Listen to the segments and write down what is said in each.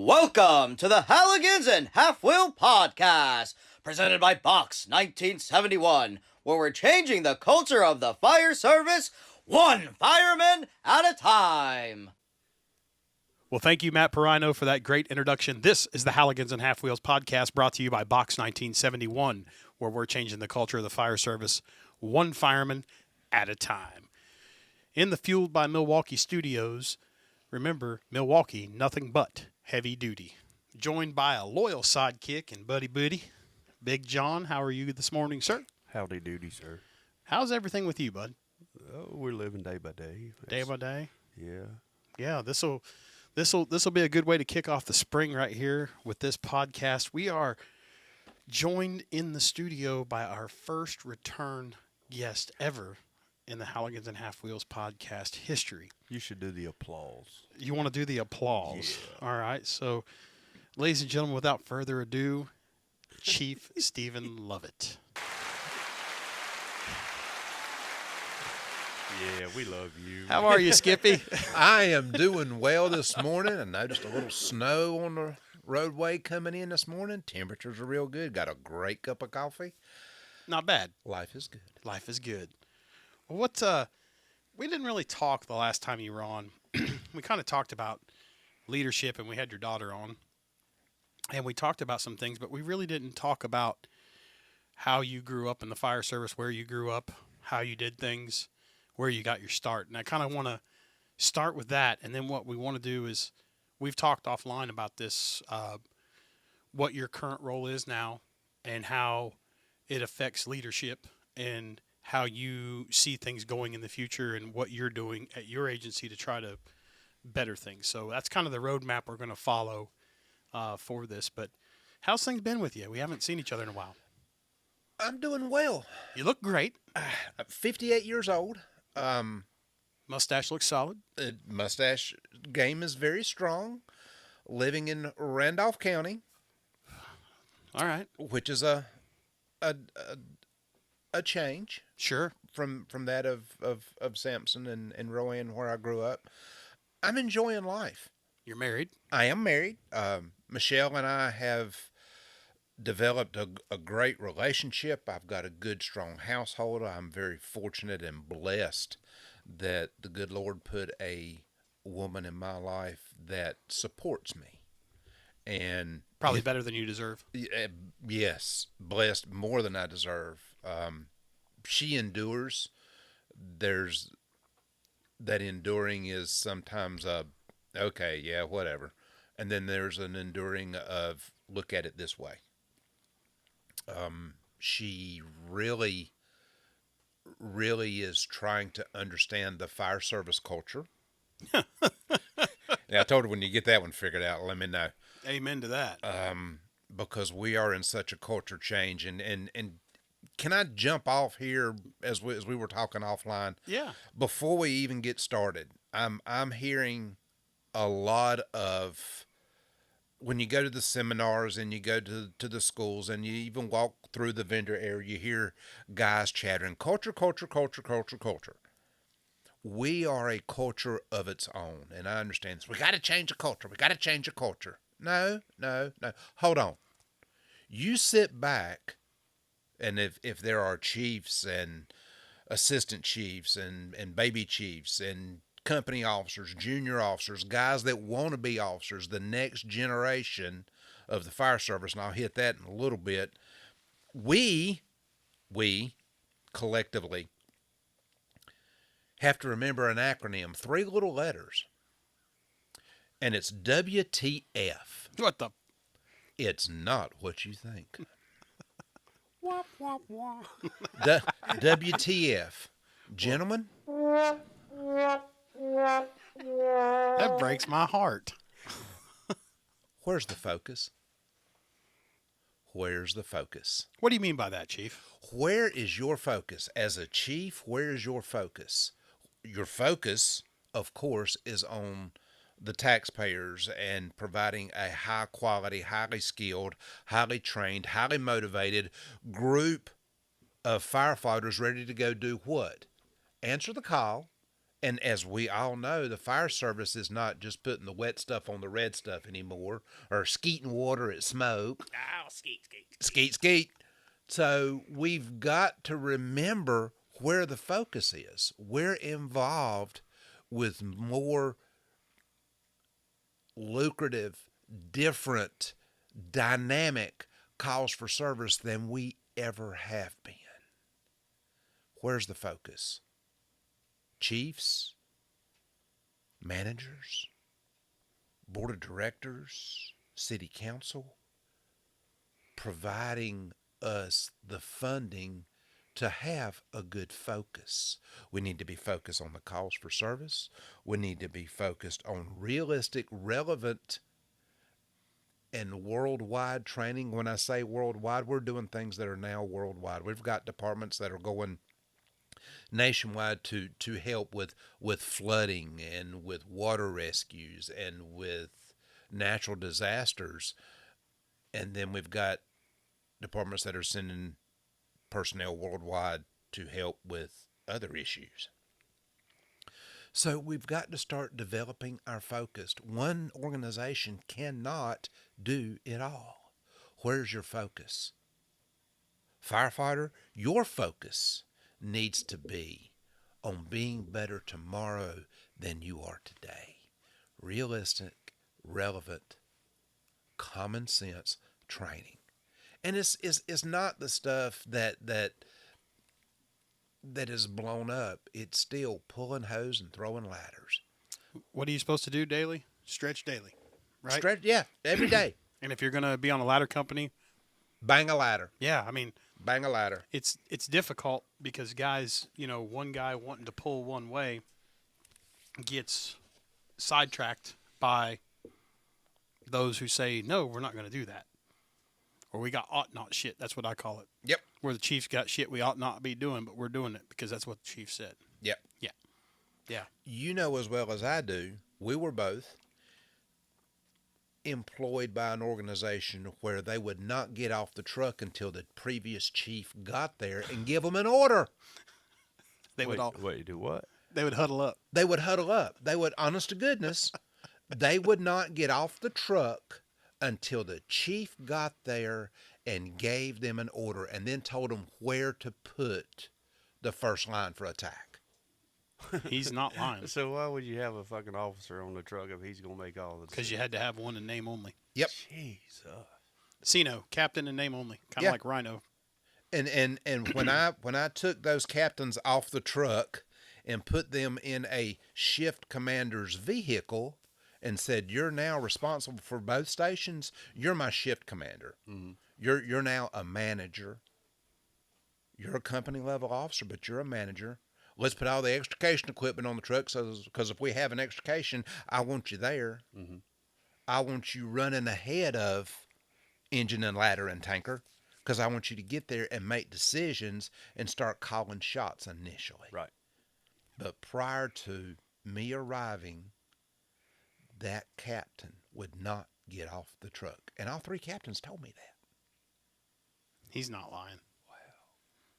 Welcome to the Halligans and Half Wheel Podcast, presented by Box 1971, where we're changing the culture of the fire service one fireman at a time. Well, thank you, Matt Perino, for that great introduction. This is the Halligans and Half Wheels Podcast, brought to you by Box 1971, where we're changing the culture of the fire service one fireman at a time. In the Fueled by Milwaukee studios, remember, Milwaukee, nothing but heavy duty. Joined by a loyal sidekick and buddy, Big John. How are you this morning, sir? Howdy doody, sir. How's everything with you, bud? Oh, we're living day by day. Day by day? Yeah. Yeah, this'll be a good way to kick off the spring right here with this podcast. We are joined in the studio by our first return guest ever in the Halligans and Half Wheels podcast history. You should do the applause. You want to do the applause? Yeah. All right. So, ladies and gentlemen, without further ado, Chief Stephen Lovette. Yeah, we love you. How are you, Skippy? I am doing well this morning. I noticed a little snow on the roadway coming in this morning. Temperatures are real good. Got a great cup of coffee. Not bad. Life is good. Life is good. Well, we didn't really talk the last time you were on. We kind of talked about leadership, and we had your daughter on, and we talked about some things, but we really didn't talk about how you grew up in the fire service, where you grew up, how you did things, where you got your start. And I kind of want to start with that, and then what we want to do is, we've talked offline about this, what your current role is now and how it affects leadership and how you see things going in the future and what you're doing at your agency to try to better things. So that's kind of the roadmap we're going to follow for this. But how's things been with you? We haven't seen each other in a while. I'm doing well. You look great. I'm 58 years old. Mustache looks solid. Mustache game is very strong. Living in Randolph County. All right. Which is a change. Sure. From that of Sampson and Rowan, where I grew up. I'm enjoying life. You're married? I am married. Michelle and I have developed a great relationship. I've got a good, strong household. I'm very fortunate and blessed that the good Lord put a woman in my life that supports me. And probably better than you deserve. Yes, blessed more than I deserve. She endures. There's that enduring is sometimes okay, yeah, whatever. And then there's an enduring of look at it this way. She really is trying to understand the fire service culture. And I told her, when you get that one figured out, let me know. Amen to that. Because we are in such a culture change, and can I jump off here as we were talking offline? Yeah. Before we even get started, I'm hearing a lot of, when you go to the seminars and you go to the schools and you even walk through the vendor area, you hear guys chattering, culture. We are a culture of its own, and I understand this. We got to change the culture. We got to change the culture. No. Hold on. You sit back, and if there are chiefs and assistant chiefs and baby chiefs and company officers, junior officers, guys that want to be officers, the next generation of the fire service, and I'll hit that in a little bit, we collectively have to remember an acronym, 3 little letters, and it's WTF. What the? It's not what you think. Wop, wop, wop. WTF. Gentlemen? That breaks my heart. Where's the focus? Where's the focus? What do you mean by that, Chief? Where is your focus? As a chief, where is your focus? Your focus, of course, is on the taxpayers and providing a high quality, highly skilled, highly trained, highly motivated group of firefighters ready to go do what? Answer the call And as we all know, the fire service is not just putting the wet stuff on the red stuff anymore, or skeeting water at smoke. Oh, skeet. Skeet. So we've got to remember where the focus is. We're involved with more lucrative, different, dynamic calls for service than we ever have been. Where's the focus? Chiefs, managers, board of directors, city council, providing us the funding to have a good focus. We need to be focused on the calls for service. We need to be focused on realistic, relevant, and worldwide training. When I say worldwide, we're doing things that are now worldwide. We've got departments that are going nationwide to help with flooding and with water rescues and with natural disasters. And then we've got departments that are sending personnel worldwide to help with other issues. So we've got to start developing our focus. One organization cannot do it all. Where's your focus? Firefighter, your focus needs to be on being better tomorrow than you are today. Realistic, relevant, common sense training. And it's not the stuff that is blown up. It's still pulling hose and throwing ladders. What are you supposed to do daily? Stretch daily, right? Stretch, yeah, every day. And if you're going to be on a ladder company, Bang a ladder. yeah, I mean, Bang a ladder. it's difficult because guys, one guy wanting to pull one way gets sidetracked by those who say, no, we're not going to do that. Or we got ought not shit. That's what I call it. Yep. Where the Chiefs got shit we ought not be doing, but we're doing it because that's what the Chief said. Yep. Yeah. Yeah. You know as well as I do, we were both employed by an organization where they would not get off the truck until the previous chief got there and give them an order. They would all Wait, do what? they would huddle up. They would huddle up. They would, honest to goodness, they would not get off the truck until the chief got there and gave them an order and then told them where to put the first line for attack. He's not lying. So why would you have a fucking officer on the truck if he's gonna make all the? Because you had to have one in name only. Yep. Jesus. Sino, captain in name only. Kind of Yeah. like Rhino. And when I took those captains off the truck and put them in a shift commander's vehicle and said, "You're now responsible for both stations. You're my shift commander. Mm-hmm. You're now a manager. You're a company level officer, but you're a manager. Let's put all the extrication equipment on the truck, because if we have an extrication, I want you there. Mm-hmm. I want you running ahead of engine and ladder and tanker, because I want you to get there and make decisions and start calling shots initially." Right. But prior to me arriving, that captain would not get off the truck. And all three captains told me that. He's not lying. Wow.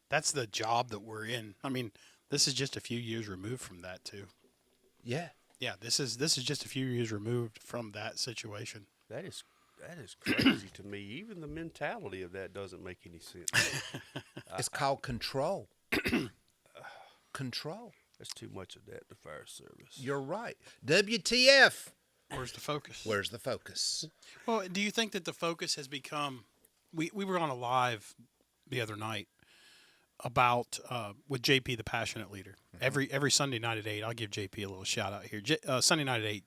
That's the job that we're in. I mean, this is just a few years removed from that too. Yeah. Yeah, this is just a few years removed from that situation. That is crazy to me. Even the mentality of that doesn't make any sense. It's called control. Control. There's too much of that in the fire service. You're right. WTF? Where's the focus? Where's the focus? Well, do you think that the focus has become? We were on a live the other night about with JP, the passionate leader. Mm-hmm. Every Sunday night at 8, I'll give JP a little shout out here. Sunday night at 8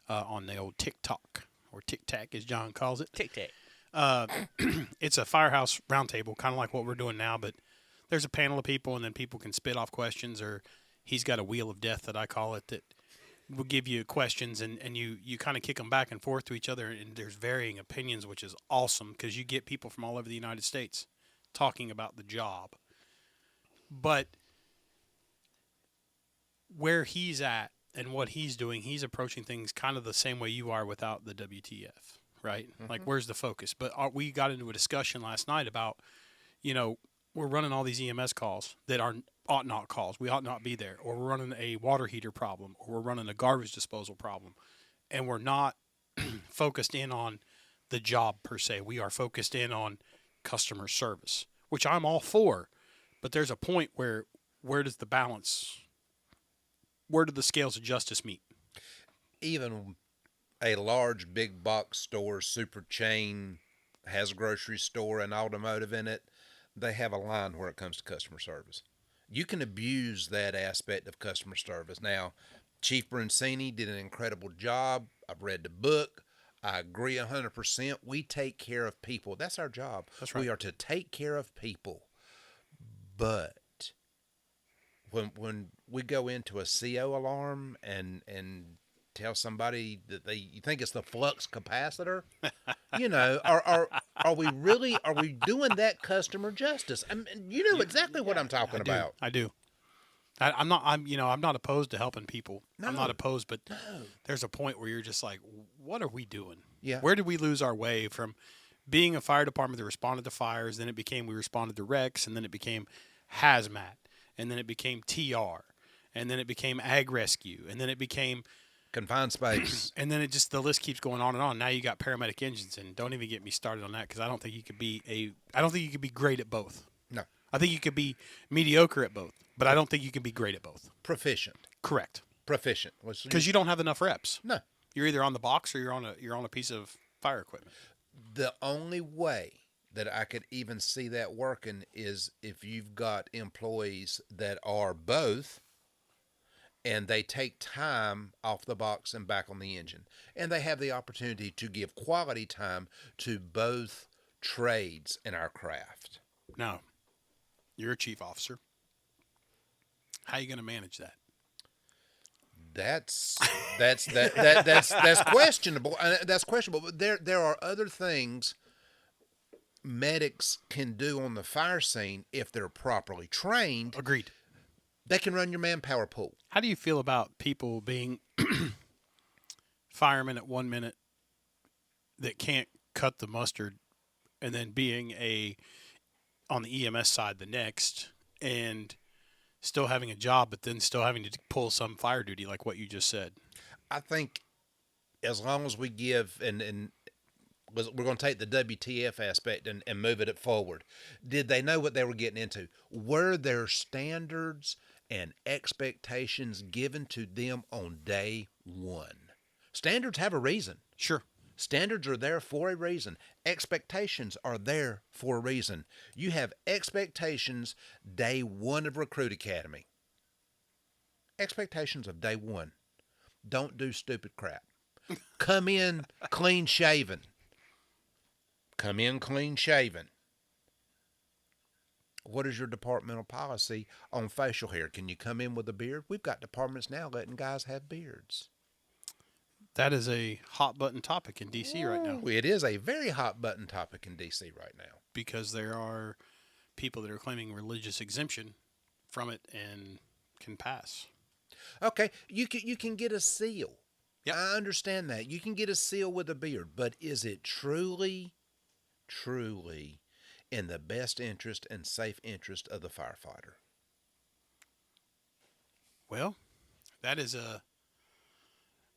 on the old TikTok, or Tic Tac as John calls it. Tic Tac. It's a firehouse roundtable, kind of like what we're doing now, but there's a panel of people, and then people can spit off questions, or he's got a wheel of death that I call it, that will give you questions, and you kind of kick them back and forth to each other, and there's varying opinions, which is awesome because you get people from all over the United States talking about the job. But where he's at and what he's doing, he's approaching things kind of the same way you are without the WTF, right? Mm-hmm. Like, where's the focus? But we got into a discussion last night about, we're running all these EMS calls that are ought not calls. We ought not be there. Or we're running a water heater problem, or we're running a garbage disposal problem. And we're not focused in on the job per se. We are focused in on customer service, which I'm all for. But there's a point where does the balance, where do the scales of justice meet? Even a large big box store, super chain, has a grocery store and automotive in it, they have a line where it comes to customer service. You can abuse that aspect of customer service. Now, Chief Brincini did an incredible job. I've read the book. I agree 100%. We take care of people. That's our job. That's right. We are to take care of people. But when we go into a CO alarm and tell somebody that you think it's the flux capacitor, are we doing that customer justice? I mean, you know exactly what I'm talking about. I do. I'm not opposed to helping people. No. I'm not opposed, but there's a point where you're just like, what are we doing? Yeah. Where did we lose our way from being a fire department that responded to fires? Then it became we responded to wrecks, and then it became hazmat, and then it became TR, and then it became ag rescue, and then it became Confined space. and then the list keeps going on and on. Now you got paramedic engines, and don't even get me started on that because I don't think you could be great at both. No. I think you could be mediocre at both, but I don't think you can be great at both. Proficient. Correct. Proficient. Because you don't have enough reps. No. You're either on the box or you're on a piece of fire equipment. The only way that I could even see that working is if you've got employees that are both, and they take time off the box and back on the engine. And they have the opportunity to give quality time to both trades in our craft. Now, you're a chief officer. How are you going to manage that? That's questionable. That's questionable. But there are other things medics can do on the fire scene if they're properly trained. Agreed. They can run your manpower pool. How do you feel about people being firemen at 1 minute that can't cut the mustard, and then being on the EMS side the next, and still having a job, but then still having to pull some fire duty like what you just said? I think as long as we give, and we're going to take the WTF aspect and move it forward. Did they know what they were getting into? Were there standards and expectations given to them on day one? Standards have a reason. Sure. Standards are there for a reason. Expectations are there for a reason. You have expectations day one of Recruit Academy. Expectations of day one. Don't do stupid crap. Come in clean shaven. Come in clean shaven. What is your departmental policy on facial hair? Can you come in with a beard? We've got departments now letting guys have beards. That is a hot button topic in D.C. right now. It is a very hot button topic in D.C. right now. Because there are people that are claiming religious exemption from it and can pass. Okay, you can get a seal. Yep. I understand that. You can get a seal with a beard, but is it truly in the best interest and safe interest of the firefighter? Well, that is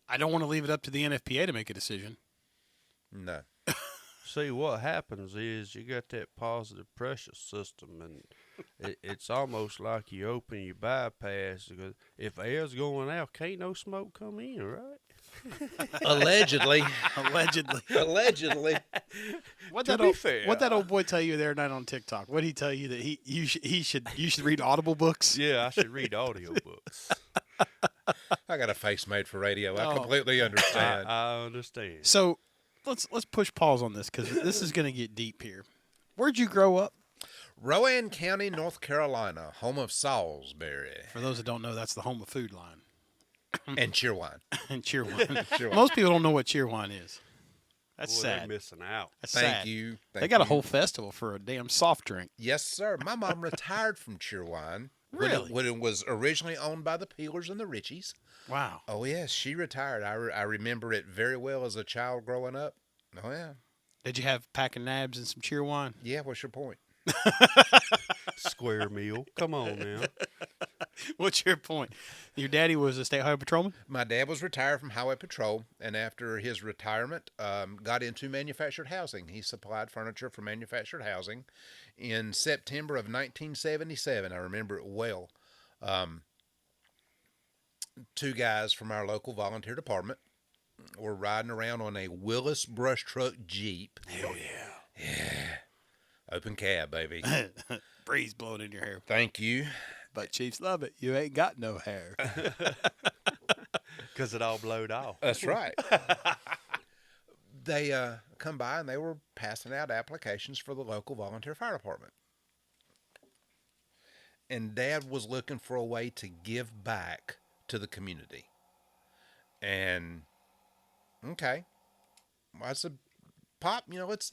I don't want to leave it up to the NFPA to make a decision. No. See, what happens is you got that positive pressure system, and it's almost like you open your bypass, because if air's going out, can't no smoke come in, right? Allegedly. Allegedly. What To be fair. that old boy tell you the other night on TikTok? What did he tell you that you should read Audible books? Yeah, I should read audiobooks. I got a face made for radio. I completely understand. I understand. So let's push pause on this because this is going to get deep here. Where'd you grow up? Rowan County, North Carolina, home of Salisbury. For those that don't know, that's the home of Food Line And Cheerwine. and Cheerwine. Most people don't know what Cheerwine is. That's Boy, sad. they're missing out. That's Thank sad. you. They got a whole festival for a damn soft drink. Yes, sir. My mom retired from Cheerwine. Really? When it was originally owned by the Peelers and the Richies. Wow. Oh, yes, she retired. I remember it very well as a child growing up. Oh, yeah. Did you have pack of nabs and some Cheerwine? Yeah, what's your point? Square meal. Come on now. What's your point? Your daddy was a state highway patrolman? My dad was retired from highway patrol, and after his retirement, got into manufactured housing. He supplied furniture for manufactured housing. In September of 1977, I remember it well, two guys from our local volunteer department were riding around on a Willis brush truck Jeep. Hell yeah. Yeah. Open cab, baby. Breeze blowing in your hair. Thank you. But Chiefs love it. You ain't got no hair. Because it all blowed off. That's right. They come by and they were passing out applications for the local volunteer fire department. And Dad was looking for a way to give back to the community. And okay, I said, Pop, let's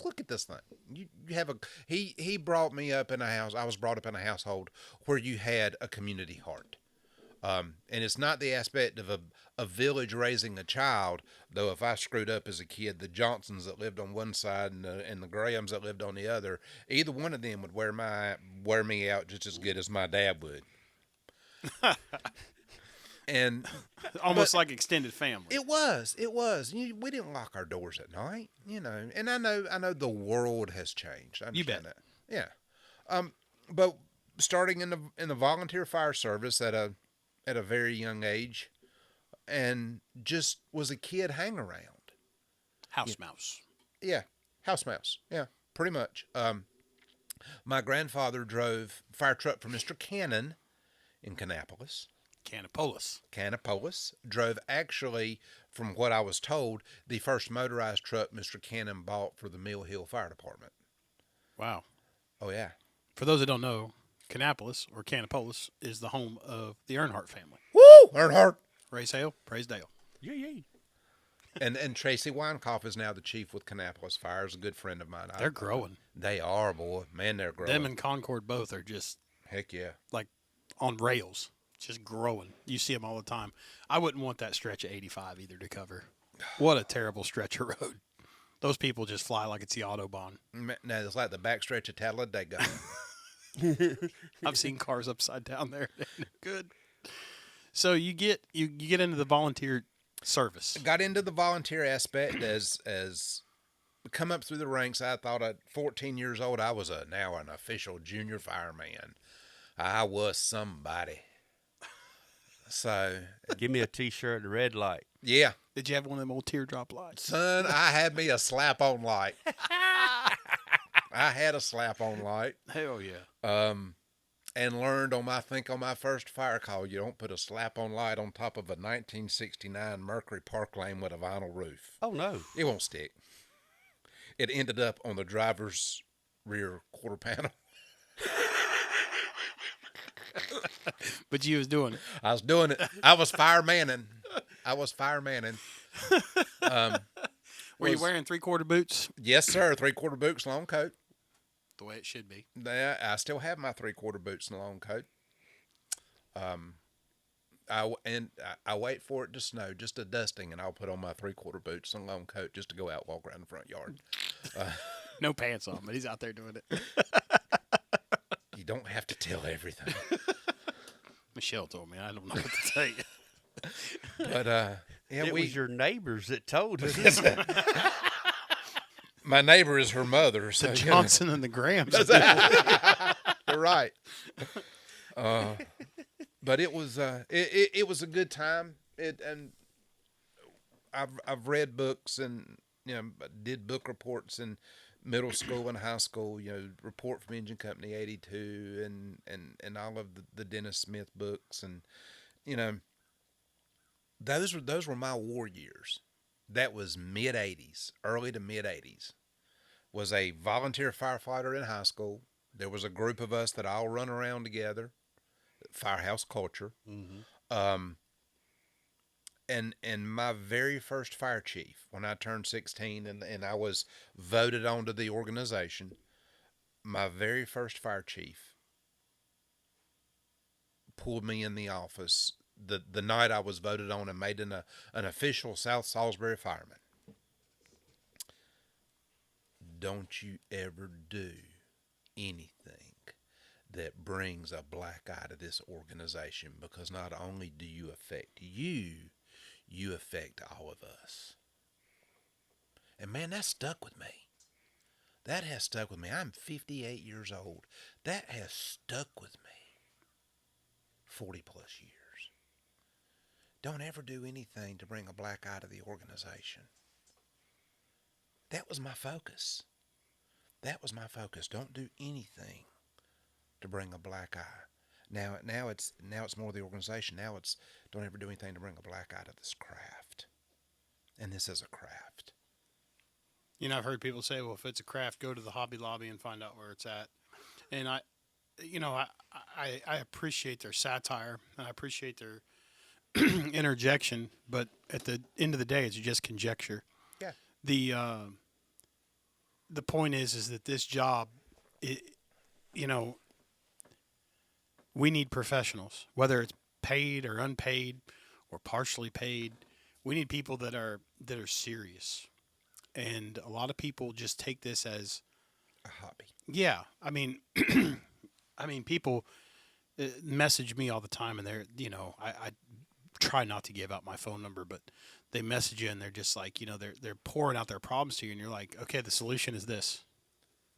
look at this thing. You have he brought me up in a house. I was brought up in a household where you had a community heart. And it's not the aspect of a village raising a child, though if I screwed up as a kid, the Johnsons that lived on one side and the Grahams that lived on the other, either one of them would wear me out just as good as my dad would. And almost like extended family. It was. We didn't lock our doors at night, And I know the world has changed. I understand that. Yeah. But starting in the volunteer fire service at a very young age, and just was a kid hang around. House mouse. Yeah, house mouse. Yeah, pretty much. My grandfather drove fire truck for Mr. Cannon in Kannapolis. Kannapolis. Drove, actually, from what I was told, the first motorized truck Mr. Cannon bought for the Mill Hill Fire Department. Wow. Oh, yeah. For those that don't know, Kannapolis is the home of the Earnhardt family. Woo! Earnhardt. Raise Hale, praise Dale. Yeah. And Tracy Weinkoff is now the chief with Kannapolis Fire. Is a good friend of mine. They're growing. They are, boy. Man, they're growing. Them and Concord both are just heck yeah, like on rails, just growing. You see them all the time. I wouldn't want that stretch of 85 either to cover. What a terrible stretch of road. Those people just fly like it's the Autobahn. No, it's like the backstretch of Talladega. I've seen cars upside down there. Good. So you get into the volunteer service. Got into the volunteer aspect as come up through the ranks. I thought at 14 years old I was now an official junior fireman. I was somebody. So give me a T-shirt at the red light. Yeah. Did you have one of them old teardrop lights? Son, I had me a slap-on light. I had a slap-on light. Hell yeah. And learned on my first fire call, you don't put a slap-on light on top of a 1969 Mercury Park Lane with a vinyl roof. Oh, no. It won't stick. It ended up on the driver's rear quarter panel. But you was doing it. I was doing it. I was firemaning. Were you wearing 3/4 boots? Yes, sir. 3/4 boots, long coat. The way it should be. I still have my 3/4 boots and a long coat. I wait for it to snow, just a dusting, and I'll put on my 3/4 boots and a long coat just to go out, walk around the front yard. No pants on, but he's out there doing it. You don't have to tell everything. Michelle told me. I don't know what to tell you. But yeah, It was your neighbors that told us. My neighbor is her mother. So The Johnson and the Grahams. You're right. But it was it was a good time. And I've read books and did book reports in middle school and high school. Report from Engine Company 82 and all of the Dennis Smith books, and those were my war years. That was mid-'80s, early to mid-'80s. Was a volunteer firefighter in high school. There was a group of us that all run around together, firehouse culture. Mm-hmm. And my very first fire chief, when I turned 16 and I was voted onto the organization, my very first fire chief pulled me in the office the night I was voted on and made an official South Salisbury fireman. don't you ever do anything that brings a black eye to this organization, because not only do you affect you affect all of us. And man, that stuck with me. That has stuck with me. I'm 58 years old. That has stuck with me 40 plus years. Don't ever do anything to bring a black eye to the organization. That was my focus. That was my focus. Don't do anything to bring a black eye. Now it's more the organization. Now it's don't ever do anything to bring a black eye to this craft. And this is a craft. You know, I've heard people say, well, if it's a craft, go to the Hobby Lobby and find out where it's at. And I appreciate their satire, and I appreciate their interjection, but at the end of the day, it's just conjecture. Yeah. The point is that this job, we need professionals, whether it's paid or unpaid or partially paid. We need people that are serious. And a lot of people just take this as A hobby. yeah. I mean, people message me all the time, and they're, I try not to give out my phone number, but they message you, and they're just like, they're pouring out their problems to you, and you're like, okay, the solution is this,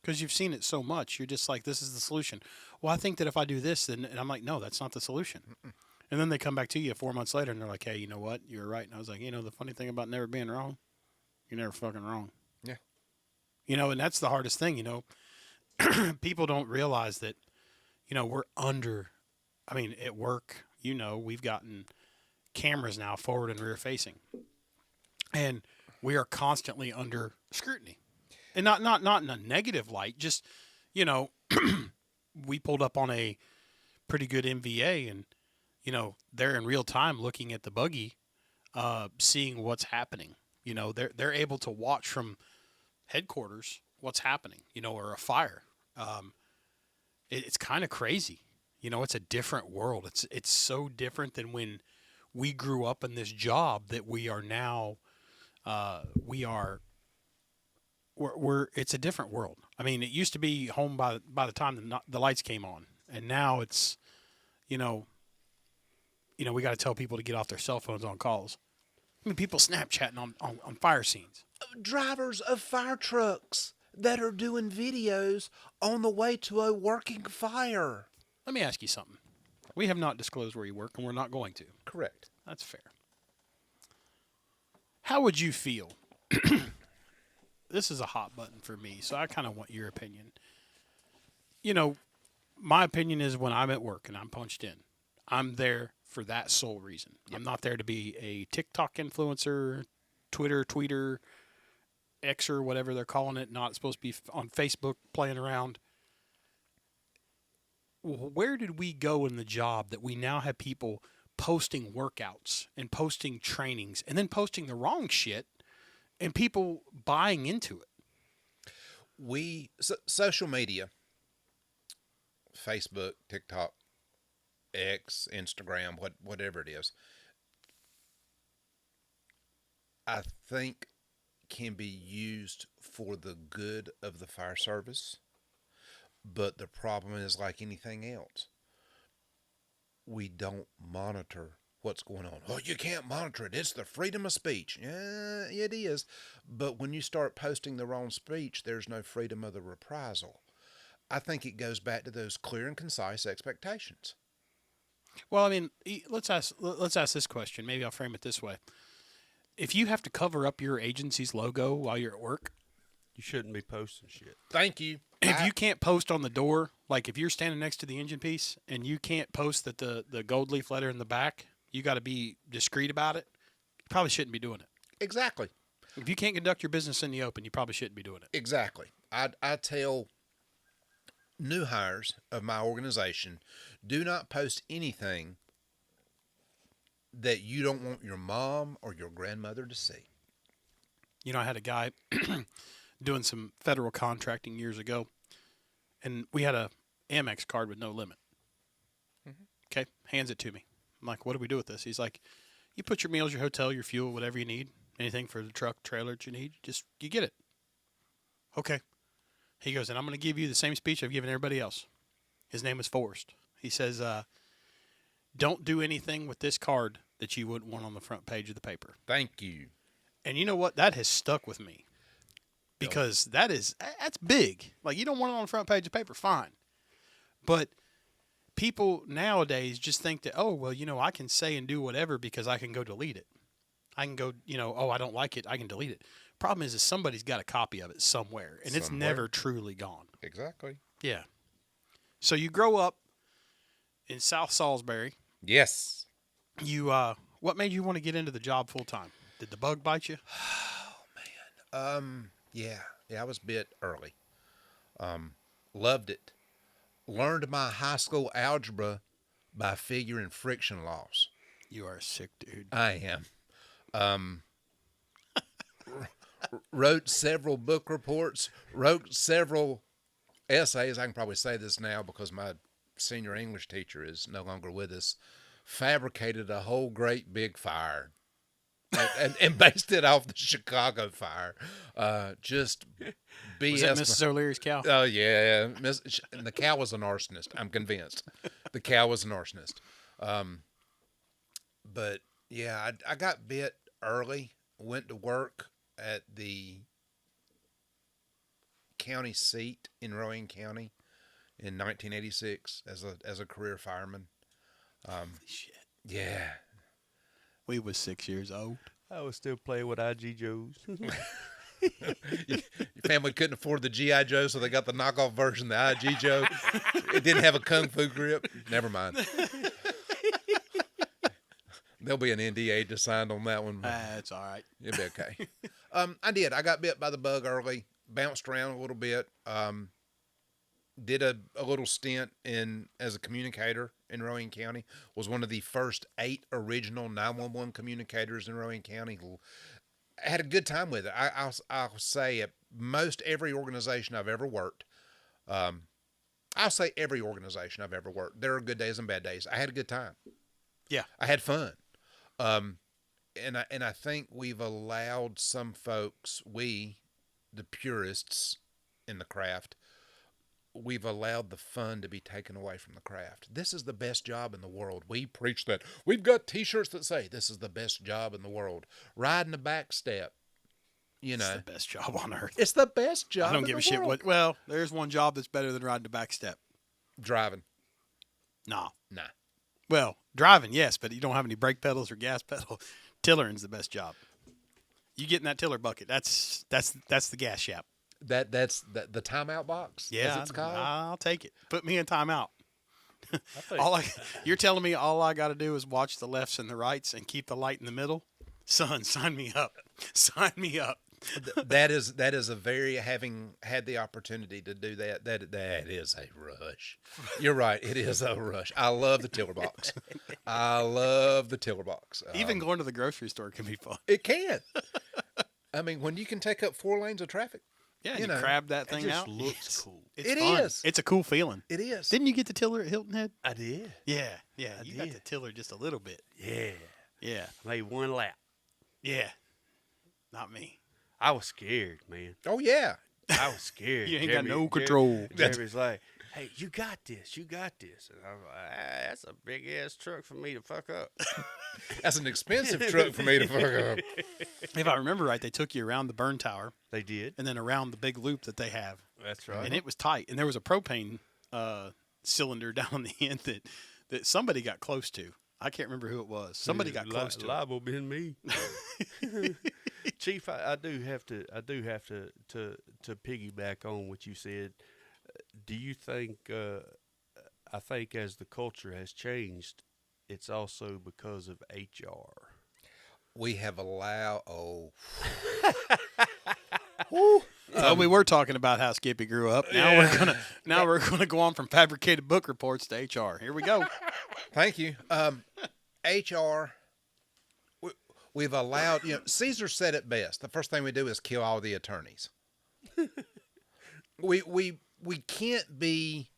because you've seen it so much. You're just like, this is the solution. Well, I think that if I do this, then, and I'm like, no, that's not the solution. Mm-mm. And then they come back to you 4 months later, and they're like, hey, you know what? You were right. And I was like, the funny thing about never being wrong, you're never fucking wrong. Yeah. And that's the hardest thing, people don't realize that, we're under, at work, we've gotten cameras now forward and rear facing, and we are constantly under scrutiny, and not in a negative light, just, we pulled up on a pretty good MVA, and, they're in real time looking at the buggy, seeing what's happening. They're able to watch from headquarters what's happening, or a fire. It's kind of crazy. It's a different world. It's so different than when we grew up in this job that we are now. It's a different world. It used to be home by the time the lights came on, and now it's, we got to tell people to get off their cell phones on calls. People Snapchatting on fire scenes. Drivers of fire trucks that are doing videos on the way to a working fire. Let me ask you something. We have not disclosed where you work, and we're not going to. Correct. That's fair. How would you feel? This is a hot button for me, so I kind of want your opinion. My opinion is when I'm at work and I'm punched in, I'm there for that sole reason. Yep. I'm not there to be a TikTok influencer, Twitter, tweeter, Xer, whatever they're calling it. Not supposed to be on Facebook playing around. Where did we go in the job that we now have people posting workouts and posting trainings and then posting the wrong shit and people buying into it? Social media, Facebook, TikTok, X, Instagram, whatever it is, I think can be used for the good of the fire service. But the problem is, like anything else, we don't monitor what's going on. Oh, you can't monitor it. It's the freedom of speech. Yeah, it is. But when you start posting the wrong speech, there's no freedom of the reprisal. I think it goes back to those clear and concise expectations. Well, let's ask this question. Maybe I'll frame it this way. If you have to cover up your agency's logo while you're at work, you shouldn't be posting shit. Thank you. If you can't post on the door, like if you're standing next to the engine piece and you can't post that the gold leaf letter in the back, you got to be discreet about it. You probably shouldn't be doing it. Exactly. If you can't conduct your business in the open, you probably shouldn't be doing it. Exactly. I tell new hires of my organization, do not post anything that you don't want your mom or your grandmother to see. I had a guy doing some federal contracting years ago, and we had a Amex card with no limit. Mm-hmm. Okay, hands it to me. I'm like, what do we do with this? He's like, you put your meals, your hotel, your fuel, whatever you need, anything for the truck, trailer that you need, you get it. Okay. He goes, and I'm going to give you the same speech I've given everybody else. His name is Forrest. He says, don't do anything with this card that you wouldn't want on the front page of the paper. Thank you. And you know what? That has stuck with me because that's big. Like, you don't want it on the front page of paper, fine. But people nowadays just think that, oh, well, I can say and do whatever because I can go delete it. I can go, oh, I don't like it, I can delete it. Problem is somebody's got a copy of it somewhere, and it's never truly gone. Exactly. Yeah. So you grow up in South Salisbury. Yes. You, what made you want to get into the job full time? Did the bug bite you? Oh, man. Yeah, I was bit early. Loved it. Learned my high school algebra by figure and friction laws. You are a sick dude. I am. Wrote several book reports, wrote several essays. I can probably say this now because my senior English teacher is no longer with us. Fabricated a whole great big fire and based it off the Chicago fire. Just BS. Was that Mrs. O'Leary's cow? Oh, yeah. And the cow was an arsonist. I'm convinced. The cow was an arsonist. But, yeah, I got bit early, went to work at the county seat in Rowan County in 1986 as a career fireman. Shit. Yeah. We was 6 years old. I was still playing with IG Joes. Your family couldn't afford the G.I. Joe, so they got the knockoff version, the IG Joe. It didn't have a kung fu grip. Never mind. There'll be an NDA just signed on that one. That's all right. It'll be okay. I did. I got bit by the bug early. Bounced around a little bit. Did a little stint as a communicator in Rowan County. Was one of the first 8 original 911 communicators in Rowan County. I had a good time with it. I'll say at most every organization I've ever worked. I'll say every organization I've ever worked. There are good days and bad days. I had a good time. Yeah. I had fun. And I think we've allowed some folks, the purists in the craft, we've allowed the fun to be taken away from the craft. This is the best job in the world. We preach that. We've got T-shirts that say this is the best job in the world. Riding the back step, It's the best job on earth. It's the best job. I don't give a shit what. Well, there's one job that's better than riding the back step. Driving. Nah. Nah. Well, driving, yes, but you don't have any brake pedals or gas pedal. Tillering's the best job. You get in that tiller bucket. That's the gas shaft. That's the timeout box. Yeah, as it's called. I'll take it. Put me in timeout. I think You're telling me all I got to do is watch the lefts and the rights and keep the light in the middle? Son, sign me up. Sign me up. that is a very, having had the opportunity to do that is a rush. You're right, it is a rush. I love the tiller box. Even going to the grocery store can be fun. It can. I mean, when you can take up 4 lanes of traffic. Yeah, you crab that thing just out. looks cool. It's It fun. is. It's a cool feeling. It is. Didn't you get the tiller at Hilton Head? I did. Yeah. You got did. the tiller just a little bit. Yeah. Yeah. Made one lap. Yeah. Not me. I was scared, man. Oh, yeah. I was scared. You ain't got no control. Jeremy's like, hey, you got this. You got this. And I was like, that's a big-ass truck for me to fuck up. That's an expensive truck for me to fuck up. If I remember right, they took you around the burn tower They did. and then around the big loop that they have. That's right. And it was tight. And there was a propane cylinder down on the end that somebody got close to. I can't remember who it was. Somebody got close to it. Liable been me. Chief, I do have to piggyback on what you said. Do you think? I think as the culture has changed, it's also because of HR. We have allowed. Oh. So we were talking about how Skippy grew up. Now we're gonna go on from fabricated book reports to HR. Here we go. Thank you. HR. We've allowed. Caesar said it best. The first thing we do is kill all the attorneys. We can't be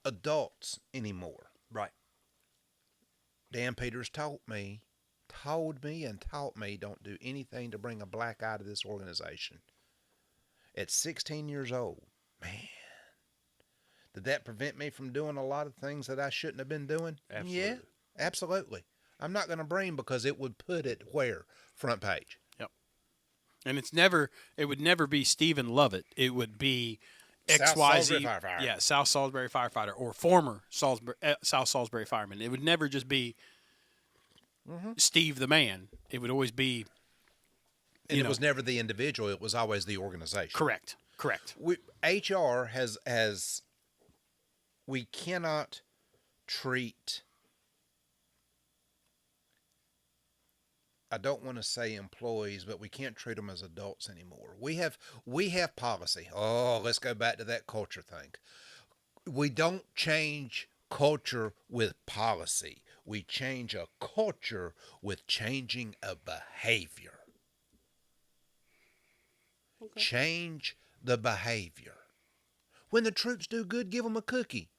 adults anymore. Right. Dan Peters told me and taught me don't do anything to bring a black eye to this organization. At 16 years old, Man, did that prevent me from doing a lot of things that I shouldn't have been doing? Absolutely. Yeah, absolutely. I'm not going to bring because it would put it where? Front page. Yep. And it would never be Stephen Lovett. It would be South XYZ. Salisbury firefighter. Yeah, South Salisbury firefighter or former South Salisbury fireman. It would never just be Steve the man. It would always be. And it was never the individual. It was always the organization. Correct. HR has we cannot treat, I don't want to say employees, but we can't treat them as adults anymore. We have policy. Oh, let's go back to that culture thing. We don't change culture with policy. We change a culture with changing a behavior. Okay. Change the behavior. When the troops do good, give them a cookie.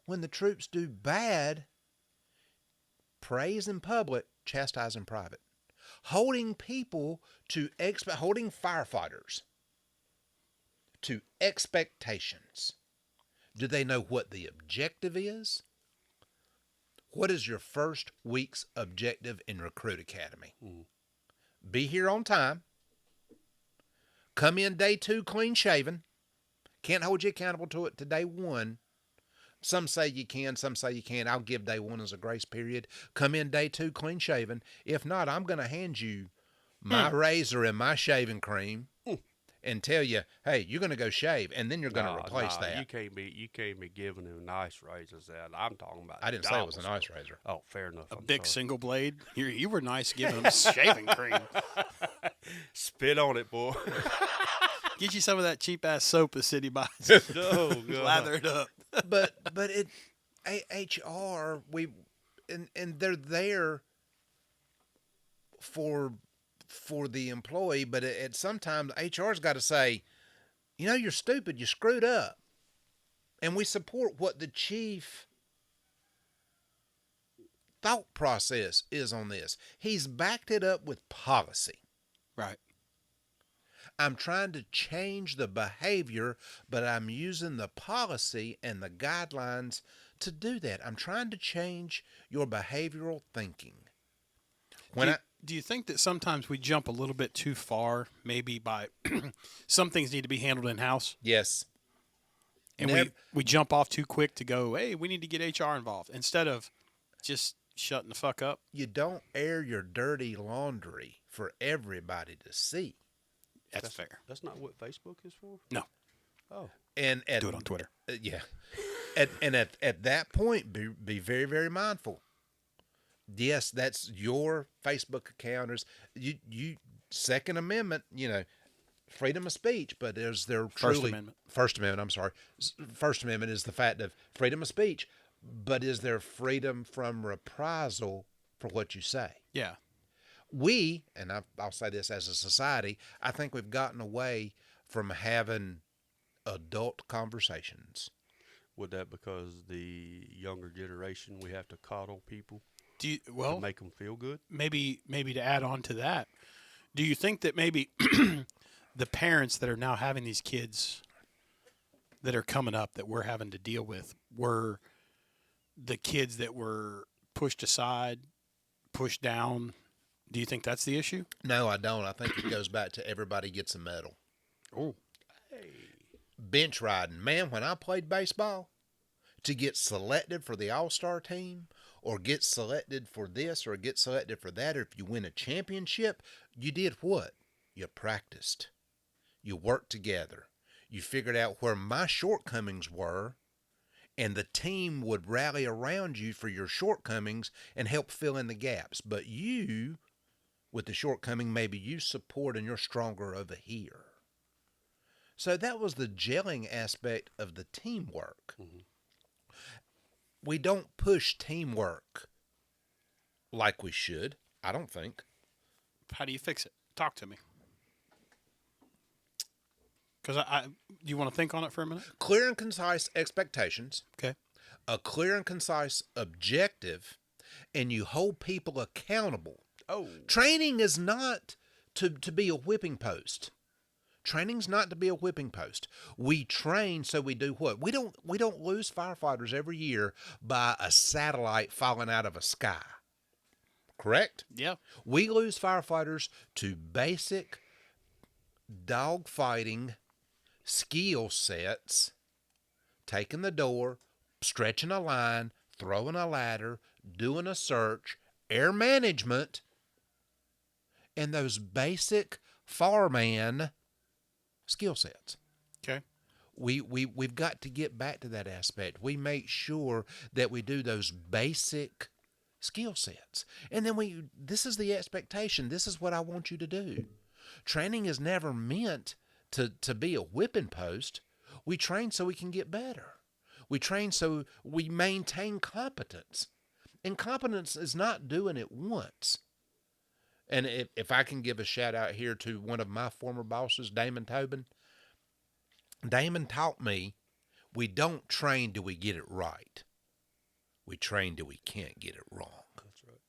When the troops do bad, praise in public, chastise in private. Holding firefighters to expectations. Do they know what the objective is? What is your first week's objective in Recruit Academy? Be here on time. Come in day 2 clean shaven. Can't hold you accountable to it to day 1. Some say you can, some say you can't. I'll give day 1 as a grace period. Come in day 2 clean shaven. If not, I'm going to hand you my razor and my shaving cream and tell you, hey, you're going to go shave, and then you're going to replace that. You can't be giving him nice razors. That I'm talking about. I didn't say it was a nice razor. Oh, fair enough. A big single blade. You were nice giving him shaving cream. Spit on it, boy. Get you some of that cheap ass soap the city buys. Oh, God. Lather it up. but it HR and they're there for the employee, but at sometimes HR's got to say, you're stupid, you screwed up. And we support what the chief thought process is on this. He's backed it up with policy. Right. I'm trying to change the behavior, but I'm using the policy and the guidelines to do that. I'm trying to change your behavioral thinking. Do you think that sometimes we jump a little bit too far, maybe by some things need to be handled in-house? Yes. And we jump off too quick to go, hey, we need to get HR involved, instead of just shutting the fuck up. You don't air your dirty laundry for everybody to see. That's fair. That's not what Facebook is for? No. Oh. And do it on Twitter. Yeah. At that point, be very, very mindful. Yes, that's your Facebook account. You Second Amendment, freedom of speech, but is there truly First Amendment, I'm sorry. First Amendment is the fact of freedom of speech, but is there freedom from reprisal for what you say? Yeah. We, and I'll say this as a society, I think we've gotten away from having adult conversations. Would that because the younger generation, we have to coddle people to make them feel good? Maybe to add on to that, do you think that maybe the parents that are now having these kids that are coming up that we're having to deal with were the kids that were pushed aside, pushed down? Do you think that's the issue? No, I don't. I think it goes back to everybody gets a medal. Oh. Hey. Bench riding. Man, when I played baseball, to get selected for the all-star team or get selected for this or get selected for that, or if you win a championship, you did what? You practiced. You worked together. You figured out where my shortcomings were, and the team would rally around you for your shortcomings and help fill in the gaps. But you, with the shortcoming, maybe you support and you're stronger over here. So that was the gelling aspect of the teamwork. Mm-hmm. We don't push teamwork like we should, I don't think. How do you fix it? Talk to me. Because do you want to think on it for a minute? Clear and concise expectations. Okay. A clear and concise objective, and you hold people accountable. Oh. Training is not to be a whipping post. Training's not to be a whipping post. We train so we do what? We don't lose firefighters every year by a satellite falling out of a sky. Correct? Yeah. We lose firefighters to basic dogfighting skill sets, taking the door, stretching a line, throwing a ladder, doing a search, air management, and those basic fireman skill sets. Okay. We've got to get back to that aspect. We make sure that we do those basic skill sets. And then this is the expectation. This is what I want you to do. Training is never meant to be a whipping post. We train so we can get better. We train so we maintain competence. And competence is not doing it once. And if I can give a shout out here to one of my former bosses, Damon Tobin. Damon taught me we don't train till we get it right. We train till we can't get it wrong. That's right.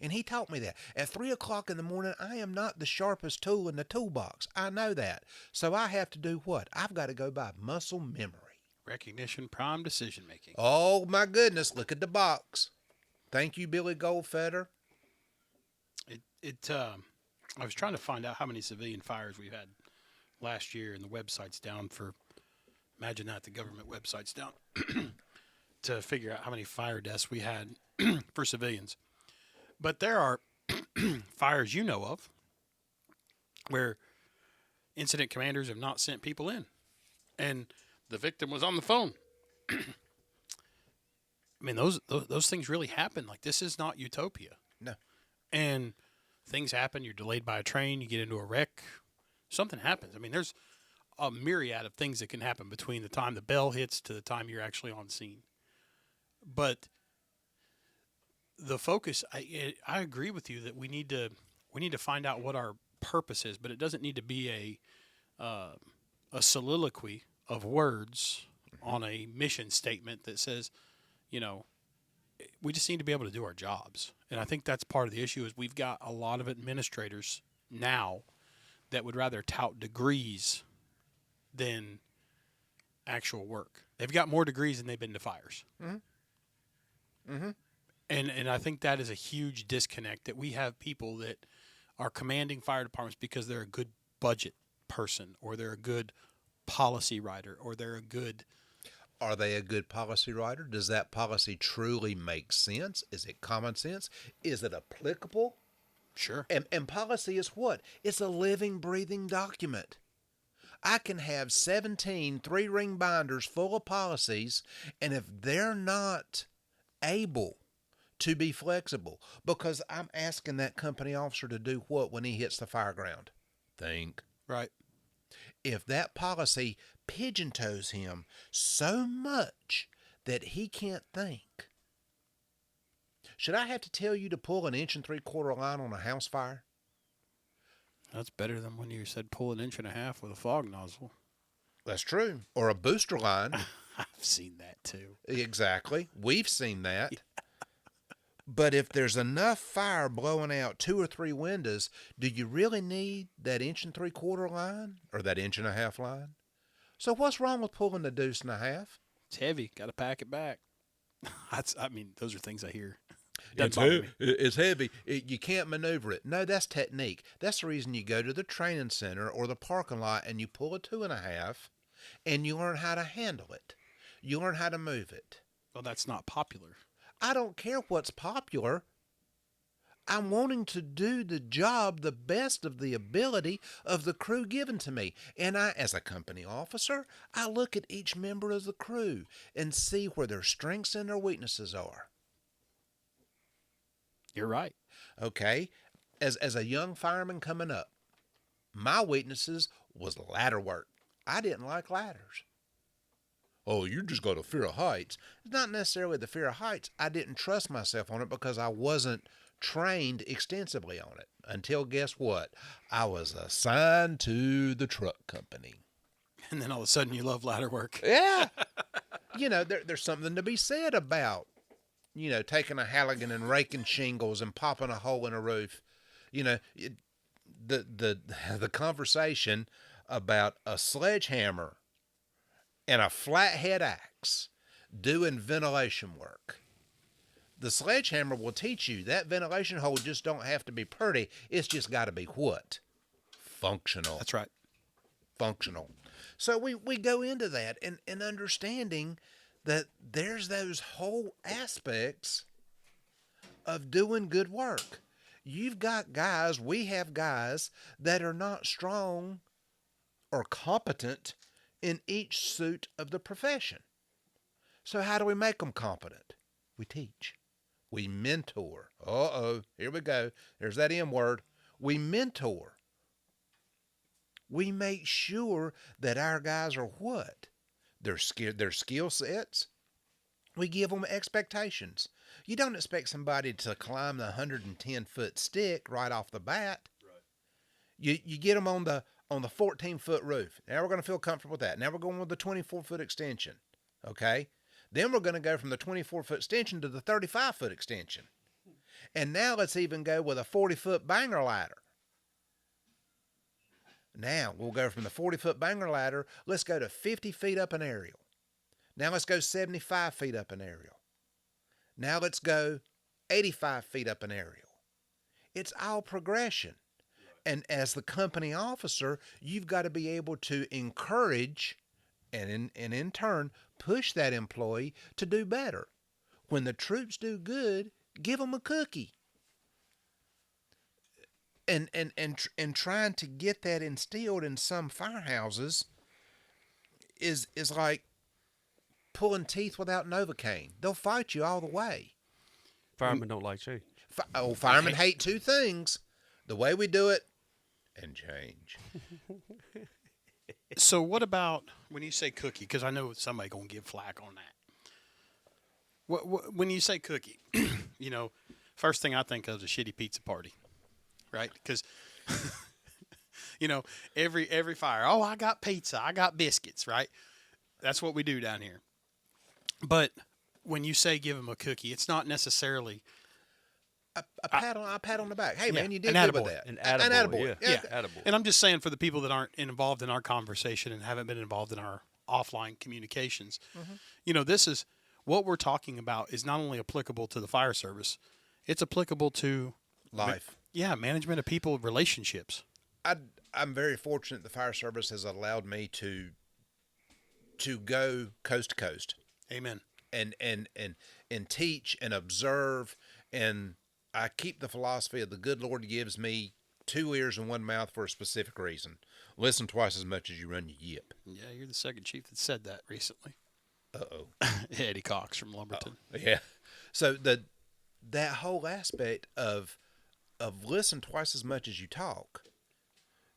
And he taught me that. At 3 o'clock in the morning, I am not the sharpest tool in the toolbox. I know that. So I have to do what? I've got to go by muscle memory. Recognition, prime decision making. Oh, my goodness. Look at the box. Thank you, Billy Goldfeder. I was trying to find out how many civilian fires we've had last year, and the website's down for, imagine that, the government website's down, to figure out how many fire deaths we had for civilians. But there are fires you know of where incident commanders have not sent people in, and the victim was on the phone. I mean, those things really happen. Like, this is not utopia. No. And things happen. You're delayed by a train. You get into a wreck. Something happens. I mean, there's a myriad of things that can happen between the time the bell hits to the time you're actually on scene. But the focus, I agree with you that we need to find out what our purpose is, but it doesn't need to be a soliloquy of words on a mission statement that says, you know, we just need to be able to do our jobs. And I think that's part of the issue is we've got a lot of administrators now that would rather tout degrees than actual work. They've got more degrees than they've been to fires. Mm-hmm. Mm-hmm. And I think that is a huge disconnect, that we have people that are commanding fire departments because they're a good budget person, or they're a good policy writer, or they're a good... Are they a good policy writer? Does that policy truly make sense? Is it common sense? Is it applicable? Sure. And policy is what? It's a living, breathing document. I can have 17 3-ring binders full of policies, and if they're not able to be flexible, because I'm asking that company officer to do what when he hits the fire ground? Think. Right. If that policy pigeon-toes him so much that he can't think, should I have to tell you to pull an 1 3/4 line on a house fire? That's better than when you said pull 1.5 inches with a fog nozzle. That's true. Or a booster line. I've seen that too. Exactly. We've seen that. But if there's enough fire blowing out 2 or 3 windows, do you really need that 1 3/4 line or that 1.5 inch line? So what's wrong with pulling the 1.5 inches? It's heavy. Got to pack it back. I mean, those are things I hear. It's heavy. You can't maneuver it. No, that's technique. That's the reason you go to the training center or the parking lot and you pull a 2.5 and you learn how to handle it. You learn how to move it. Well, that's not popular. I don't care what's popular. I'm wanting to do the job the best of the ability of the crew given to me. And I, as a company officer, I look at each member of the crew and see where their strengths and their weaknesses are. You're right. Okay? As a young fireman coming up, my weaknesses was ladder work. I didn't like ladders. Oh, you just got a fear of heights. It's not necessarily the fear of heights. I didn't trust myself on it because I wasn't trained extensively on it. Until, guess what? I was assigned to the truck company. And then all of a sudden you love ladder work. Yeah. You know, there's something to be said about, you know, taking a Halligan and raking shingles and popping a hole in a roof. You know, the conversation about a sledgehammer and a flathead axe doing ventilation work. The sledgehammer will teach you that ventilation hole just don't have to be pretty. It's just got to be what? Functional. That's right. Functional. So we go into that and understanding that there's those whole aspects of doing good work. You've got guys, we have guys that are not strong or competent in each suit of the profession. So how do we make them competent? We teach. We mentor. Here we go. There's that M word. We mentor. We make sure that our guys are what? Their skill sets. We give them expectations. You don't expect somebody to climb the 110-foot stick right off the bat. Right. You get them on the 14-foot roof. Now we're going to feel comfortable with that. Now we're going with the 24-foot extension. Okay? Then we're going to go from the 24-foot extension to the 35-foot extension. And now let's even go with a 40-foot banger ladder. Now we'll go from the 40-foot banger ladder, let's go to 50 feet up an aerial. Now let's go 75 feet up an aerial. Now let's go 85 feet up an aerial. It's all progression. And as the company officer, you've got to be able to encourage and in turn push that employee to do better. When the troops do good, give them a cookie. And trying to get that instilled in some firehouses is like pulling teeth without Novocaine. They'll fight you all the way. Firemen don't like change. Firemen hate two things: the way we do it and change. So what about when you say cookie? Because I know somebody gonna give flack on that. When you say cookie, first thing I think of is a shitty pizza party, right? Because every fire, I got pizza, I got biscuits, right? That's what we do down here. But when you say give them a cookie, it's not necessarily a pat on the back. Hey, man, you did an good with attaboy. that. An attaboy. Yeah. Yeah. Attaboy. And I'm just saying for the people that aren't involved in our conversation and haven't been involved in our offline communications, this is what we're talking about is not only applicable to the fire service, it's applicable to Life. Management of people, relationships. I'm very fortunate the fire service has allowed me to go coast to coast. Amen. And teach and observe, and I keep the philosophy of the good Lord gives me 2 ears and 1 mouth for a specific reason. Listen twice as much as you run your yip. Yeah, you're the second chief that said that recently. Uh-oh. Eddie Cox from Lumberton. Yeah. So that whole aspect of listen twice as much as you talk.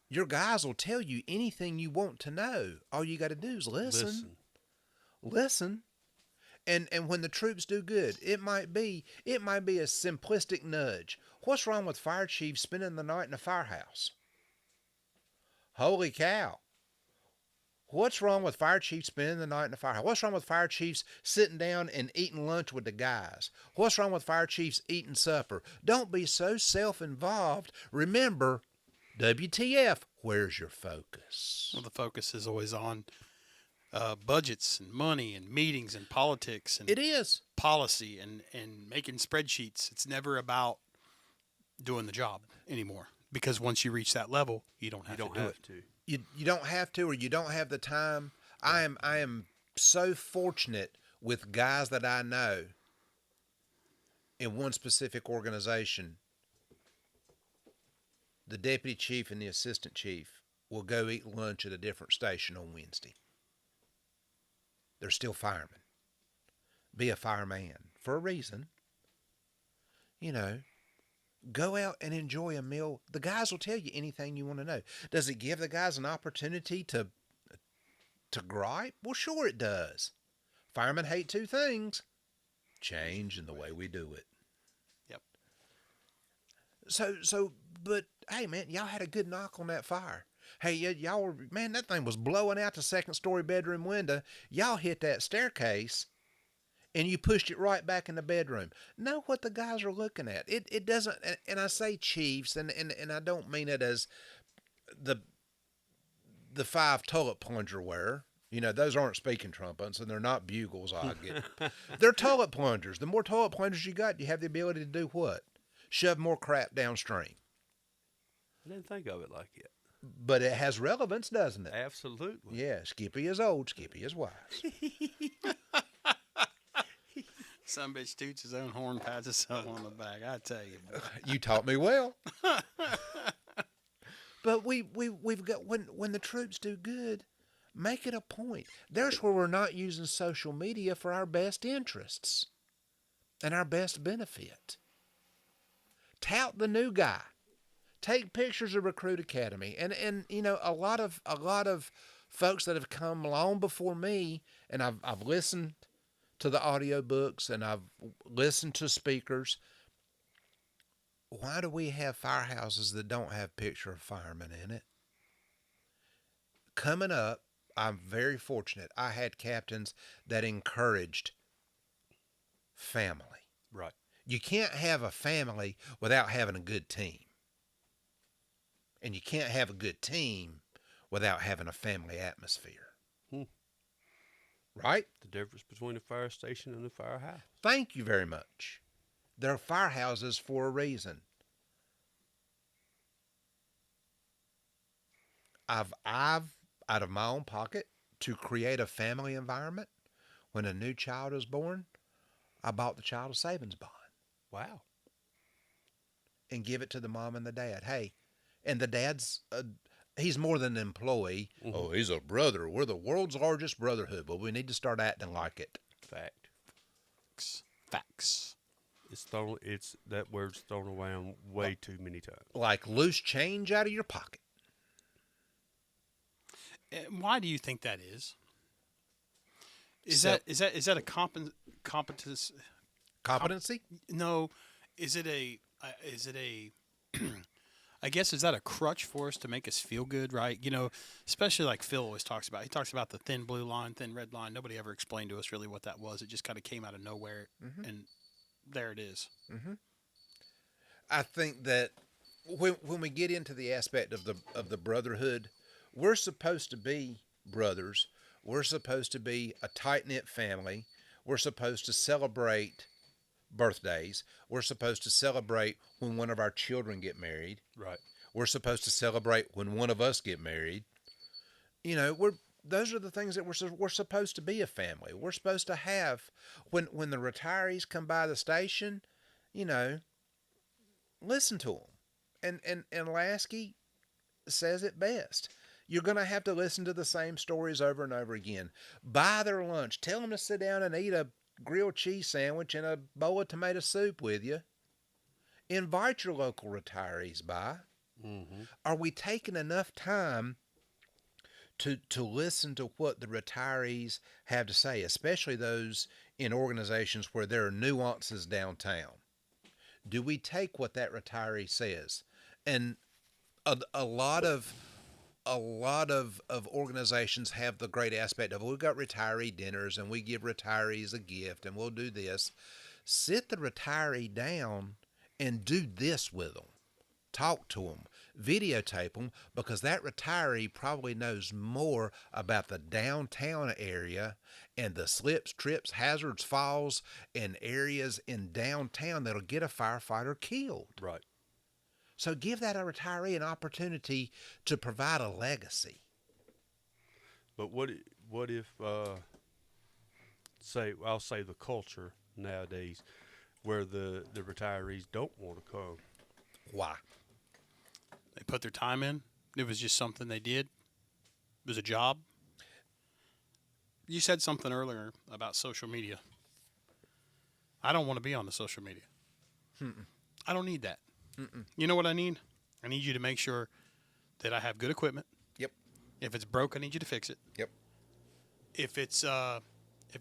Your guys will tell you anything you want to know. All you got to do is listen. And when the troops do good, it might be a simplistic nudge. What's wrong with fire chiefs spending the night in a firehouse? Holy cow. What's wrong with fire chiefs spending the night in a firehouse? What's wrong with fire chiefs sitting down and eating lunch with the guys? What's wrong with fire chiefs eating supper? Don't be so self-involved. Remember, WTF, where's your focus? Well, the focus is always on budgets and money and meetings and politics and it is policy and making spreadsheets. It's never about doing the job anymore, because once you reach that level, you don't have to do it. You don't have to, or you don't have the time. I am so fortunate with guys that I know in one specific organization. The deputy chief and the assistant chief will go eat lunch at a different station on Wednesday. They're still firemen. Be a fireman for a reason. Go out and enjoy a meal. The guys will tell you anything you want to know. Does it give the guys an opportunity to gripe? Well, sure it does. Firemen hate two things: change and the way we do it. Yep. But hey, man, y'all had a good knock on that fire. Hey, y'all were, man, that thing was blowing out the second-story bedroom window. Y'all hit that staircase. and you pushed it right back in the bedroom. Know what the guys are looking at. It doesn't, and I say chiefs, and I don't mean it as the 5 toilet plunger wear. Those aren't speaking trumpets, and they're not bugles. I get it. They're toilet plungers. The more toilet plungers you got, you have the ability to do what? Shove more crap downstream. I didn't think of it like that. But it has relevance, doesn't it? Absolutely. Yeah, Skippy is old, Skippy is wise. Some bitch toots his own horn, pats himself on the back. I tell you, boy. You taught me well. But we've got, when the troops do good, make it a point. There's where we're not using social media for our best interests and our best benefit. Tout the new guy. Take pictures of Recruit Academy, and a lot of folks that have come long before me, and I've listened to the audiobooks and I've listened to speakers. Why do we have firehouses that don't have picture of firemen in it? Coming up, I'm very fortunate. I had captains that encouraged family. Right. You can't have a family without having a good team. And you can't have a good team without having a family atmosphere. Right? The difference between a fire station and a firehouse. Thank you very much. They're firehouses for a reason. I've out of my own pocket, to create a family environment, when a new child is born, I bought the child a savings bond. Wow. And give it to the mom and the dad. Hey, and the dad's, he's more than an employee. Mm-hmm. Oh, he's a brother. We're the world's largest brotherhood. Well, we need to start acting like it. Fact. Facts. It's that word's thrown around way too many times. Like loose change out of your pocket. Why do you think that is? Is that a competence? Competency? No. Is it a? I guess, is that a crutch for us to make us feel good, right? Especially like Phil always talks about. He talks about the thin blue line, thin red line. Nobody ever explained to us really what that was. It just kind of came out of nowhere, and there it is. Mm-hmm. I think that when we get into the aspect of the brotherhood, we're supposed to be brothers. We're supposed to be a tight-knit family. We're supposed to celebrate birthdays. We're supposed to celebrate when one of our children get married. Right. We're supposed to celebrate when one of us get married. Those are the things that we're supposed to be a family. We're supposed to have, when the retirees come by the station, listen to them. And Lasky says it best. You're going to have to listen to the same stories over and over again. Buy their lunch. Tell them to sit down and eat a grilled cheese sandwich and a bowl of tomato soup with you. Invite your local retirees by. Mm-hmm. Are we taking enough time to listen to what the retirees have to say, especially those in organizations where there are nuances downtown? Do we take what that retiree says? And a lot of organizations have the great aspect of, we've got retiree dinners and we give retirees a gift and we'll do this. Sit the retiree down and do this with them. Talk to them. Videotape them, because that retiree probably knows more about the downtown area and the slips, trips, hazards, falls, and areas in downtown that'll get a firefighter killed. Right. So give that a retiree an opportunity to provide a legacy. But what if I'll say the culture nowadays, where the retirees don't want to come? Why? They put their time in. It was just something they did. It was a job. You said something earlier about social media. I don't want to be on the social media. I don't need that. You know what I need? I need you to make sure that I have good equipment. Yep. If it's broke, I need you to fix it. Yep. If it's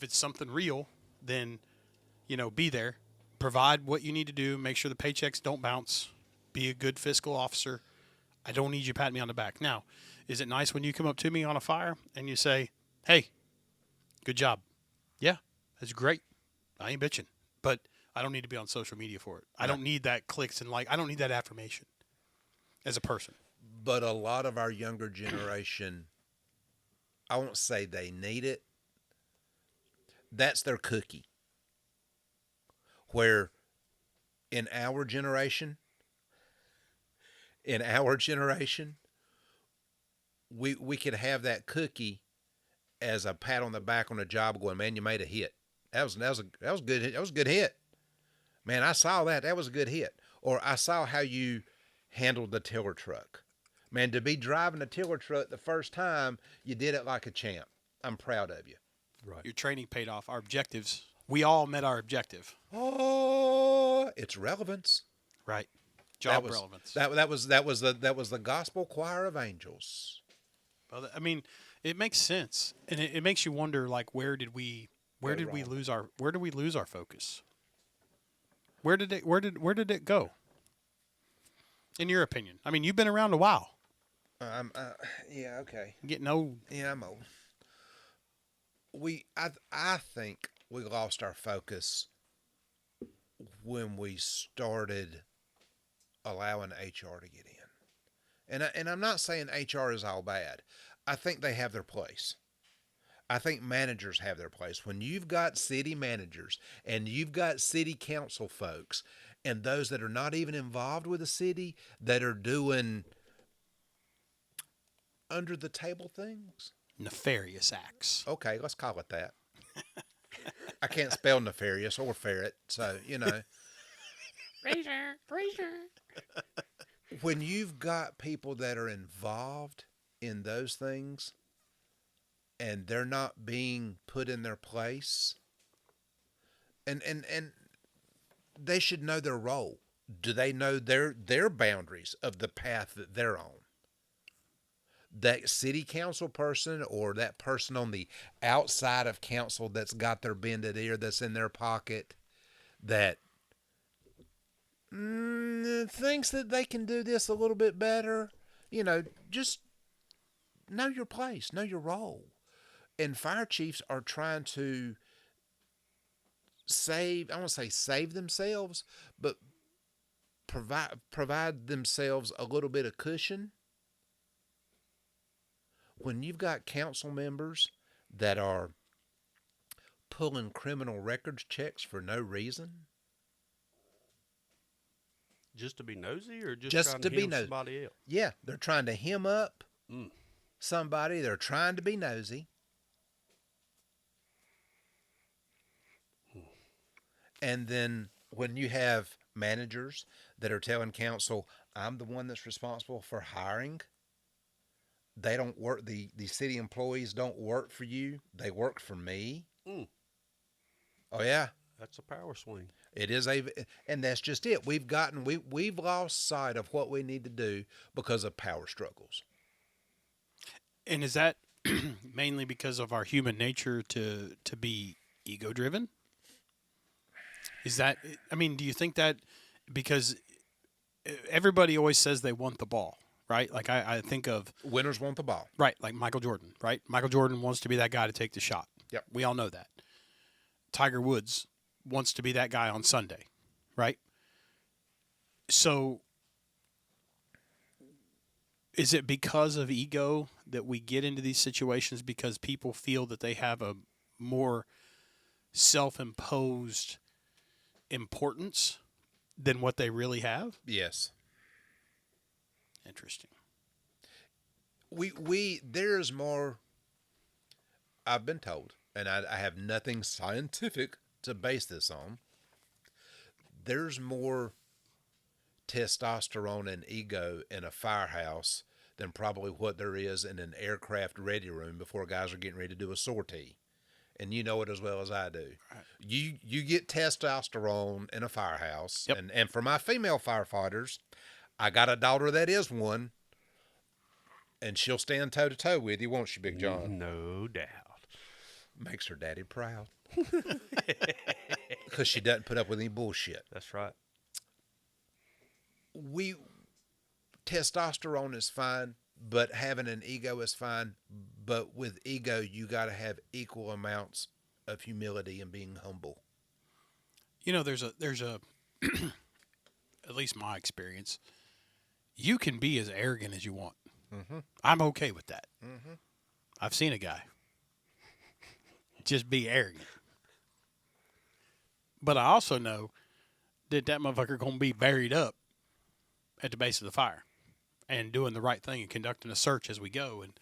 something real, then be there. Provide what you need to do. Make sure the paychecks don't bounce. Be a good fiscal officer. I don't need you patting me on the back. Now, is it nice when you come up to me on a fire and you say, "Hey, good job"? Yeah, that's great. I ain't bitching, but I don't need to be on social media for it. I don't need that clicks and I don't need that affirmation as a person. But a lot of our younger generation, I won't say they need it. That's their cookie. Where in our generation, we could have that cookie as a pat on the back on a job, going, man, you made a hit. That was good. That was a good hit. Man, I saw that. That was a good hit. Or I saw how you handled the tiller truck. Man, to be driving a tiller truck the first time, you did it like a champ. I'm proud of you. Right. Your training paid off. Our objectives. We all met our objective. Oh, it's relevance. Right. Job relevance. That was the gospel choir of angels. Well, I mean, it makes sense, and it makes you wonder, like, where did we lose our focus? Where did it go? In your opinion, I mean, you've been around a while. Yeah, okay. Getting old. Yeah, I'm old. I think we lost our focus when we started allowing HR to get in. And I'm not saying HR is all bad. I think they have their place. I think managers have their place. When you've got city managers and you've got city council folks and those that are not even involved with the city that are doing under the table things. Nefarious acts. Okay, let's call it that. I can't spell nefarious or ferret, so, you know. Razor. When you've got people that are involved in those things and they're not being put in their place, and they should know their role. Do they know their boundaries of the path that they're on? That city council person or that person on the outside of council that's got their bended ear that's in their pocket that thinks that they can do this a little bit better, you know, just know your place, know your role. And fire chiefs are trying to save, I won't say save themselves, but provide themselves a little bit of cushion. When you've got council members that are pulling criminal records checks for no reason. Just to be nosy, or just trying to be hem nosy. somebody else? Yeah, they're trying to hem up somebody. They're trying to be nosy. And then when you have managers that are telling council, I'm the one that's responsible for hiring. They don't work, the city employees don't work for you. They work for me. Oh, yeah. That's a power swing. It is and that's just it. We've lost sight of what we need to do because of power struggles. And is that mainly because of our human nature to be ego driven? Is that, I mean, do you think that because everybody always says they want the ball, right? Like I think of Winners want the ball. Right, like Michael Jordan, right? Michael Jordan wants to be that guy to take the shot. Yep. We all know that. Tiger Woods wants to be that guy on Sunday, right? So is it because of ego that we get into these situations because people feel that they have a more self-imposed importance than what they really have? Yes. Interesting. There's more, I've been told, and I have nothing scientific to base this on. There's more testosterone and ego in a firehouse than probably what there is in an aircraft ready room before guys are getting ready to do a sortie. And you know it as well as I do. Right. You get testosterone in a firehouse. Yep. And for my female firefighters, I got a daughter that is one, and she'll stand toe-to-toe with you, won't she, Big John? No doubt. Makes her daddy proud. Because she doesn't put up with any bullshit. That's right. Testosterone is fine, but having an ego is fine. But with ego, you got to have equal amounts of humility and being humble. there's a at least my experience, you can be as arrogant as you want. Mm-hmm. I'm okay with that. Mm-hmm. I've seen a guy just be arrogant. But I also know that motherfucker going to be buried up at the base of the fire and doing the right thing and conducting a search as we go. And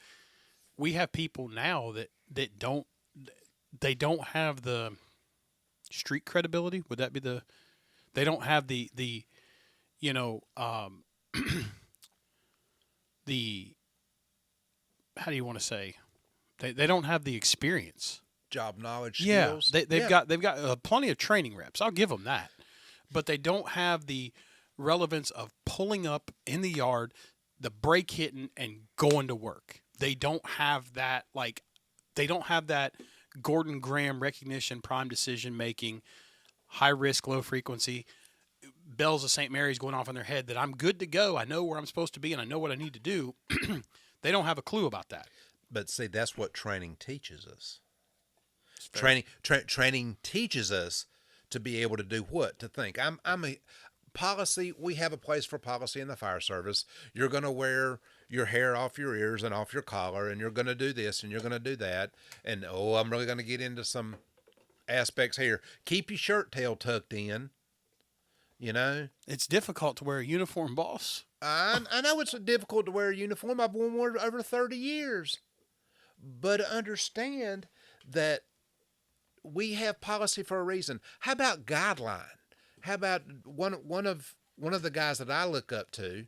we have people now that don't have the street credibility. Would that be they don't have the the, how do you want to say, they don't have the experience. Job knowledge, Yeah, skills. they've got plenty of training reps. I'll give them that, but they don't have the relevance of pulling up in the yard, the brake hitting, and going to work. They don't have that. They don't have that Gordon Graham recognition, prime decision making, high risk, low frequency. Bells of St. Mary's going off in their head that I'm good to go. I know where I'm supposed to be, and I know what I need to do. They don't have a clue about that. But see, that's what training teaches us. Training teaches us to be able to do what? To think. I'm a policy. We have a place for policy in the fire service. You're going to wear your hair off your ears and off your collar, and you're going to do this and you're going to do that. And I'm really going to get into some aspects here. Keep your shirt tail tucked in. It's difficult to wear a uniform, boss. I know it's difficult to wear a uniform. I've worn one over 30 years. But understand that we have policy for a reason. How about guideline? How about one of the guys that I look up to,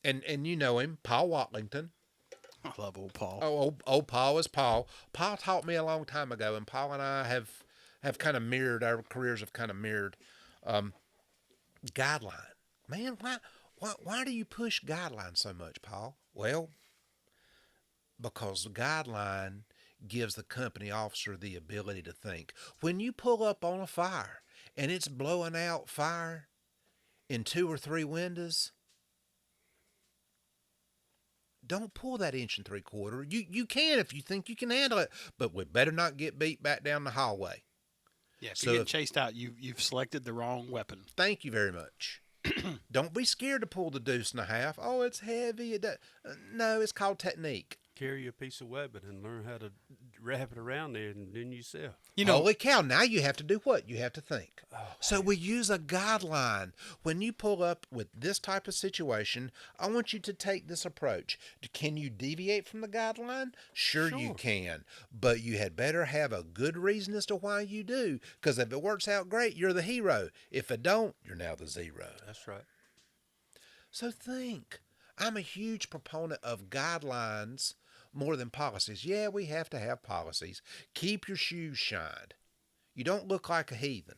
and you know him, Paul Watlington. I love old Paul. Oh, Paul is Paul. Paul taught me a long time ago, and Paul and I have kind of mirrored, our careers have kind of mirrored. Guideline. Man, why do you push guideline so much, Paul? Well, because the guideline gives the company officer the ability to think. When you pull up on a fire and it's blowing out fire in 2 or 3 windows, don't pull that 1 3/4. You can if you think you can handle it, but we better not get beat back down the hallway. Yeah, if you're getting chased out, you've selected the wrong weapon. Thank you very much. Don't be scared to pull the 2 1/2. Oh, it's heavy. No, it's called technique. Carry a piece of weapon and learn how to wrap it around there, and then yourself. Holy cow, now you have to do what? You have to think. So we use a guideline. When you pull up with this type of situation, I want you to take this approach. Can you deviate from the guideline? Sure. You can. But you had better have a good reason as to why you do. Because if it works out great, you're the hero. If it don't, you're now the zero. That's right. So think. I'm a huge proponent of guidelines more than policies. Yeah, we have to have policies. Keep your shoes shined. You don't look like a heathen.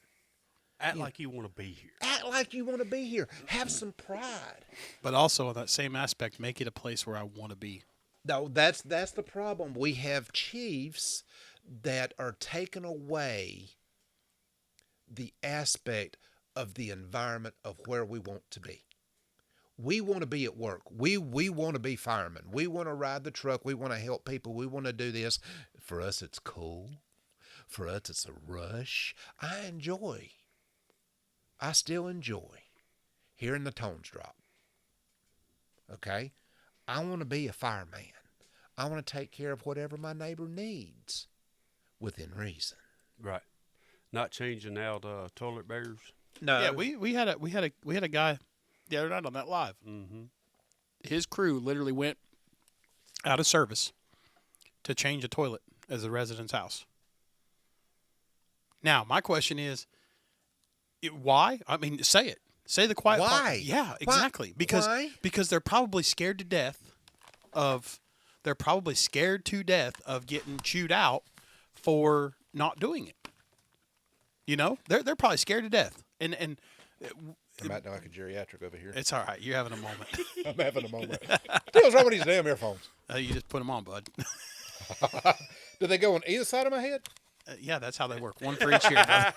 Act like you want to be here. Act like you want to be here. Have some pride. But also, on that same aspect, make it a place where I want to be. No, that's the problem. We have chiefs that are taking away the aspect of the environment of where we want to be. We want to be at work. We want to be firemen. We want to ride the truck. We want to help people. We want to do this. For us, it's cool. For us, it's a rush. I still enjoy hearing the tones drop. Okay? I want to be a fireman. I want to take care of whatever my neighbor needs within reason. Right. Not changing out toilet barriers. No. Yeah, we had a guy the other night on that live. Mm-hmm. His crew literally went out of service to change a toilet as a resident's house. Now, my question is, why? I mean, say it. Say the quiet part. Why? Yeah, exactly. Why? Because they're probably scared to death of getting chewed out for not doing it. They're probably scared to death. And I'm acting like a geriatric over here. it's all right. You're having a moment. I'm having a moment. What's wrong with these damn earphones? You just put them on, bud. Do they go on either side of my head? Yeah, that's how they work. One for each ear. Bud.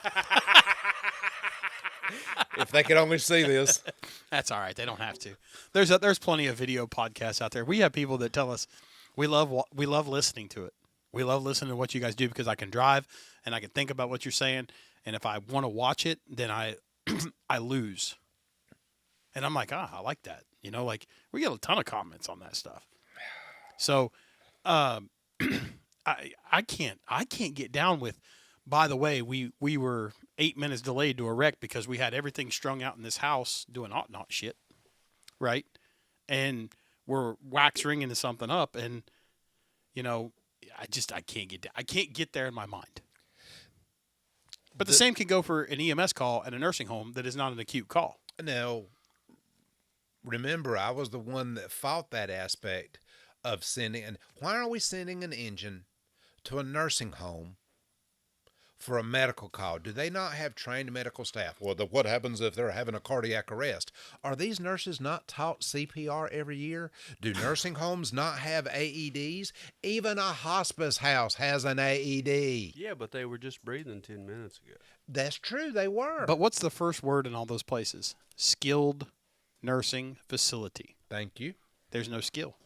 If they could only see this. That's all right. They don't have to. There's plenty of video podcasts out there. We have people that tell us we love listening to it. We love listening to what you guys do because I can drive and I can think about what you're saying. and if I want to watch it, then I I lose. And I'm like, I like that. Like we get a ton of comments on that stuff. So, um, I can't get down with. By the way, we were 8 minutes delayed to a wreck because we had everything strung out in this house doing not shit, right? And we're wax ringing something up, and I can't get there in my mind. But the same can go for an EMS call at a nursing home that is not an acute call. Now, remember, I was the one that fought that aspect of sending. And why are we sending an engine to a nursing home for a medical call? Do they not have trained medical staff? Well, what happens if they're having a cardiac arrest? Are these nurses not taught CPR every year? Do nursing homes not have AEDs? Even a hospice house has an AED. Yeah, but they were just breathing 10 minutes ago. That's true, they were. But what's the first word in all those places? Skilled nursing facility. Thank you. There's no skill.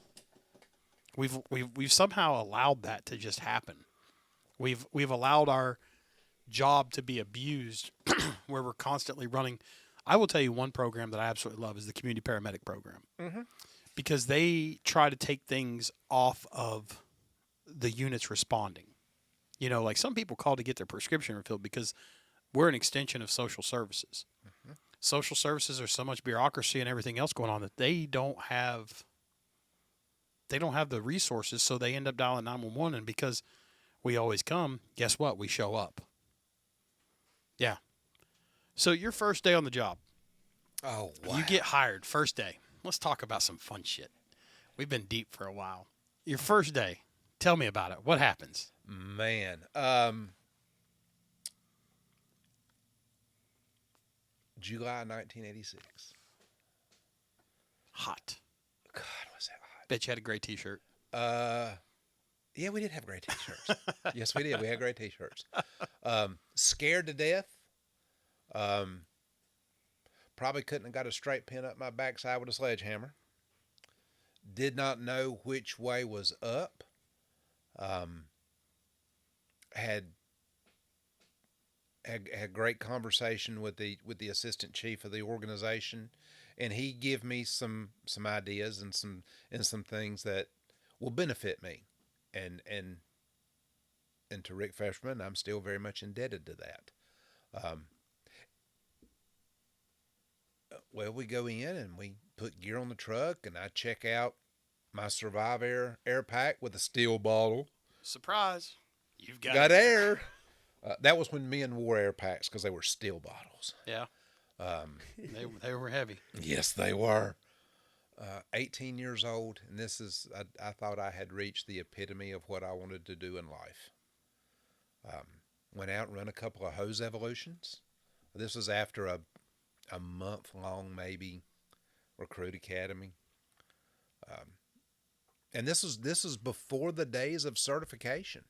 We've somehow allowed that to just happen. We've allowed our job to be abused where we're constantly running. I will tell you one program that I absolutely love is the community paramedic program. Mm-hmm. Because they try to take things off of the units responding. Like some people call to get their prescription refilled because we're an extension of social services. Mm-hmm. Social services are so much bureaucracy and everything else going on that they don't have the resources, so they end up dialing 911, and because we always come, guess what? We show up. Yeah. So your first day on the job. Oh, wow. You get hired first day. Let's talk about some fun shit. We've been deep for a while. Your first day. Tell me about it. What happens? Man. July 1986. Hot. God, was that hot? Bet you had a gray t-shirt. Yeah, we did have great t-shirts. Yes, we did. We had great t-shirts. Scared to death. Probably couldn't have got a straight pin up my backside with a sledgehammer. Did not know which way was up. Had great conversation with the assistant chief of the organization, and he gave me some ideas and some things that will benefit me, and to Rick Feshman, I'm still very much indebted to that. Well, we go in and we put gear on the truck, and I check out my Survive Air pack with a steel bottle. Surprise. You've got air. That was when men wore air packs because they were steel bottles. Yeah. They were heavy. Yes, they were. 18 years old, and I thought I had reached the epitome of what I wanted to do in life. Went out and run a couple of hose evolutions. This was after a month-long, maybe, recruit academy. And this is before the days of certification.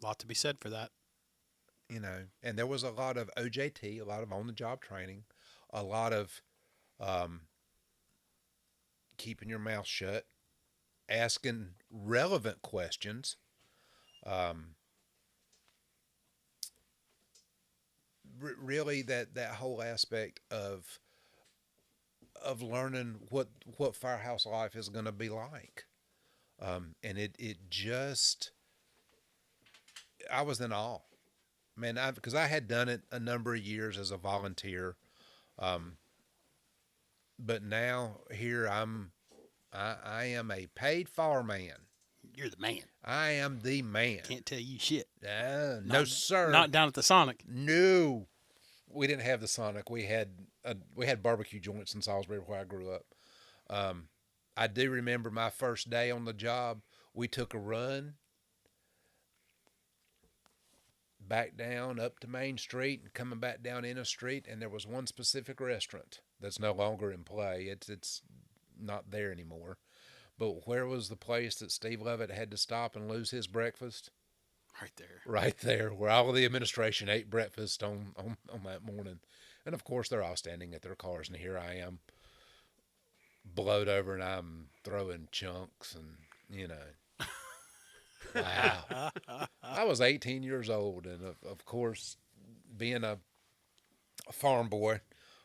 A lot to be said for that. And there was a lot of OJT, a lot of on-the-job training, a lot of keeping your mouth shut, asking relevant questions, really that whole aspect of learning what firehouse life is going to be like. And it just, I was in awe, man, because I had done it a number of years as a volunteer. But now here I am a paid fireman. You're the man. I am the man. Can't tell you shit. No, sir. Not down at the Sonic. No, we didn't have the Sonic. We had barbecue joints in Salisbury where I grew up. I do remember my first day on the job. We took a run back down up to Main Street and coming back down Inner Street, and there was one specific restaurant that's no longer in play. It's not there anymore. But where was the place that Steve Lovette had to stop and lose his breakfast? Right there. Right there, where all of the administration ate breakfast on that morning. And, of course, they're all standing at their cars, and here I am, blowed over, and I'm throwing chunks and, Wow. I was 18 years old, and of course, being a farm boy,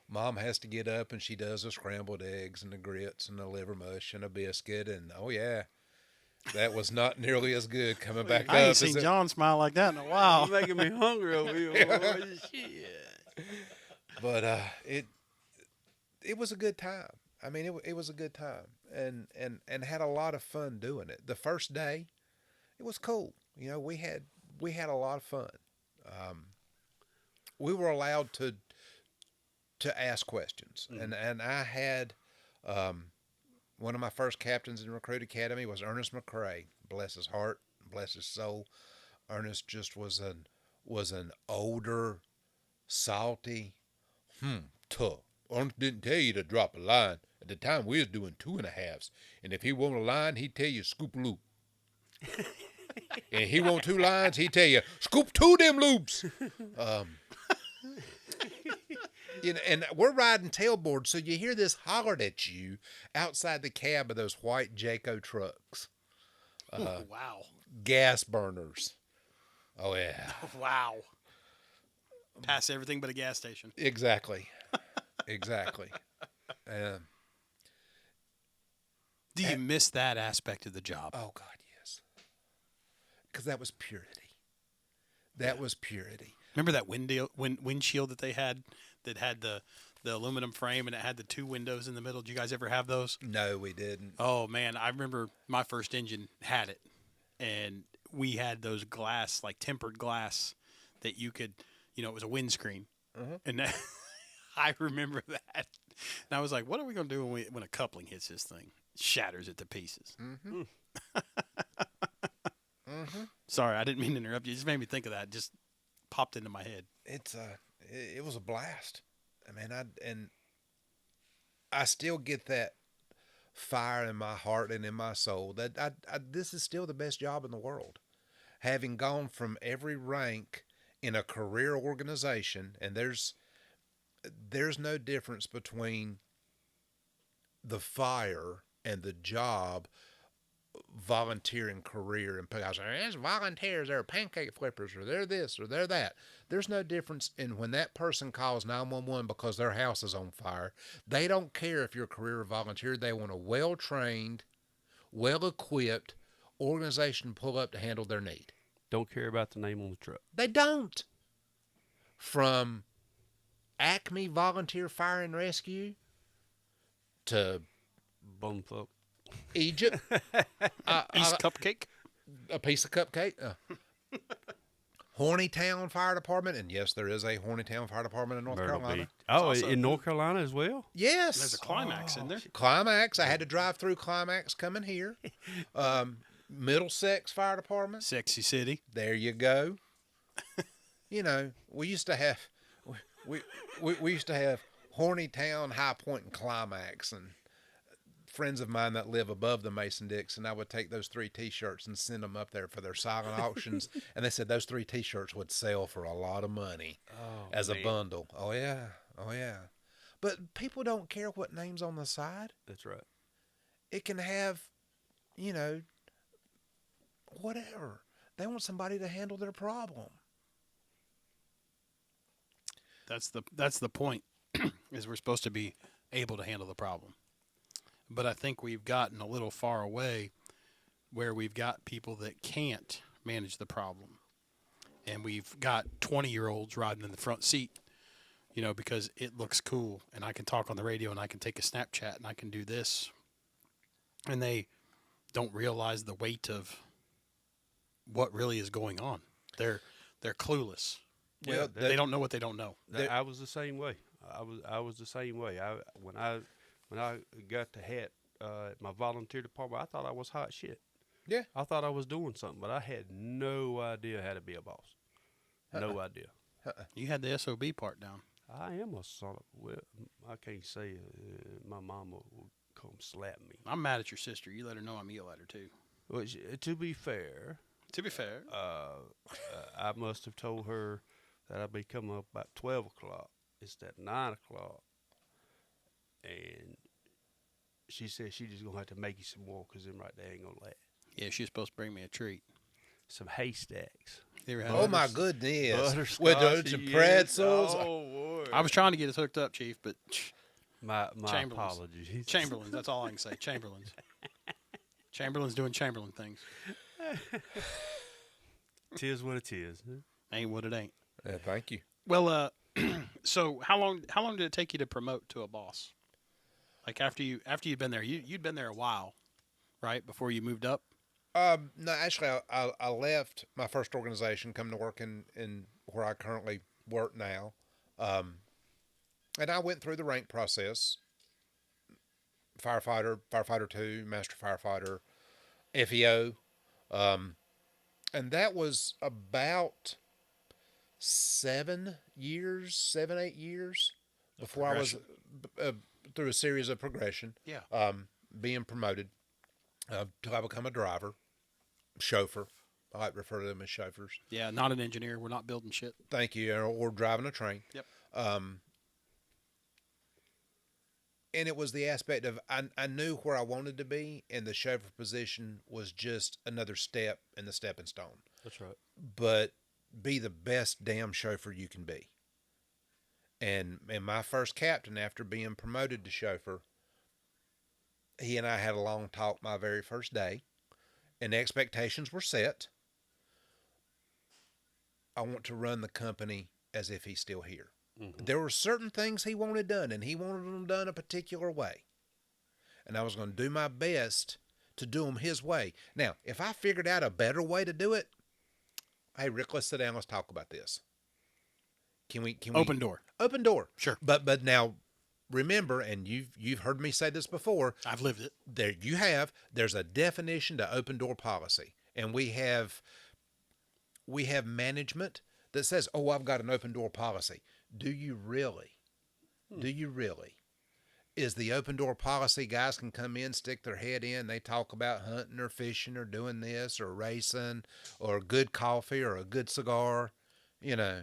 Mom has to get up and she does the scrambled eggs and the grits and the liver mush and a biscuit, and oh yeah, that was not nearly as good coming back I up ain't as seen it. John smile like that in a while. You're making me hungry over here. Boy. Shit. But it was a good time. I mean, it was a good time, and had a lot of fun doing it. The first day, it was cool. You know, we had a lot of fun. We were allowed to ask questions, and I had one of my first captains in Recruit Academy was Ernest McCrae. Bless his heart, bless his soul. Ernest just was an older, salty, tough. Ernest didn't tell you to drop a line. At the time, we was doing 2.5s, and if he want a line, he'd tell you scoop a loop. And he want 2 lines, he'd tell you scoop 2 of them loops. You know, and we're riding tailboard, so you hear this hollered at you outside the cab of those white Jayco trucks. Wow. Gas burners. Oh, yeah. Wow. Pass everything but a gas station. Exactly. Exactly. Do you miss that aspect of the job? Oh, God, yes. Because that was purity. That was purity. Remember that windshield that they had that had the aluminum frame and it had the 2 windows in the middle? Did you guys ever have those? No, we didn't. Oh, man. I remember my first engine had it. And we had those glass, like tempered glass that you could, you know, it was a windscreen. And that, I remember that. And I was like, what are we going to do when a coupling hits this thing? It shatters it to pieces. Sorry, I didn't mean to interrupt you. It just made me think of that. It just popped into my head. It was a blast. I mean, I still get that fire in my heart and in my soul that this is still the best job in the world. Having gone from every rank in a career organization, and there's no difference between the fire and the job, volunteering career, and I was like, there's volunteers, they're pancake flippers, or they're this, or they're that. There's no difference in when that person calls 911 because their house is on fire. They don't care if you're a career or volunteer. They want a well-trained, well-equipped organization to pull up to handle their need. Don't care about the name on the truck. They don't. From Acme Volunteer Fire and Rescue to Bumfuck. Egypt, East Cupcake? a piece of cupcake. Hornytown Fire Department, and yes, there is a Hornytown Fire Department in North Carolina. Beach. Oh, also- in North Carolina as well? Yes. There's a Climax in there. Climax. I had to drive through Climax coming here. Middlesex Fire Department. Sexy City. There you go. You know, we used to have we used to have Hornytown, High Point, and Climax, and friends of mine that live above the Mason-Dixon, I would take those 3 T-shirts and send them up there for their silent auctions, and they said those 3 T-shirts would sell for a lot of money as a bundle. Oh yeah, oh yeah. But people don't care what name's on the side. That's right. It can have, you know, whatever. They want somebody to handle their problem. That's the point, is we're supposed to be able to handle the problem. But I think we've gotten a little far away where we've got people that can't manage the problem. And we've got 20-year-olds riding in the front seat, you know, because it looks cool and I can talk on the radio and I can take a Snapchat and I can do this. And they don't realize the weight of what really is going on. They're clueless. Well, They don't know what they don't know. I was the same way. I was the same way. When I got the hat at my volunteer department, I thought I was hot shit. Yeah. I thought I was doing something, but I had no idea how to be a boss. No idea. You had the SOB part down. I am a son of well, I can't say my mama will come slap me. I'm mad at your sister. You let her know I'm yell at her too. Which, to be fair, I must have told her that I'd be coming up about 12 o'clock. It's at 9 o'clock. And she said she just going to have to make you some more because them right there ain't going to last. Yeah, she was supposed to bring me a treat. some haystacks. You ever had Oh those? my goodness! Butterscotch, With some yes. pretzels. Oh, boy. I was trying to get us hooked up, Chief, but My Chamberlain's. apologies. Chamberlain's. That's all I can say. Chamberlain's. Chamberlain's doing Chamberlain things. Tis what it is. Huh? Ain't what it ain't. Yeah, thank you. Well, so how long did it take you to promote to a boss? Like after you'd been there, you'd been there a while, right? Before you moved up. No, actually, I left my first organization, come to work in where I currently work now, and I went through the rank process: firefighter, firefighter 2, master firefighter, FEO, and that was about 7 years, 8 years before I was through a series of progression. Yeah. Being promoted till I become a driver, chauffeur. I like to refer to them as chauffeurs. Yeah. Not an engineer. We're not building shit. Thank you, or driving a train. Yep. And it was the aspect of I knew where I wanted to be, and the chauffeur position was just another step in the stepping stone. That's right. But be the best damn chauffeur you can be. And my first captain, after being promoted to chauffeur, he and I had a long talk my very first day, and expectations were set. I want to run the company as if he's still here. Mm-hmm. There were certain things he wanted done, and he wanted them done a particular way. And I was going to do my best to do them his way. Now, if I figured out a better way to do it, hey, Rick, let's sit down. Let's talk about this. Can we Open door. Open door. Sure. But now, remember, and you've heard me say this before. I've lived it. There you have. There's a definition to open door policy, and we have management that says, "Oh, I've got an open door policy." Do you really? Do you really? Is the open door policy guys can come in, stick their head in, they talk about hunting or fishing or doing this or racing or good coffee or a good cigar, you know?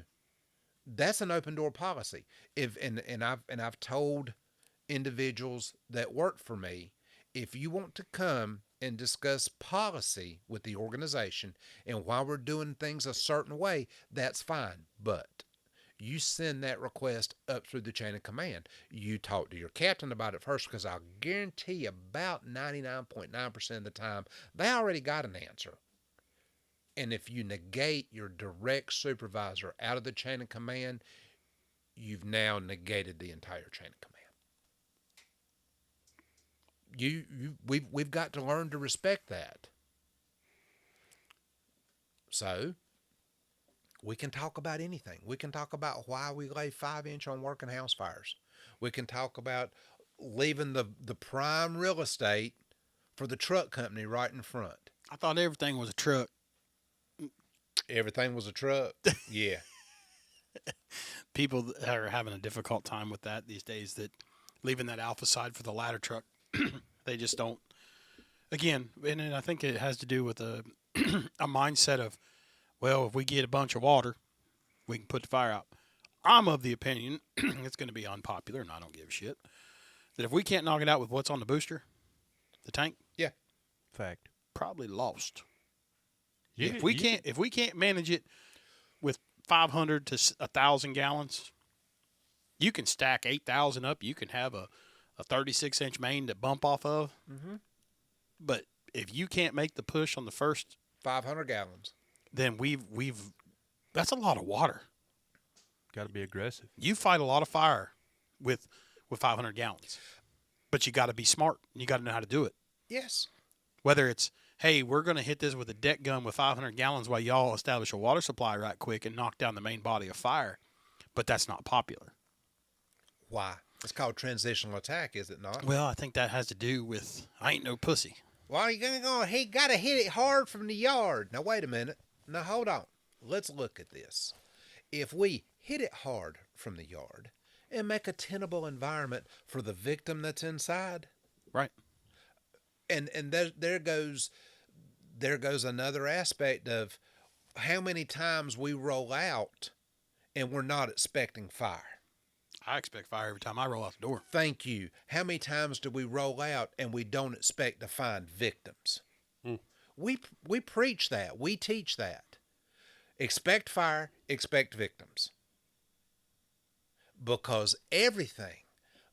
That's an open door policy. I've told individuals that work for me, if you want to come and discuss policy with the organization and why we're doing things a certain way, that's fine. But you send that request up through the chain of command. You talk to your captain about it first, because I'll guarantee you about 99.9% of the time, they already got an answer. And if you negate your direct supervisor out of the chain of command, you've now negated the entire chain of command. We've got to learn to respect that. So we can talk about anything. We can talk about why we lay 5-inch on working house fires. We can talk about leaving the prime real estate for the truck company right in front. I thought everything was a truck. Everything was a truck. Yeah. People are having a difficult time with that these days, that leaving that alpha side for the ladder truck. They just don't. Again, and I think it has to do with a mindset of, well, if we get a bunch of water, we can put the fire out. I'm of the opinion, it's going to be unpopular, and I don't give a shit, that if we can't knock it out with what's on the booster, the tank, Yeah. Fact. probably lost. You If can- we can't manage it with 500 to 1,000 gallons, you can stack 8,000 up. You can have a 36-inch main to bump off of. Mm-hmm. But if you can't make the push on the first, 500 gallons. then that's a lot of water. Got to be aggressive. You fight a lot of fire with 500 gallons, but you got to be smart. You got to know how to do it. Yes. Whether it's, hey, we're going to hit this with a deck gun with 500 gallons while y'all establish a water supply right quick and knock down the main body of fire, but that's not popular. Why? It's called transitional attack, is it not? Well, I think that has to do with I ain't no pussy. Well, you're going to go, he got to hit it hard from the yard. Now, wait a minute. Now, hold on. Let's look at this. If we hit it hard from the yard and make a tenable environment for the victim that's inside, Right. and there goes another aspect of how many times we roll out and we're not expecting fire. I expect fire every time I roll out the door. Thank you. How many times do we roll out and we don't expect to find victims? We preach that. We teach that. Expect fire, expect victims. Because everything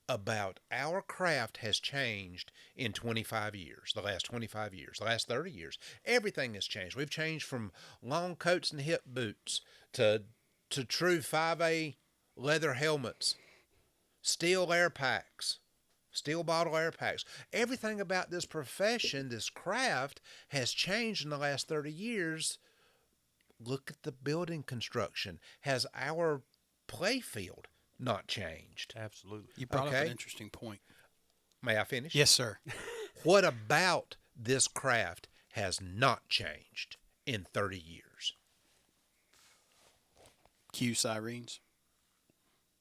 about our craft has changed in 25 years, the last 25 years, the last 30 years. Everything has changed. We've changed from long coats and hip boots to true 5A leather helmets, steel air packs, steel bottle air packs. Everything about this profession, this craft, has changed in the last 30 years. Look at the building construction. Has our play field not changed? Absolutely. You brought up Okay. an interesting point. May I finish? Yes, sir. What about this craft has not changed in 30 years? Cue sirens.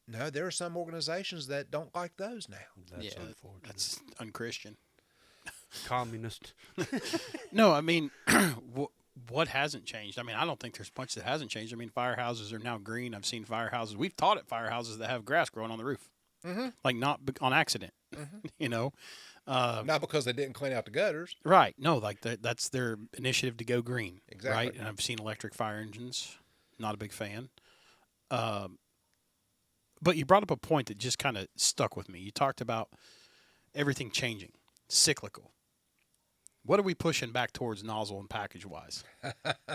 No, there are some organizations that don't like those now. That's unfortunate. That's unchristian. Communist. No, I mean, what hasn't changed? I mean, I don't think there's much that hasn't changed. I mean, firehouses are now green. I've seen firehouses. We've taught at firehouses that have grass growing on the roof, like not on accident. You know, Not because they didn't clean out the gutters. right? No, like that's their initiative to go green. Exactly. Right. And I've seen electric fire engines. Not a big fan. But you brought up a point that just kind of stuck with me. You talked about everything changing, cyclical. What are we pushing back towards nozzle and package wise?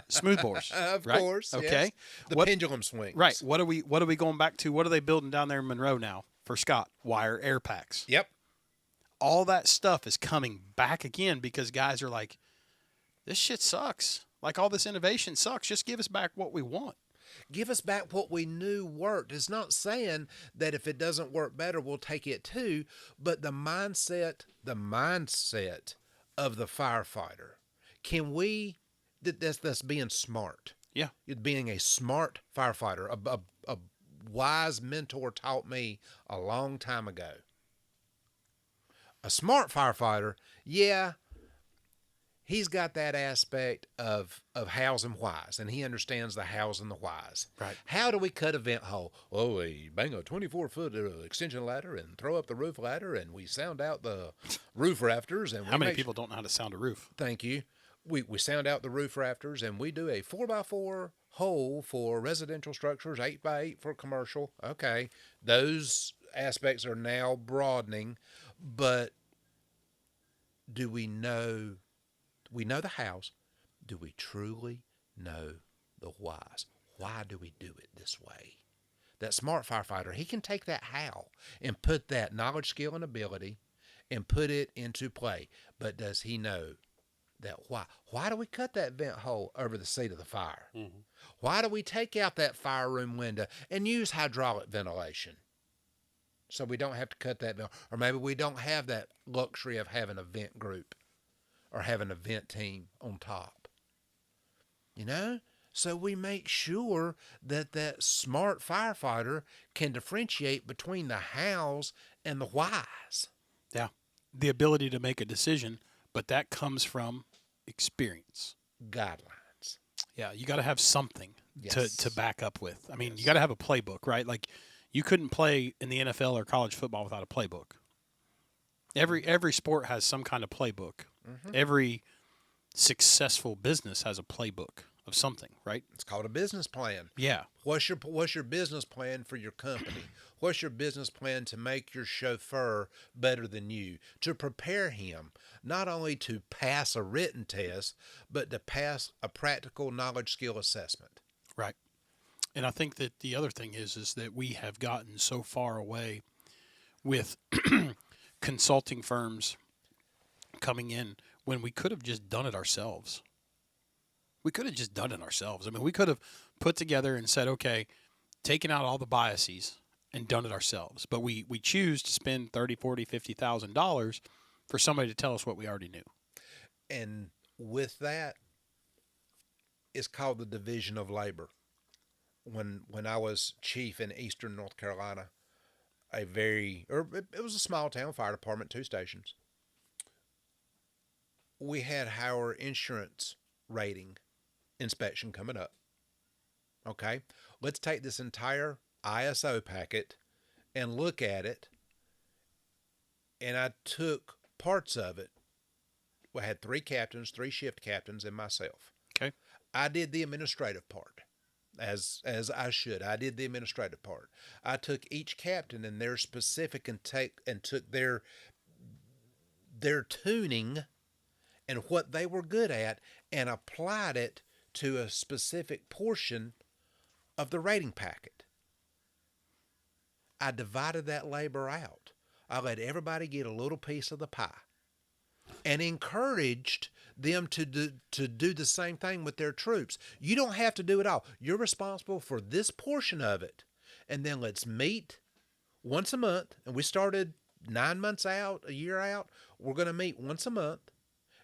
Smoothbores, Of right? course. Okay. Yes. The What- pendulum swings. Right. What are we going back to? What are they building down there in Monroe now for Scott? Wire air packs. Yep. All that stuff is coming back again because guys are like, this shit sucks. Like all this innovation sucks. Just give us back what we want. Give us back what we knew worked. It's not saying that if it doesn't work better, we'll take it too, but the mindset of the firefighter. Can we, that's being smart. Yeah. Being a smart firefighter. A wise mentor taught me a long time ago. A smart firefighter, yeah, he's got that aspect of hows and whys, and he understands the hows and the whys. Right. How do we cut a vent hole? Oh, we bang a 24-foot extension ladder and throw up the roof ladder, and we sound out the roof rafters. And How many people don't know how to sound a roof? Thank you. We sound out the roof rafters, and we do a 4x4 hole for residential structures, 8x8 for commercial. Okay, those aspects are now broadening, but do we know? We know the hows. Do we truly know the whys? Why do we do it this way? That smart firefighter, he can take that how and put that knowledge, skill, and ability and put it into play. But does he know that why? Why do we cut that vent hole over the seat of the fire? Mm-hmm. Why do we take out that fire room window and use hydraulic ventilation? So we don't have to cut that vent, or maybe we don't have that luxury of having a vent group or having a vent team on top. You know? So we make sure that that smart firefighter can differentiate between the hows and the whys. Yeah. The ability to make a decision, but that comes from experience. Guidelines. Yeah, you got to have something Yes. to back up with. I mean, you got to have a playbook, right? Like you couldn't play in the NFL or college football without a playbook. Every sport has some kind of playbook. Mm-hmm. Every successful business has a playbook of something, right? It's called a business plan. Yeah. What's your business plan for your company? What's your business plan to make your chauffeur better than you? To prepare him not only to pass a written test, but to pass a practical knowledge skill assessment. Right. And I think that the other thing is that we have gotten so far away with consulting firms coming in when we could have just done it ourselves. We could have just done it ourselves. I mean, we could have put together and said, okay, taken out all the biases and done it ourselves. But we choose to spend $30,000, $40,000, $50,000 for somebody to tell us what we already knew. And with that, it's called the division of labor. When I was chief in Eastern North Carolina, it was a small town fire department, 2 stations. We had our insurance rating inspection coming up. Okay, let's take this entire ISO packet and look at it. And I took parts of it. We had 3 captains, 3 shift captains, and myself. Okay. I did the administrative part, as I should. I did the administrative part. I took each captain and their specific and took their tuning and what they were good at and applied it to a specific portion of the rating packet. I divided that labor out. I let everybody get a little piece of the pie and encouraged them to do the same thing with their troops. You don't have to do it all. You're responsible for this portion of it. And then let's meet once a month. And we started 9 months out, a year out. We're going to meet once a month.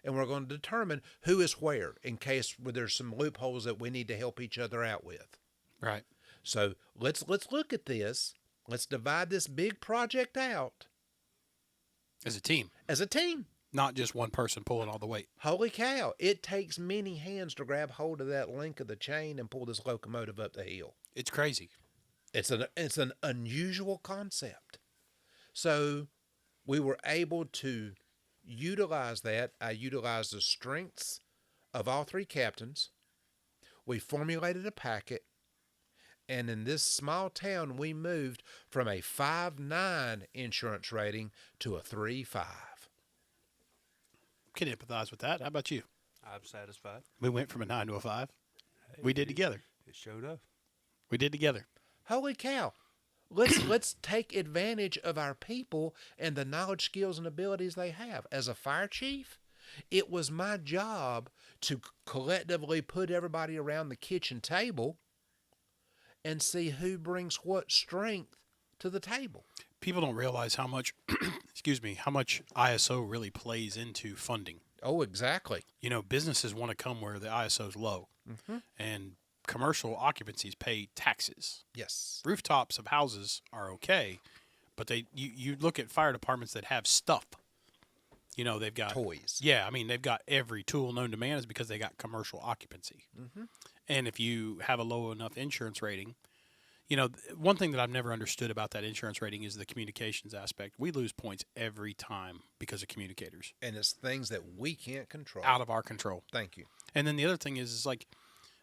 And we're going to determine who is where in case there's some loopholes that we need to help each other out with. Right. So let's look at this. Let's divide this big project out. As a team. As a team. Not just one person pulling all the weight. Holy cow. It takes many hands to grab hold of that link of the chain and pull this locomotive up the hill. It's crazy. It's an unusual concept. So we were able to utilize that. I utilized the strengths of all 3 captains. We formulated a packet. And in this small town, we moved from a 5.9 insurance rating to a 3.5. Can empathize with that. How about you? I'm satisfied. We went from a 9 to a 5. Hey, We did together. It showed up. We did together. Holy cow. Let's take advantage of our people and the knowledge, skills, and abilities they have. As a fire chief, it was my job to collectively put everybody around the kitchen table and see who brings what strength to the table. People don't realize how much, how much ISO really plays into funding. Oh, exactly. You know, businesses want to come where the ISO is low, and commercial occupancies pay taxes. Yes. Rooftops of houses are okay, but you look at fire departments that have stuff. You know, they've got toys. Yeah, I mean, they've got every tool known to man is because they got commercial occupancy. And if you have a low enough insurance rating, you know, one thing that I've never understood about that insurance rating is the communications aspect. We lose points every time because of communicators. And it's things that we can't control. Out of our control. Thank you. And then the other thing is like,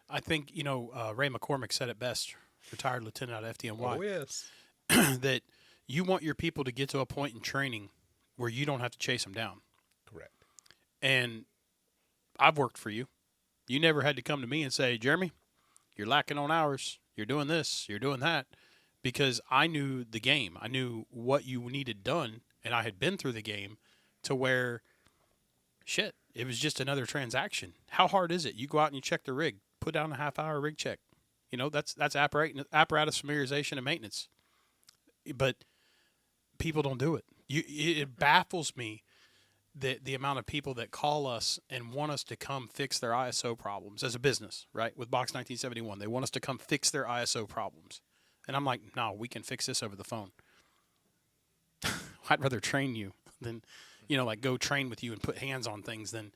I think, you know, Ray McCormick said it best, retired lieutenant out of FDNY. Oh, yes. That you want your people to get to a point in training where you don't have to chase them down. Correct. And I've worked for you. You never had to come to me and say, Jeremy, you're lacking on hours. You're doing this. You're doing that. Because I knew the game. I knew what you needed done. And I had been through the game to where, shit, it was just another transaction. How hard is it? You go out and you check the rig. Put down a half-hour rig check. You know, that's apparatus familiarization and maintenance. But people don't do it. It baffles me the amount of people that call us and want us to come fix their ISO problems as a business, right? With Box 1971, they want us to come fix their ISO problems. And I'm like, no, we can fix this over the phone. I'd rather train you than, you know, like go train with you and put hands on things than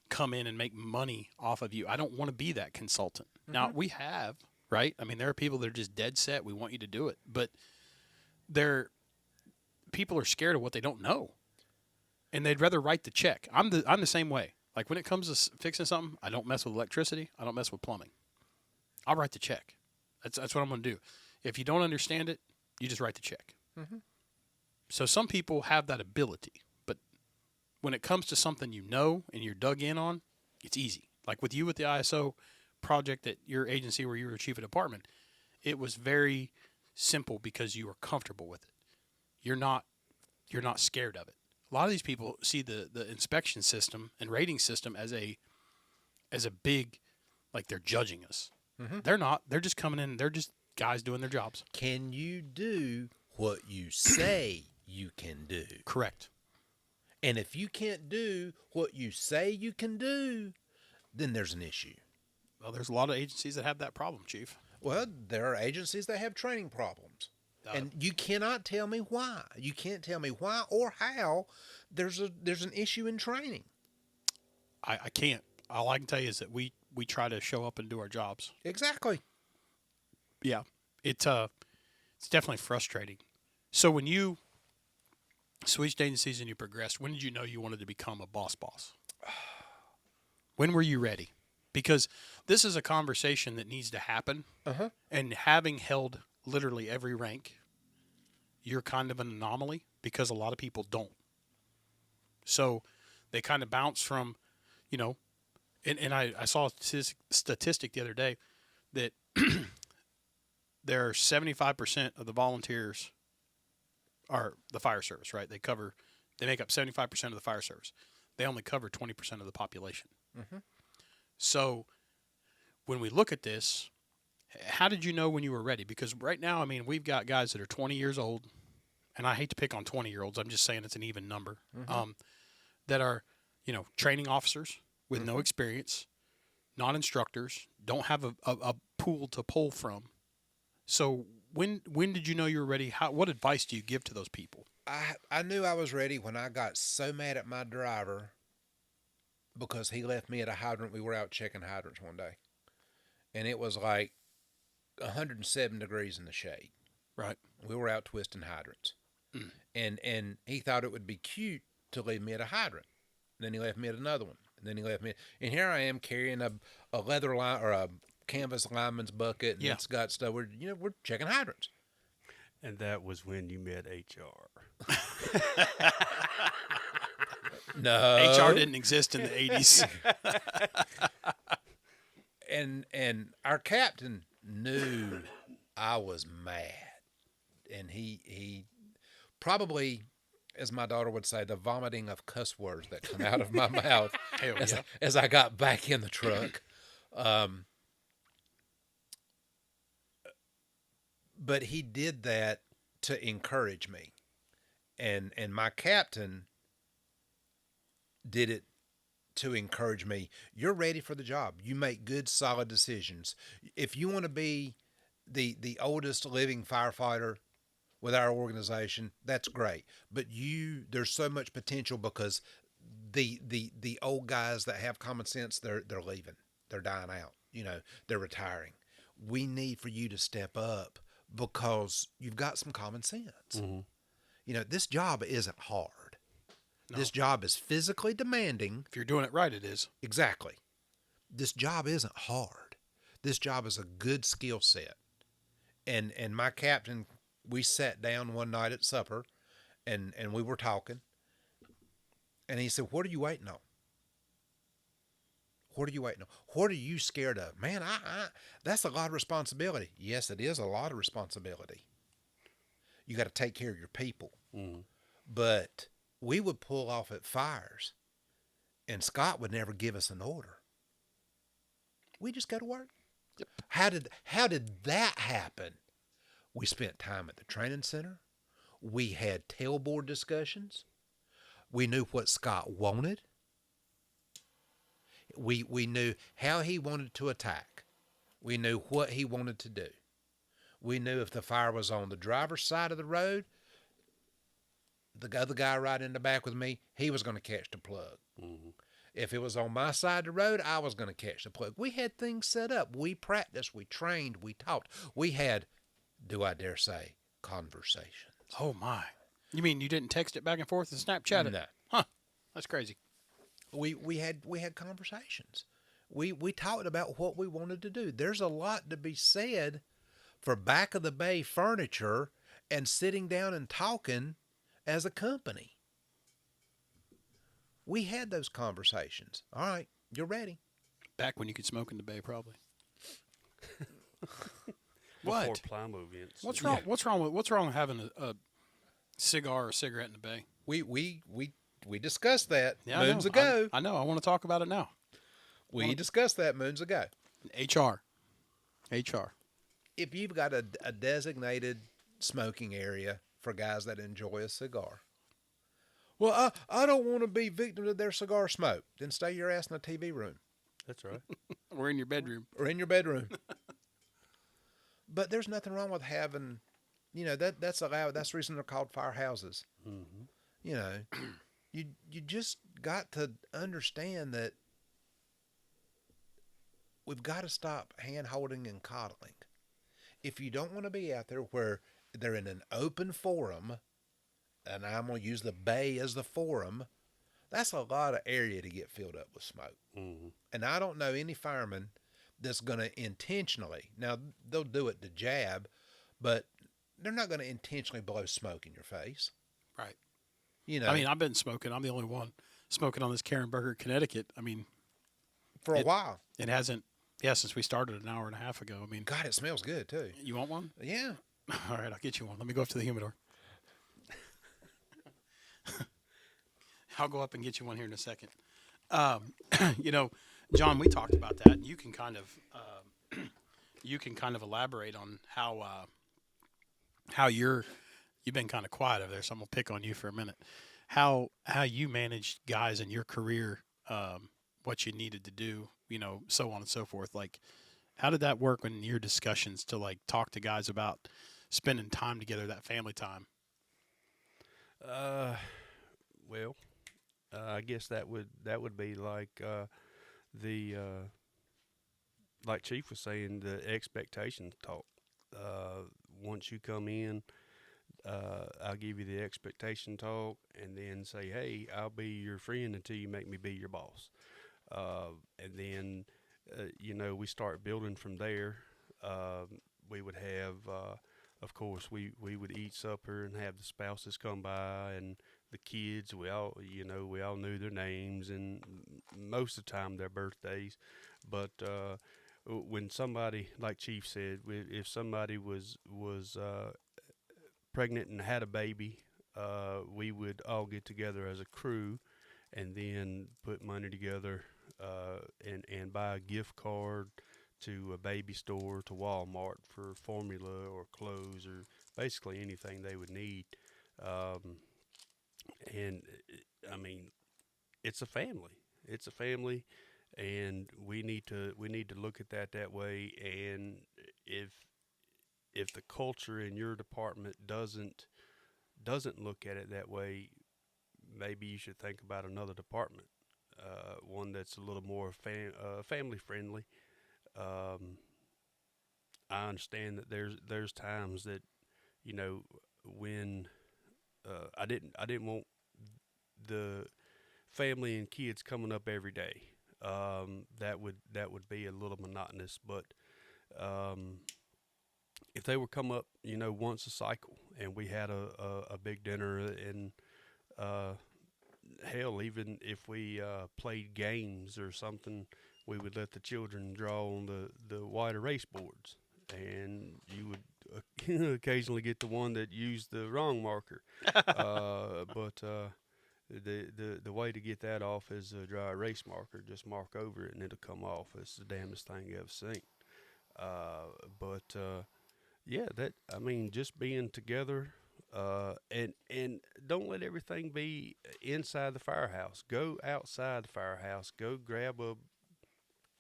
come in and make money off of you. I don't want to be that consultant. Now, we have, right? I mean, there are people that are just dead set. We want you to do it. But people are scared of what they don't know. And they'd rather write the check. I'm the same way. Like when it comes to fixing something, I don't mess with electricity. I don't mess with plumbing. I'll write the check. That's what I'm going to do. If you don't understand it, you just write the check. So some people have that ability, but when it comes to something you know and you're dug in on, it's easy. Like with you with the ISO project at your agency where you were chief of department, it was very simple because you were comfortable with it. You're not scared of it. A lot of these people see the inspection system and rating system as a big, like they're judging us. They're not. They're just coming in. They're just guys doing their jobs. Can you do what you say you can do? Correct. And if you can't do what you say you can do, then there's an issue. Well, there's a lot of agencies that have that problem, Chief. Well, there are agencies that have training problems. And you cannot tell me why. You can't tell me why or how there's an issue in training. I can't. All I can tell you is that we try to show up and do our jobs. Exactly. Yeah. It's definitely frustrating. So when you switched agencies and you progressed, when did you know you wanted to become a boss? When were you ready? Because this is a conversation that needs to happen. Uh-huh. And having held literally every rank, you're kind of an anomaly because a lot of people don't. So they kind of bounce from, you know, and I saw a statistic the other day that there are 75% of the volunteers are the fire service, right? They make up 75% of the fire service. They only cover 20% of the population. Mm-hmm. So when we look at this, how did you know when you were ready? Because right now, I mean, we've got guys that are 20 years old, and I hate to pick on 20-year-olds. I'm just saying it's an even number, that are, you know, training officers with no experience, not instructors, don't have a pool to pull from. So when did you know you were ready? What advice do you give to those people? I knew I was ready when I got so mad at my driver because he left me at a hydrant. We were out checking hydrants one day, and it was like 107 degrees in the shade. Right. We were out twisting hydrants, and he thought it would be cute to leave me at a hydrant. And then he left me at another one, and then he left me. And here I am carrying a leather line or a canvas lineman's bucket, and it's got stuff. We're checking hydrants. And that was when you met HR. No, HR didn't exist in the 80s. And our captain knew I was mad, and he probably, as my daughter would say, the vomiting of cuss words that come out of my mouth as I got back in the truck. But he did that to encourage me, and my captain did it to encourage me. You're ready for the job. You make good, solid decisions. If you want to be the oldest living firefighter with our organization, that's great. But there's so much potential because the old guys that have common sense, they're leaving. They're dying out. You know, they're retiring. We need for you to step up because you've got some common sense. Mm-hmm. You know, this job isn't hard. No. This job is physically demanding. If you're doing it right, it is. Exactly. This job isn't hard. This job is a good skill set. And my captain, we sat down one night at supper, and we were talking. And he said, "What are you waiting on? What are you waiting on? What are you scared of?" Man, that's a lot of responsibility. Yes, it is a lot of responsibility. You got to take care of your people. Mm. But we would pull off at fires, and Scott would never give us an order. We just go to work. Yep. How did that happen? We spent time at the training center. We had tailboard discussions. We knew what Scott wanted. We knew how he wanted to attack. We knew what he wanted to do. We knew if the fire was on the driver's side of the road, the other guy right in the back with me, he was going to catch the plug. Mm-hmm. If it was on my side of the road, I was going to catch the plug. We had things set up. We practiced. We trained. We talked. We had, do I dare say, conversations. Oh, my. You mean you didn't text it back and forth and Snapchat it? No. Huh. That's crazy. We had conversations. We talked about what we wanted to do. There's a lot to be said for back of the bay furniture and sitting down and talking as a company. We had those conversations. All right, you're ready. Back when you could smoke in the bay, probably. Before What? Plimo events. What's wrong? Yeah. What's wrong with having a cigar or a cigarette in the bay? We discussed that moons ago. ago. I know. I want to talk about it now. We discussed that moons ago. HR. If you've got a designated smoking area for guys that enjoy a cigar, well, I don't want to be victim to their cigar smoke. Then stay your ass in the TV room. That's right. Or in your bedroom. But there's nothing wrong with having, that's allowed. That's the reason they're called firehouses. Mm-hmm. You just got to understand that we've got to stop hand-holding and coddling. If you don't want to be out there where they're in an open forum, and I'm going to use the bay as the forum, That's a lot of area to get filled up with smoke. Mm-hmm. And I don't know any fireman that's going to intentionally, now they'll do it to jab, but they're not going to intentionally blow smoke in your face. Right. You know, I mean, I've been smoking. I'm the only one smoking on this Carenburger, Connecticut. I mean, for a while. it hasn't, since we started an hour and a half ago. I mean, God, it smells good too. you want one? Yeah. All right, I'll get you one. Let me go up to the humidor. I'll go up and get you one here in a second. You know, John, we talked about that. And you can kind of elaborate on how you've been kind of quiet over there. So I'm gonna pick on you for a minute. How you managed guys in your career, what you needed to do, you know, so on and so forth. Like, how did that work in your discussions to like talk to guys about spending time together, that family time? Well, I guess that would be like the like Chief was saying, the expectations talk. Once you come in, I'll give you the expectation talk, and then say, "Hey, I'll be your friend until you make me be your boss." And then, you know, we start building from there. We would have, of course, we would eat supper and have the spouses come by and the kids. We all knew their names and most of the time their birthdays. But when somebody, like Chief said, if somebody was pregnant and had a baby, we would all get together as a crew and then put money together and buy a gift card to a baby store, to Walmart for formula or clothes or basically anything they would need. And I mean, it's a family. It's a family, and we need to look at that way. And if the culture in your department doesn't look at it that way, maybe you should think about another department, one that's a little more family friendly. I understand that there's times that, you know, when I didn't want the family and kids coming up every day. That would be a little monotonous, but if they would come up, you know, once a cycle, and we had a big dinner, and hell, even if we played games or something, we would let the children draw on the white erase boards, and you would occasionally get the one that used the wrong marker. But the way to get that off is a dry erase marker. Just mark over it and it'll come off. It's the damnedest thing you ever seen. Yeah, I mean, just being together, and don't let everything be inside the firehouse. Go outside the firehouse. Go grab a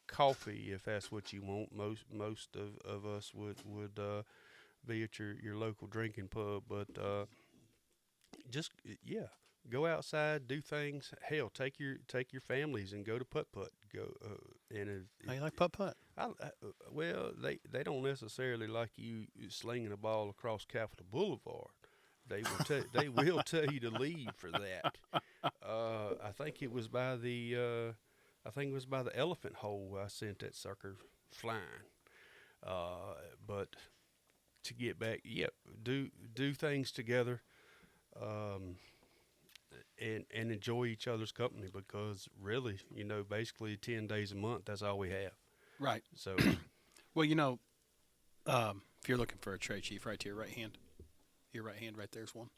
coffee if that's what you want. Most of us would be at your local drinking pub, but just go outside, do things. Hell, take your families and go to putt-putt. Go How you like putt-putt? Well, they don't necessarily like you slinging a ball across Capitol Boulevard. They will tell you to leave for that. I think it was by the elephant hole I sent that sucker flying. But to get back, do things together, and enjoy each other's company, because really, you know, basically 10 days a month, that's all we have. Right. So, Well, you know, if you're looking for a tray, Chief, right to your right hand. Your right hand, right there's one.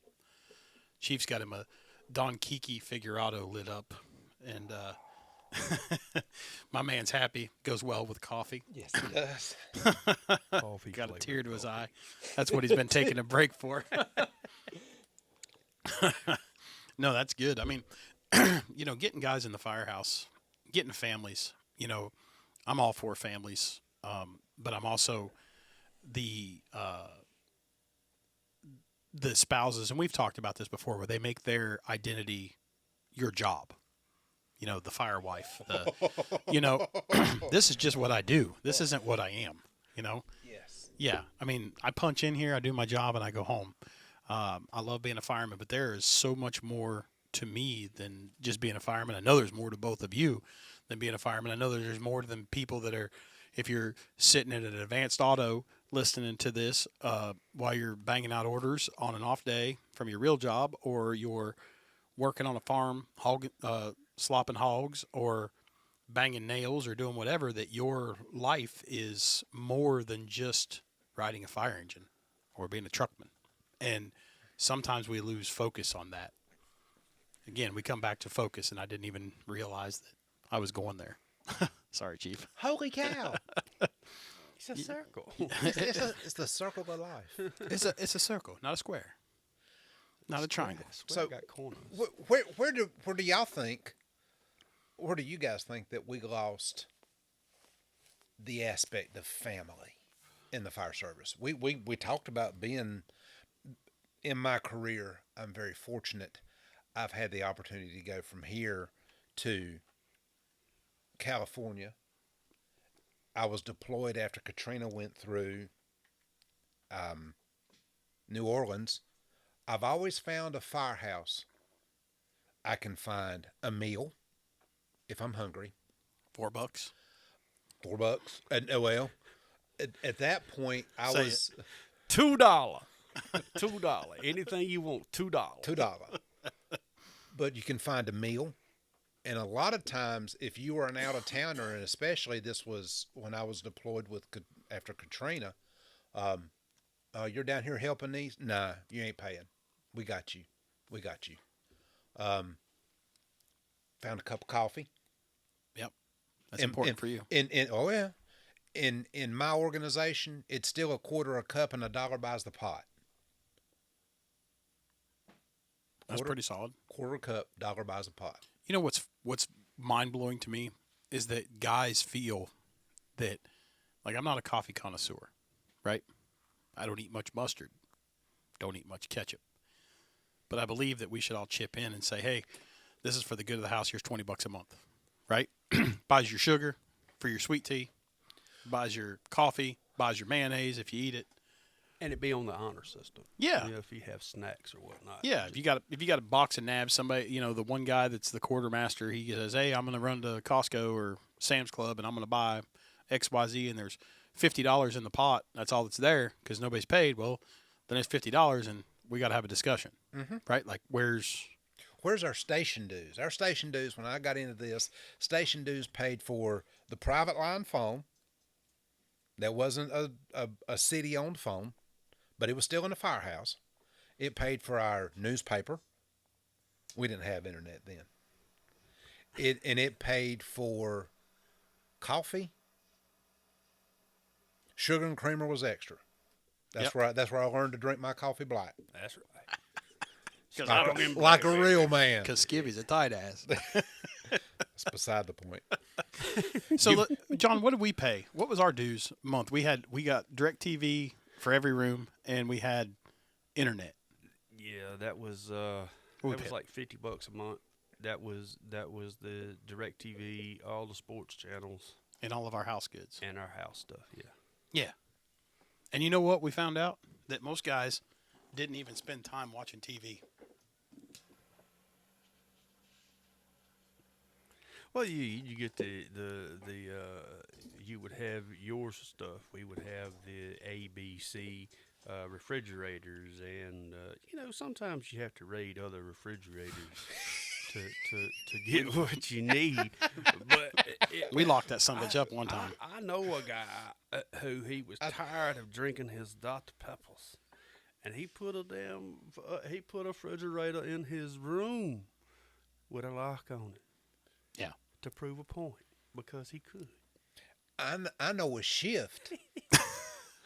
Chief's got him a Don Kiki Figurado lit up, and my man's happy. Goes well with coffee. Yes, it does. coffee Got a flavored tear to his coffee. eye. That's what he's been taking a break for. No, that's good. I mean, you know, getting guys in the firehouse, getting families, you know, I'm all for families, but I'm also the spouses, and we've talked about this before, where they make their identity your job. You know, the fire wife. You know, this is just what I do. This isn't what I am. You know. Yes. Yeah, I mean, I punch in here, I do my job, and I go home. I love being a fireman, but there is so much more to me than just being a fireman. I know there's more to both of you than being a fireman. I know there's more than people that are, if you're sitting at an advanced auto listening to this while you're banging out orders on an off day from your real job, or you're working on a farm slopping hogs or banging nails or doing whatever, that your life is more than just riding a fire engine or being a truckman. And sometimes we lose focus on that. Again, we come back to focus, and I didn't even realize that I was going there. Sorry, Chief. Holy cow! It's a circle. It's the circle of life. It's a circle, not a square, not a triangle. So, got corners. Where do y'all think? Where do you guys think that we lost the aspect of family in the fire service? We talked about being, in my career, I'm very fortunate. I've had the opportunity to go from here to California. I was deployed after Katrina went through New Orleans. I've always found a firehouse I can find a meal if I'm hungry. $4. $4. And well, at that point, I Say was $2. $2. Anything you want, $2. $2. But you can find a meal. And a lot of times, if you were an out-of-towner, and especially this was when I was deployed after Katrina, you're down here helping these? Nah, you ain't paying. We got you. Found a cup of coffee. Yep. That's important for you. Oh, yeah. In my organization, it's still a quarter a cup and $1 buys the pot. That's pretty solid. Quarter a cup, $1 buys a pot. You know what's mind-blowing to me is that guys feel that, like, I'm not a coffee connoisseur, right? I don't eat much mustard, don't eat much ketchup. But I believe that we should all chip in and say, hey, this is for the good of the house. Here's $20 a month, right? Buys your sugar for your sweet tea, buys your coffee, buys your mayonnaise if you eat it. And it be on the honor system. Yeah. You know, if you have snacks or whatnot. Yeah, if you got a box of nabs, somebody, the one guy that's the quartermaster, he says, hey, I'm going to run to Costco or Sam's Club and I'm going to buy XYZ, and there's $50 in the pot. That's all that's there because nobody's paid. Well, then it's $50 and we got to have a discussion, right? Like, where's our station dues? Our station dues, when I got into this, station dues paid for the private line phone. That wasn't a city-owned phone, but it was still in the firehouse. It paid for our newspaper. We didn't have internet then. It paid for coffee. Sugar and creamer was extra. That's where I learned to drink my coffee black. That's right. Like a real man. because Skippy's a tight ass. That's beside the point. So, John, what did we pay? What was our dues a month? We got DirecTV for every room, and we had internet. Yeah, that was like $50 a month. That was the DirecTV, all the sports channels, And all of our house goods. and our house stuff. Yeah. Yeah. And you know what we found out? That most guys didn't even spend time watching TV. Well, you get the you would have your stuff. We would have the ABC refrigerators, and sometimes you have to raid other refrigerators to get what you need. But We locked that sumbitch up one time. I know a guy who he was tired of drinking his Dr. Peppers, and he put a refrigerator in his room with a lock on it. Yeah. To prove a point, because he could. I know a shift.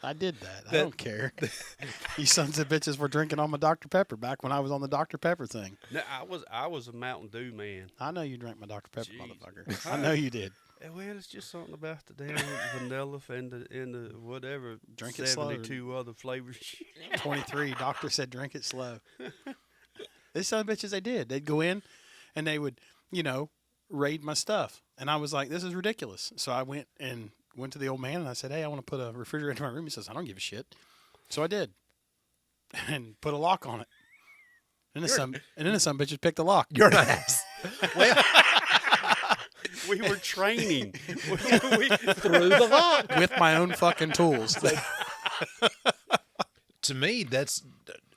I did that. I don't care. You sons of bitches were drinking on my Dr. Pepper back when I was on the Dr. Pepper thing. No, I was a Mountain Dew man. I know you drank my Dr. Pepper, Jeez. motherfucker. I know you did. Well, it's just something about the damn vanilla and the whatever. Drink it slow. 72 other flavors. 23. Doctor said drink it slow. These son of bitches, they did. They'd go in and they would, raid my stuff. And I was like, this is ridiculous. So I went to the old man and I said, hey, I want to put a refrigerator in my room. He says, I don't give a shit. So I did. And put a lock on it. And then some bitches picked the lock. You're an ass. Well, We were training. we, through the lock. With my own fucking tools. To me, does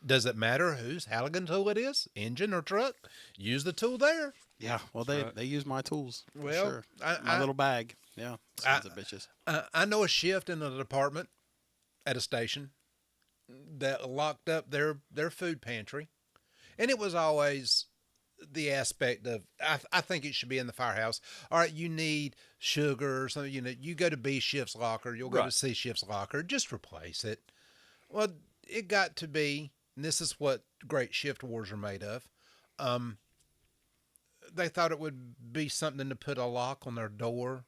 it matter whose Halligan tool it is, engine or truck? Use the tool there. Yeah, well, they use my tools. For Well, sure. My little bag. Yeah, sons of bitches. I know a shift in a department at a station that locked up their food pantry, and it was always the aspect of I think it should be in the firehouse. All right, you need sugar or something. You go to B shift's locker, you'll go to C shift's locker. Just replace it. Well, it got to be, and this is what great shift wars are made of. They thought it would be something to put a lock on their door,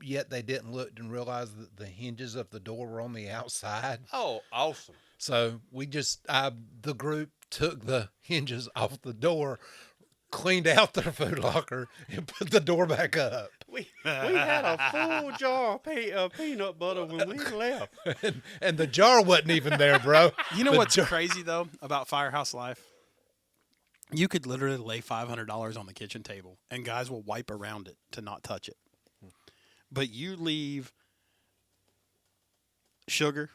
yet they didn't look and realize that the hinges of the door were on the outside. Oh, awesome. So the group took the hinges off the door, cleaned out their food locker, and put the door back up. We had a full jar of peanut butter when we left. And the jar wasn't even there, bro. You know what's crazy, though, about firehouse life? You could literally lay $500 on the kitchen table, and guys will wipe around it to not touch it. But you leave sugar,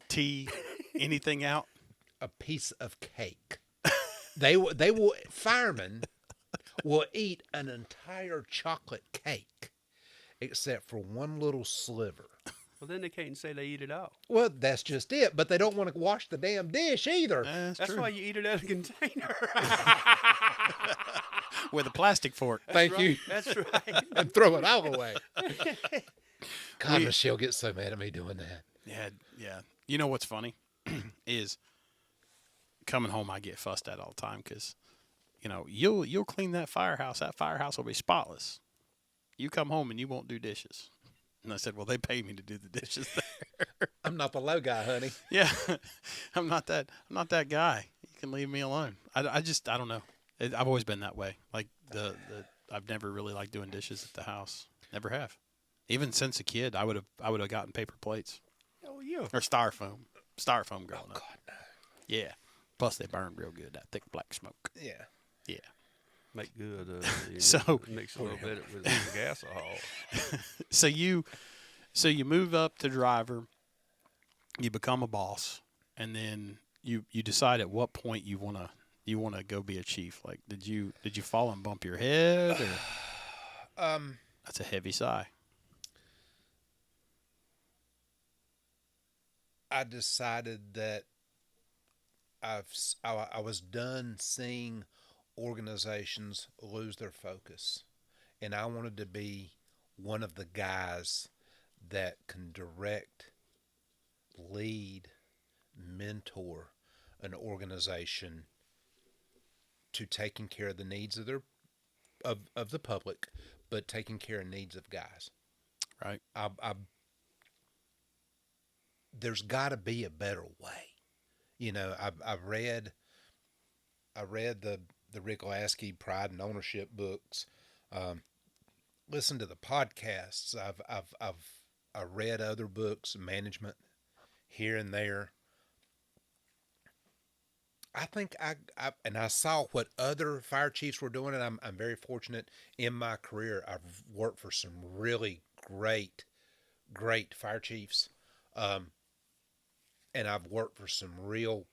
tea, anything out. A piece of cake. Firemen will eat an entire chocolate cake except for one little sliver. Well, then they can't say they eat it all. Well, that's just it. But they don't want to wash the damn dish either. That's true. why you eat it out of a container. With a plastic fork. Thank you. That's right. And throw it all away. God, Michelle gets so mad at me doing that. Yeah. You know what's funny is coming home, I get fussed at all the time because, you'll clean that firehouse. That firehouse will be spotless. You come home and you won't do dishes. And I said, well, they pay me to do the dishes there. I'm not the low guy, honey. Yeah, I'm not that guy. You can leave me alone. I don't know. I've always been that way. Like I've never really liked doing dishes at the house. Never have. Even since a kid, I would have gotten paper plates. Oh, yeah. Or styrofoam growing up. God, no. Yeah. Plus they burn real good. That thick black smoke. Yeah. Yeah. Make good. So mix a little bit with some gasohol. So you move up to driver, you become a boss, and then you decide at what point you wanna go be a chief. Like did you fall and bump your head? Or? That's a heavy sigh. I decided that I was done seeing organizations lose their focus, and I wanted to be one of the guys that can direct, lead, mentor an organization to taking care of the needs of of the public, but taking care of needs of guys. Right. There's got to be a better way. I read the Rick Lasky Pride and Ownership books. Listened to the podcasts. I read other books, management here and there. I think I saw what other fire chiefs were doing, and I'm very fortunate in my career. I've worked for some really great fire chiefs. And I've worked for some real,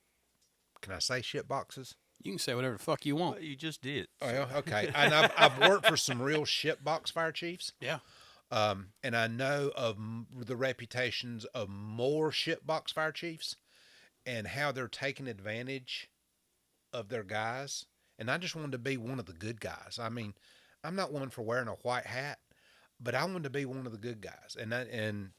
can I say shit boxes? You can say whatever the fuck you want. Well, you just did. Oh, yeah, okay. And I've worked for some real shit box fire chiefs. Yeah. And I know of the reputations of more shit box fire chiefs and how they're taking advantage of their guys. And I just wanted to be one of the good guys. I mean, I'm not one for wearing a white hat, but I wanted to be one of the good guys. And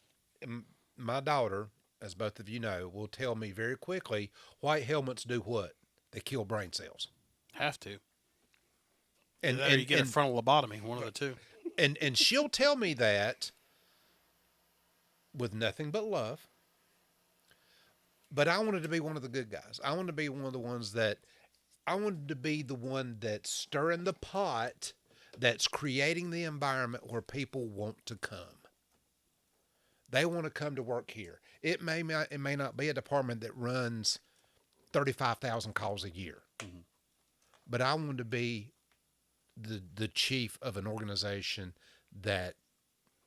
my daughter, as both of you know, will tell me very quickly, white helmets do what? They kill brain cells. Have to. And you get a frontal lobotomy, one of the two. And she'll tell me that with nothing but love. But I wanted to be one of the good guys. I wanted to be one of the ones I wanted to be the one that's stirring the pot, that's creating the environment where people want to come. They want to come to work here. It may not be a department that runs 35,000 calls a year. But I wanted to be the chief of an organization that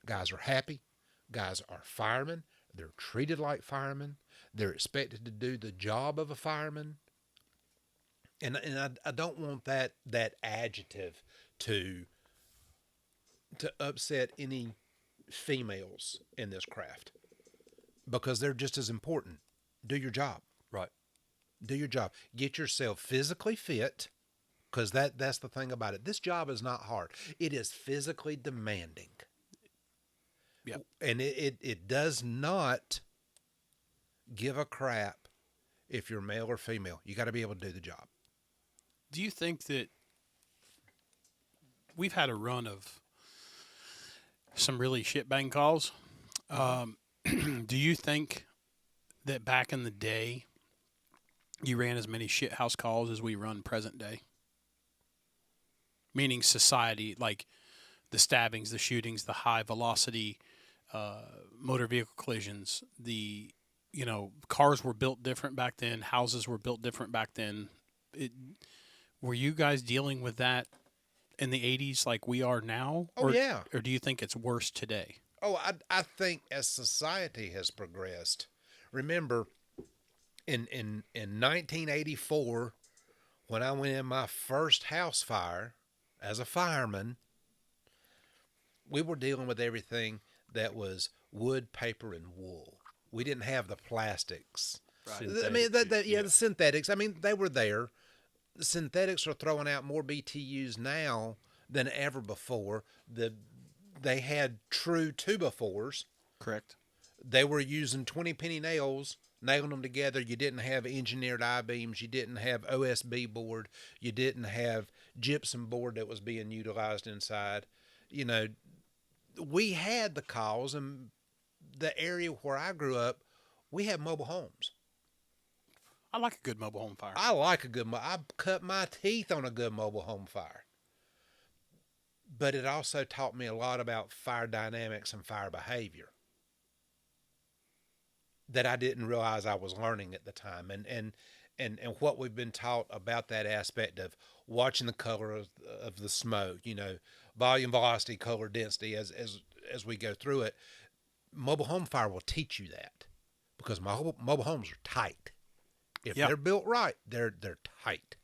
guys are happy, guys are firemen, they're treated like firemen, they're expected to do the job of a fireman. And I don't want that adjective to upset any females in this craft, because they're just as important. Do your job. Right. Do your job. Get yourself physically fit, because that's the thing about it. This job is not hard. It is physically demanding. Yep. And it does not give a crap if you're male or female. You got to be able to do the job. Do you think that we've had a run of some really shitbang calls? Do you think that back in the day you ran as many shithouse calls as we run present day? Meaning society, like the stabbings, the shootings, the high velocity motor vehicle collisions. Cars were built different back then. Houses were built different back then. Were you guys dealing with that in the 80s like we are now? Oh, yeah. Or do you think it's worse today? Oh, I think as society has progressed, remember in 1984, when I went in my first house fire as a fireman, we were dealing with everything that was wood, paper, and wool. We didn't have the plastics. Right. I mean, the synthetics. I mean, they were there. The synthetics are throwing out more BTUs now than ever before. They had true 2x4s. Correct. They were using 20-penny nails, nailing them together. You didn't have engineered I-beams. You didn't have OSB board. You didn't have gypsum board that was being utilized inside. We had the calls, and the area where I grew up, we had mobile homes. I like a good mobile home fire. I like a good I cut my teeth on a good mobile home fire. But it also taught me a lot about fire dynamics and fire behavior that I didn't realize I was learning at the time. And what we've been taught about that aspect of watching the color of the smoke, volume, velocity, color, density as we go through it. Mobile home fire will teach you that, because mobile homes are tight. If they're built right, they're tight.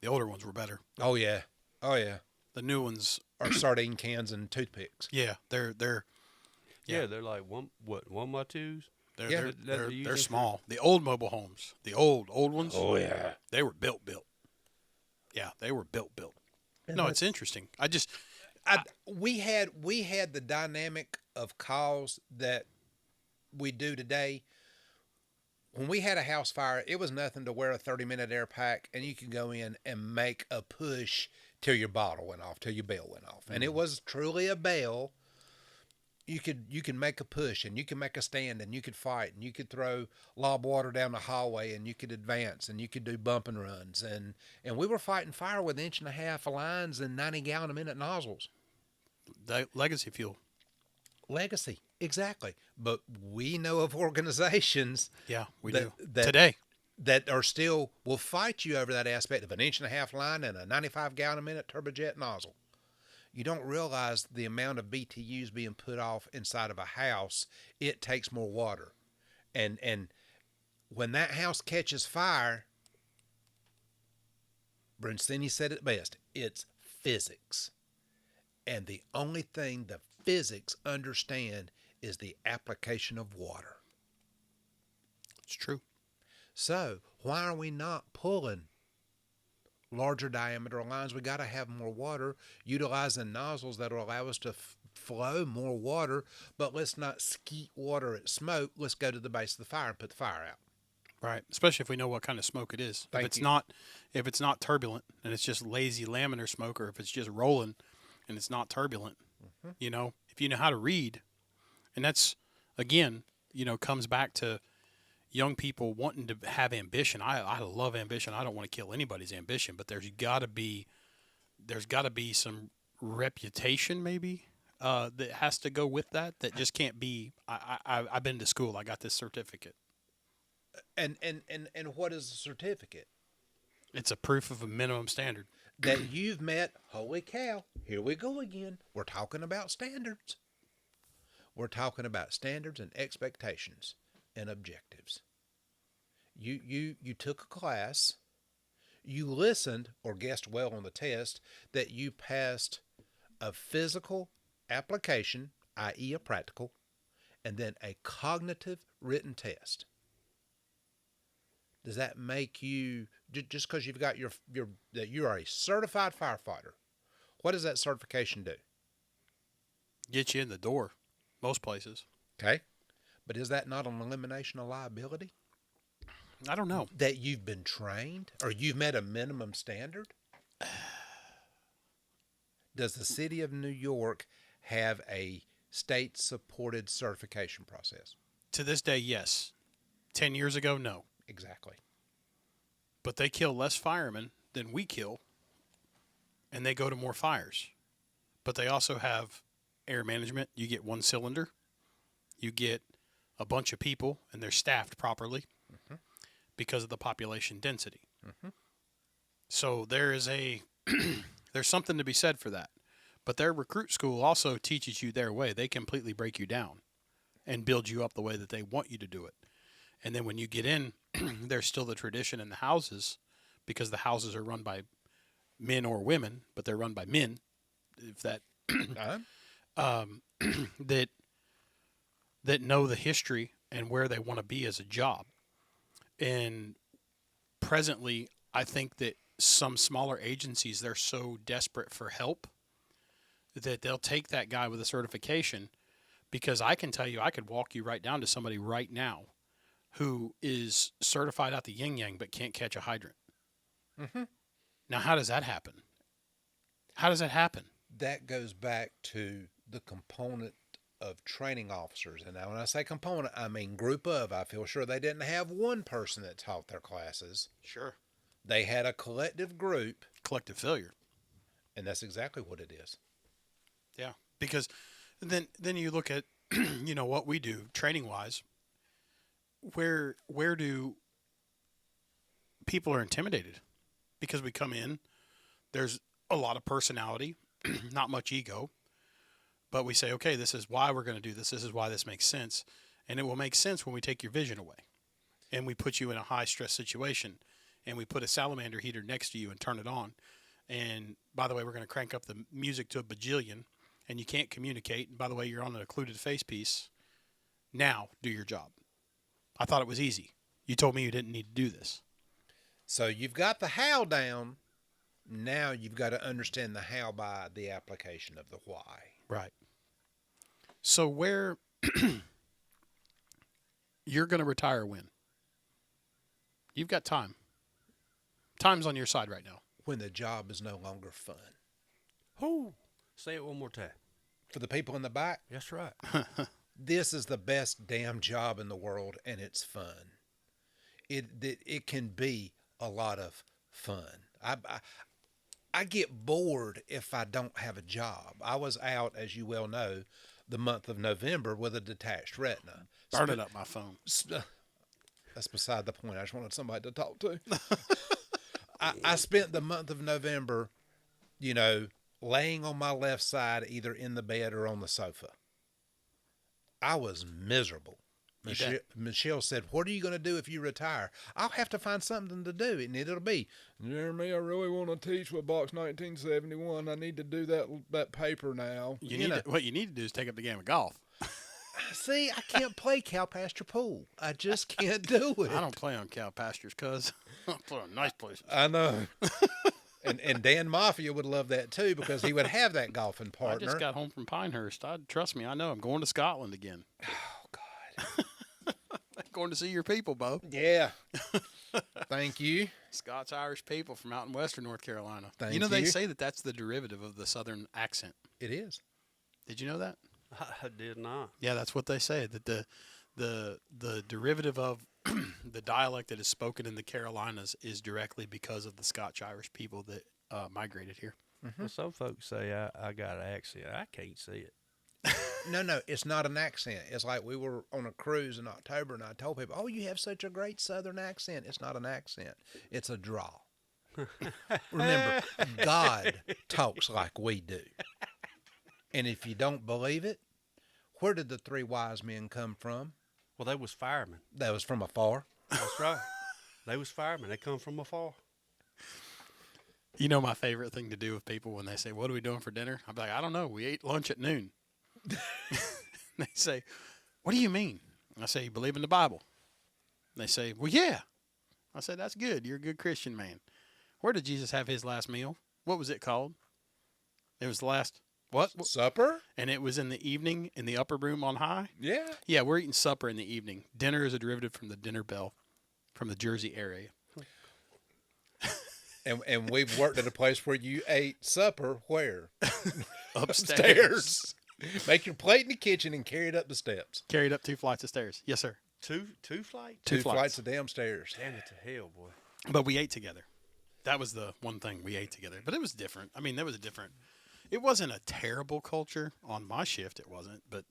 The older ones were better. Oh yeah. The new ones are sardine cans and toothpicks. Yeah, they're they're like 1x2s. They're small. The old mobile homes, the old ones. Oh yeah. They were built. Yeah, they were built. No, it's interesting. We had the dynamic of calls that we do today. When we had a house fire, it was nothing to wear a 30-minute air pack, and you could go in and make a push till your bottle went off, till your bell went off. And it was truly a bell. You could make a push, and you could make a stand, and you could fight, and you could throw lob water down the hallway, and you could advance, and you could do bump and runs. And we were fighting fire with 1.5 inch lines and 90-gallon-a-minute nozzles. Legacy fuel. Legacy, exactly. But we know of organizations. Yeah, we do. Today. That are still will fight you over that aspect of 1.5 inch line and a 95-gallon-a-minute turbojet nozzle. You don't realize the amount of BTUs being put off inside of a house. It takes more water. And when that house catches fire, Brincini said it best, it's physics. And the only thing the physics understand is the application of water. It's true. So why are we not pulling larger diameter lines? We got to have more water, utilizing nozzles that will allow us to flow more water, but let's not skeet water at smoke. Let's go to the base of the fire and put the fire out. Right, especially if we know what kind of smoke it is. If it's not turbulent and it's just lazy laminar smoke, or if it's just rolling and it's not turbulent, if you know how to read, and that's again, comes back to young people wanting to have ambition. I love ambition. I don't want to kill anybody's ambition, but there's got to be some reputation maybe that has to go with that just can't be. I've been to school. I got this certificate. And what is a certificate? It's a proof of a minimum standard. That you've met. Holy cow! Here we go again. We're talking about standards. We're talking about standards and expectations and objectives. You took a class. You listened or guessed well on the test that you passed a physical application, i.e., a practical, and then a cognitive written test. Does that make you, just because you've got that you are a certified firefighter, what does that certification do? Get you in the door, most places. Okay. But is that not an elimination of liability? I don't know. That you've been trained or you've met a minimum standard? Does the city of New York have a state-supported certification process? To this day, yes. 10 years ago, no. Exactly. But they kill less firemen than we kill, and they go to more fires. But they also have air management. You get one cylinder. You get a bunch of people, and they're staffed properly because of the population density. So there is there's something to be said for that. But their recruit school also teaches you their way. They completely break you down and build you up the way that they want you to do it. And then when you get in, there's still the tradition in the houses, because the houses are run by men or women, but they're run by men. If that that know the history and where they want to be as a job. And presently, I think that some smaller agencies, they're so desperate for help that they'll take that guy with a certification, because I can tell you, I could walk you right down to somebody right now who is certified out the yin-yang but can't catch a hydrant. Now, how does that happen? How does that happen? That goes back to the component of training officers. And now when I say component, I mean group of. I feel sure they didn't have one person that taught their classes. Sure. They had a collective group. Collective failure. And that's exactly what it is. Yeah. Because then you look at, what we do training-wise. Where do people are intimidated? Because we come in, there's a lot of personality, not much ego, but we say, okay, this is why we're going to do this. This is why this makes sense. And it will make sense when we take your vision away and we put you in a high stress situation and we put a salamander heater next to you and turn it on. And by the way, we're going to crank up the music to a bajillion and you can't communicate. And by the way, you're on an occluded face piece. Now do your job. I thought it was easy. You told me you didn't need to do this. So you've got the how down. Now you've got to understand the how by the application of the why. Right. So where you're going to retire when? You've got time. Time's on your side right now. When the job is no longer fun. Whoo! Say it one more time. For the people in the back, That's right. this is the best damn job in the world, and it's fun. It can be a lot of fun. I get bored if I don't have a job. I was out, as you well know, the month of November with a detached retina. Burning up my phone. That's beside the point. I just wanted somebody to talk to. I spent the month of November, laying on my left side, either in the bed or on the sofa. I was miserable. Michelle said, "What are you going to do if you retire?" "I'll have to find something to do, and it'll be, Jeremy, I really want to teach with Box 1971. I need to do that paper now." What you need to do is take up the game of golf. See, I can't play cow pasture pool. I just can't do it. I don't play on cow pastures, cuz I play on nice places. I know. And Dan Mafia would love that too, because he would have that golfing partner. I just got home from Pinehurst. Trust me, I know. I'm going to Scotland again. Oh, God. I'm going to see your people, Bo. Yeah. Thank you. Scots-Irish people from out in western North Carolina. Thank They you. say that that's the derivative of the southern accent. It is. Did you know that? I did not. Yeah, that's what they say, that the derivative of the dialect that is spoken in the Carolinas is directly because of the Scotch-Irish people that migrated here. Well, some folks say I got an accent. I can't see it. No. It's not an accent. It's like we were on a cruise in October, and I told people, "Oh, you have such a great Southern accent." It's not an accent. It's a drawl. Remember, God talks like we do. And if you don't believe it, where did the three wise men come from? Well, they was firemen. That was from afar. That's right. They was firemen. They come from afar. You know my favorite thing to do with people when they say, "What are we doing for dinner?" I'm like, "I don't know. We ate lunch at noon." They say, "What do you mean?" I say, "You believe in the Bible?" They say, "Well, yeah." I said, "That's good. You're a good Christian man." Where did Jesus have his last meal? What was it called? It was the last what? Supper? And it was in the evening in the upper room on high? Yeah. Yeah, we're eating supper in the evening. Dinner is a derivative from the dinner bell from the Jersey area. And we've worked at a place where you ate supper where? Upstairs. Make your plate in the kitchen and carry it up the steps. Carried up 2 flights of stairs. Yes, sir. Two flights? Two Two flights. flights of damn stairs. Damn it to hell, boy. But we ate together. That was the one thing we ate together. But it was different. I mean, that was a different. It wasn't a terrible culture on my shift. It wasn't. But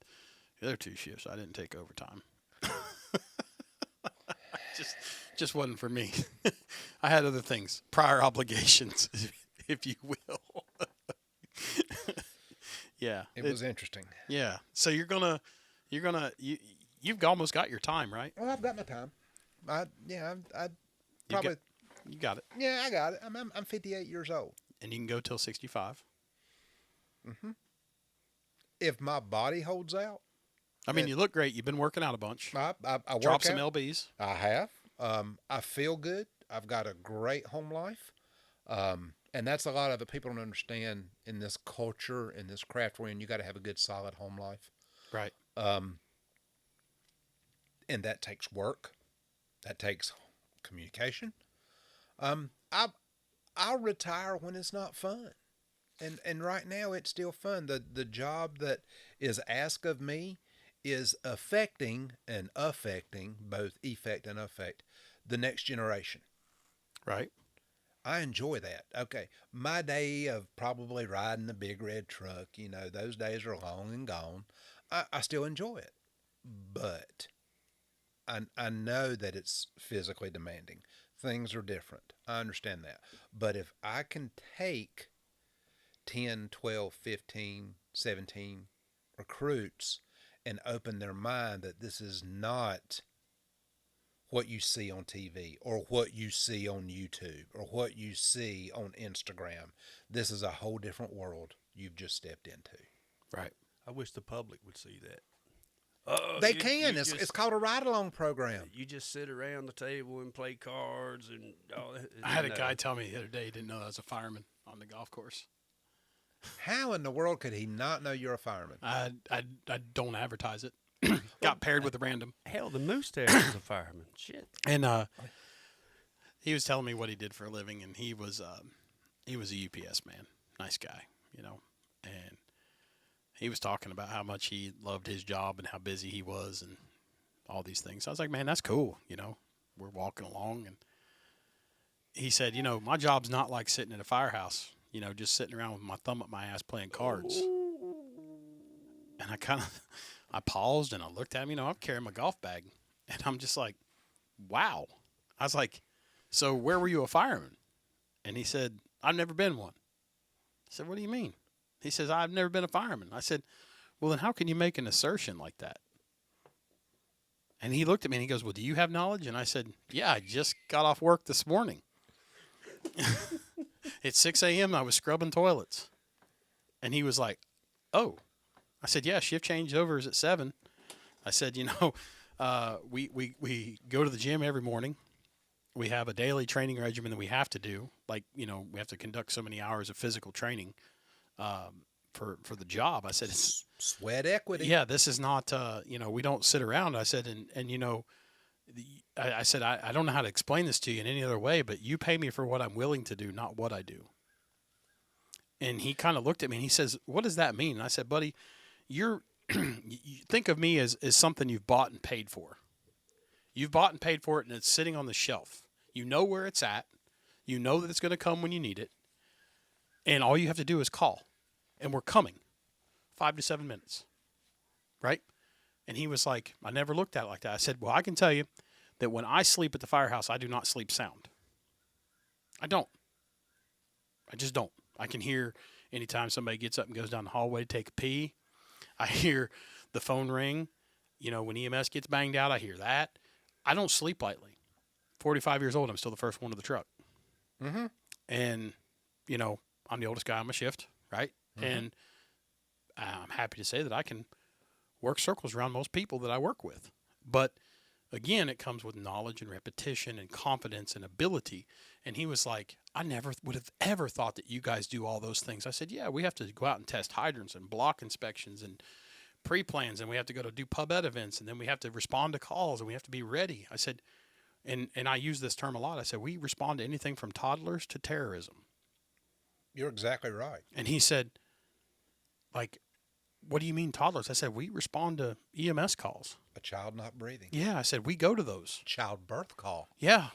the other 2 shifts, I didn't take overtime. just wasn't for me. I had other things, prior obligations, if you will. Yeah, It was interesting. Yeah. So you've almost got your time, right? Well, I've got my time. I probably. You got it. Yeah, I got it. I'm 58 years old. And you can go till 65. If my body holds out, I mean, you look great. You've been working out a bunch. I work Drop some out. lbs. I have. I feel good. I've got a great home life. And that's a lot of the people don't understand in this culture, in this craft we're in, you got to have a good, solid home life. Right. And that takes work. That takes communication. I'll retire when it's not fun. And right now it's still fun. The job that is asked of me is affecting, both effect and affect, the next generation. Right. I enjoy that. Okay. My day of probably riding the big red truck, those days are long and gone. I still enjoy it. But I know that it's physically demanding. Things are different. I understand that. But if I can take 10, 12, 15, 17 recruits and open their mind that this is not what you see on TV or what you see on YouTube or what you see on Instagram. This is a whole different world you've just stepped into. Right. I wish the public would see that. They can. It's called a ride-along program. You just sit around the table and play cards and all that. I had a guy tell me the other day he didn't know I was a fireman on the golf course. How in the world could he not know you're a fireman? I don't advertise it. Got paired with a random. Hell, the Moose Terrier was a fireman. Shit. And he was telling me what he did for a living, and he was a UPS man. Nice guy, and he was talking about how much he loved his job and how busy he was and all these things. I was like, man, that's cool. We're walking along, and he said, my job's not like sitting in a firehouse, just sitting around with my thumb up my ass playing cards. And I paused and I looked at him, I'm carrying my golf bag, and I'm just like, wow. I was like, so where were you a fireman? And he said, I've never been one. I said, what do you mean? He says, I've never been a fireman. I said, well, then how can you make an assertion like that? And he looked at me and he goes, well, do you have knowledge? And I said, yeah, I just got off work this morning. It's 6 a.m. I was scrubbing toilets. And he was like, oh. I said, yeah, shift changeover is at 7. I said, we go to the gym every morning. We have a daily training regimen that we have to do. Like, we have to conduct so many hours of physical training for the job. I said, it's sweat equity. Yeah, this is not, we don't sit around. I said, I said, I don't know how to explain this to you in any other way, but you pay me for what I'm willing to do, not what I do. And he kind of looked at me and he says, what does that mean? And I said, buddy, you think of me as something you've bought and paid for. You've bought and paid for it, and it's sitting on the shelf. You know where it's at. You know that it's going to come when you need it. And all you have to do is call. And we're coming. 5 to 7 minutes. right? And he was like, I never looked at it like that. I said, well, I can tell you that when I sleep at the firehouse, I do not sleep sound. I don't. I just don't. I can hear anytime somebody gets up and goes down the hallway to take a pee. I hear the phone ring. You know, when EMS gets banged out, I hear that. I don't sleep lightly. 45 years old, I'm still the first one to the truck. Mm-hmm. And, you know, I'm the oldest guy on my shift, right? Mm-hmm. And I'm happy to say that I can work circles around most people that I work with. But again, it comes with knowledge and repetition and confidence and ability. And he was like, I never would have ever thought that you guys do all those things. I said, yeah, we have to go out and test hydrants and block inspections and pre-plans, and we have to go to do pub ed events, and then we have to respond to calls, and we have to be ready. I said, and I use this term a lot. I said, we respond to anything from toddlers to terrorism. You're exactly right. And he said, like, what do you mean toddlers? I said, we respond to EMS calls. A child not breathing. Yeah, I said, we go to those. Childbirth call. Yeah.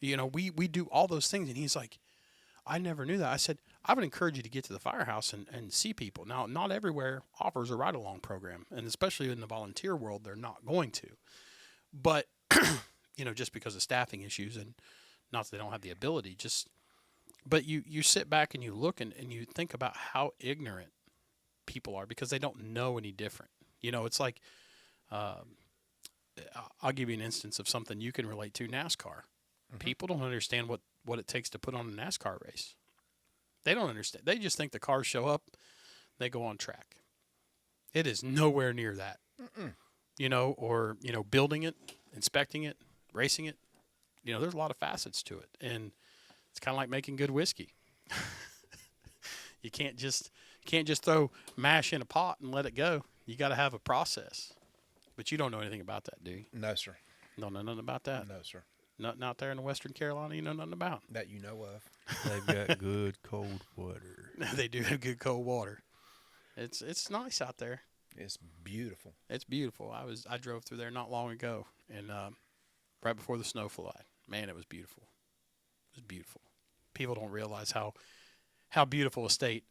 You know, we do all those things. And he's like, I never knew that. I said, I would encourage you to get to the firehouse and see people. Now, not everywhere offers a ride-along program, and especially in the volunteer world, they're not going to. But, you know, just because of staffing issues, and not that they don't have the ability, but you sit back and you look and you think about how ignorant people are because they don't know any different. You know, it's like, I'll give you an instance of something you can relate to, NASCAR. Mm-hmm. People don't understand what it takes to put on a NASCAR race. They don't understand. They just think the cars show up, they go on track. It is nowhere near that. Mm-mm. You know, or, you know, building it, inspecting it, racing it. You know, there's a lot of facets to it. And it's kind of like making good whiskey. You can't just throw mash in a pot and let it go. You got to have a process. But you don't know anything about that, do you? No, sir. Don't know nothing about that? No, sir. Nothing out there in the Western Carolina you know nothing about. That you know of. They've got good cold water. They do have good cold water. It's nice out there. It's beautiful. It's beautiful. I drove through there not long ago, and right before the snow flew. Man, it was beautiful. It was beautiful. People don't realize how beautiful a state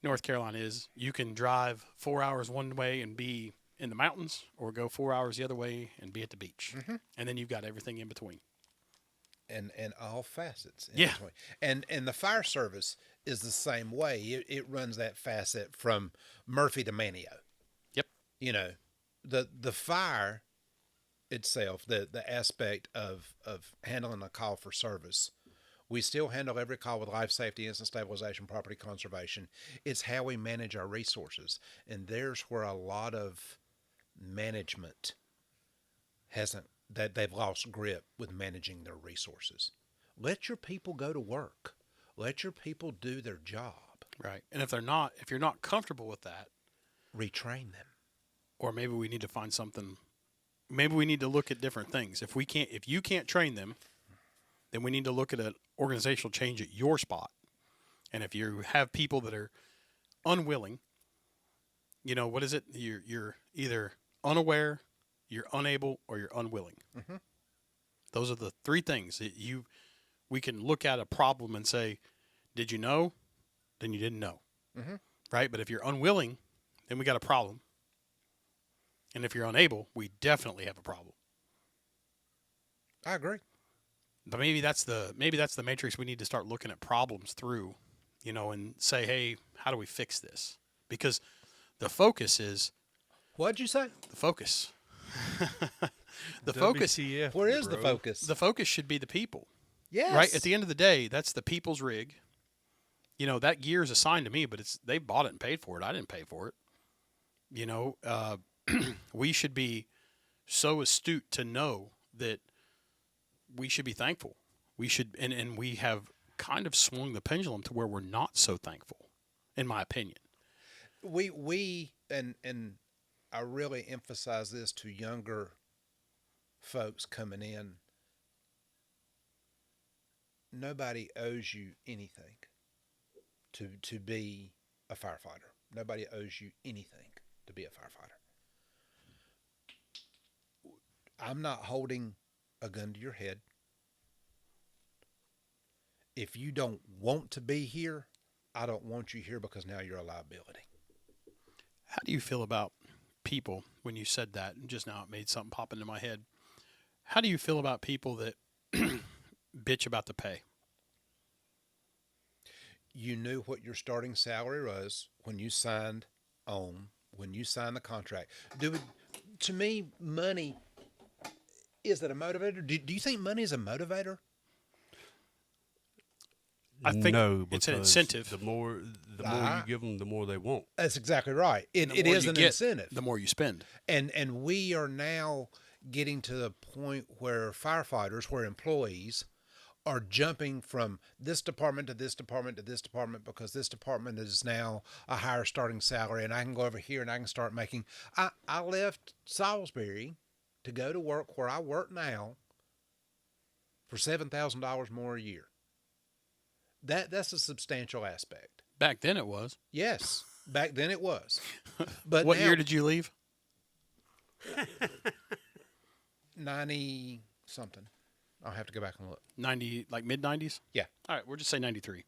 North Carolina is. You can drive 4 hours one way and be in the mountains, or go 4 hours the other way and be at the beach. Mm-hmm. And then you've got everything in between. And all facets in yeah. between. And the fire service is the same way. It runs that facet from Murphy to Manio. Yep. You know, the fire itself, the aspect of handling a call for service, we still handle every call with life safety, instant stabilization, property conservation. It's how we manage our resources. And there's where a lot of management that they've lost grip with managing their resources. Let your people go to work. Let your people do their job. Right. And if you're not comfortable with that, retrain them. Or maybe we need to find something. Maybe we need to look at different things. If you can't train them, then we need to look at an organizational change at your spot. And if you have people that are unwilling, you know, what is it? You're either unaware, you're unable, or you're unwilling. Mm-hmm. Those are the three things that we can look at a problem and say, did you know? Then you didn't know. Mm-hmm. Right? But if you're unwilling, then we got a problem. And if you're unable, we definitely have a problem. I agree. But maybe that's the matrix we need to start looking at problems through, you know, and say, hey, how do we fix this? Because the focus is. What'd you say? The focus. The WTF, focus. Where is the focus? The focus should be the people. Yes. Right? At the end of the day, that's the people's rig. You know, that gear is assigned to me, but they bought it and paid for it. I didn't pay for it. You know, we should be so astute to know that we should be thankful. We should, and we have kind of swung the pendulum to where we're not so thankful, in my opinion. We and I really emphasize this to younger folks coming in. Nobody owes you anything to be a firefighter. Nobody owes you anything to be a firefighter. I'm not holding a gun to your head. If you don't want to be here, I don't want you here because now you're a liability. How do you feel about people when you said that. And just now it made something pop into my head. How do you feel about people that bitch about the pay? You knew what your starting salary was when you signed the contract. To me, money, is that a motivator? Do you think money is a motivator? I think no, it's an because incentive. The more you give them, the more they want. That's exactly right. It The more is you an get, incentive. the more you spend. And we are now getting to the point where firefighters, where employees are jumping from this department to this department to this department because this department is now a higher starting salary, and I can go over here and I can start making. I left Salisbury to go to work where I work now for $7,000 more a year. That's a substantial aspect. Back then it was. Yes, back then it was. But What now, year did you leave? 90 something. I'll have to go back and look. 90, like mid-90s? Yeah. All right, we'll just say 93.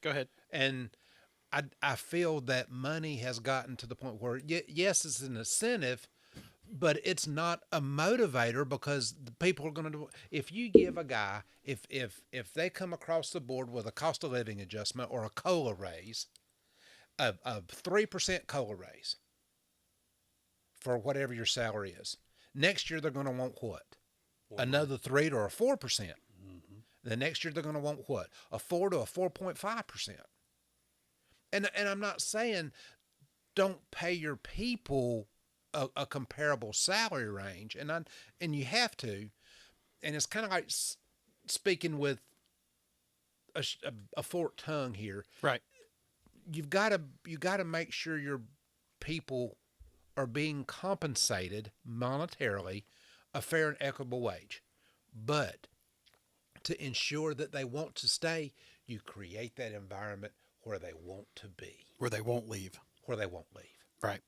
Go ahead. And I feel that money has gotten to the point where, yes, it's an incentive, but it's not a motivator because the people are going to do. If you give a guy, if they come across the board with a cost of living adjustment or a COLA raise, a 3% COLA raise for whatever your salary is, next year they're going to want what? Another 3 to a 4%. Mm-hmm. The next year they're going to want what? A 4 to a 4.5%. And I'm not saying don't pay your people a comparable salary range, and you have to, and it's kind of like speaking with a forked tongue here. Right. You got to make sure your people are being compensated monetarily a fair and equitable wage, but to ensure that they want to stay, you create that environment where they want to be, Where they won't leave. Right.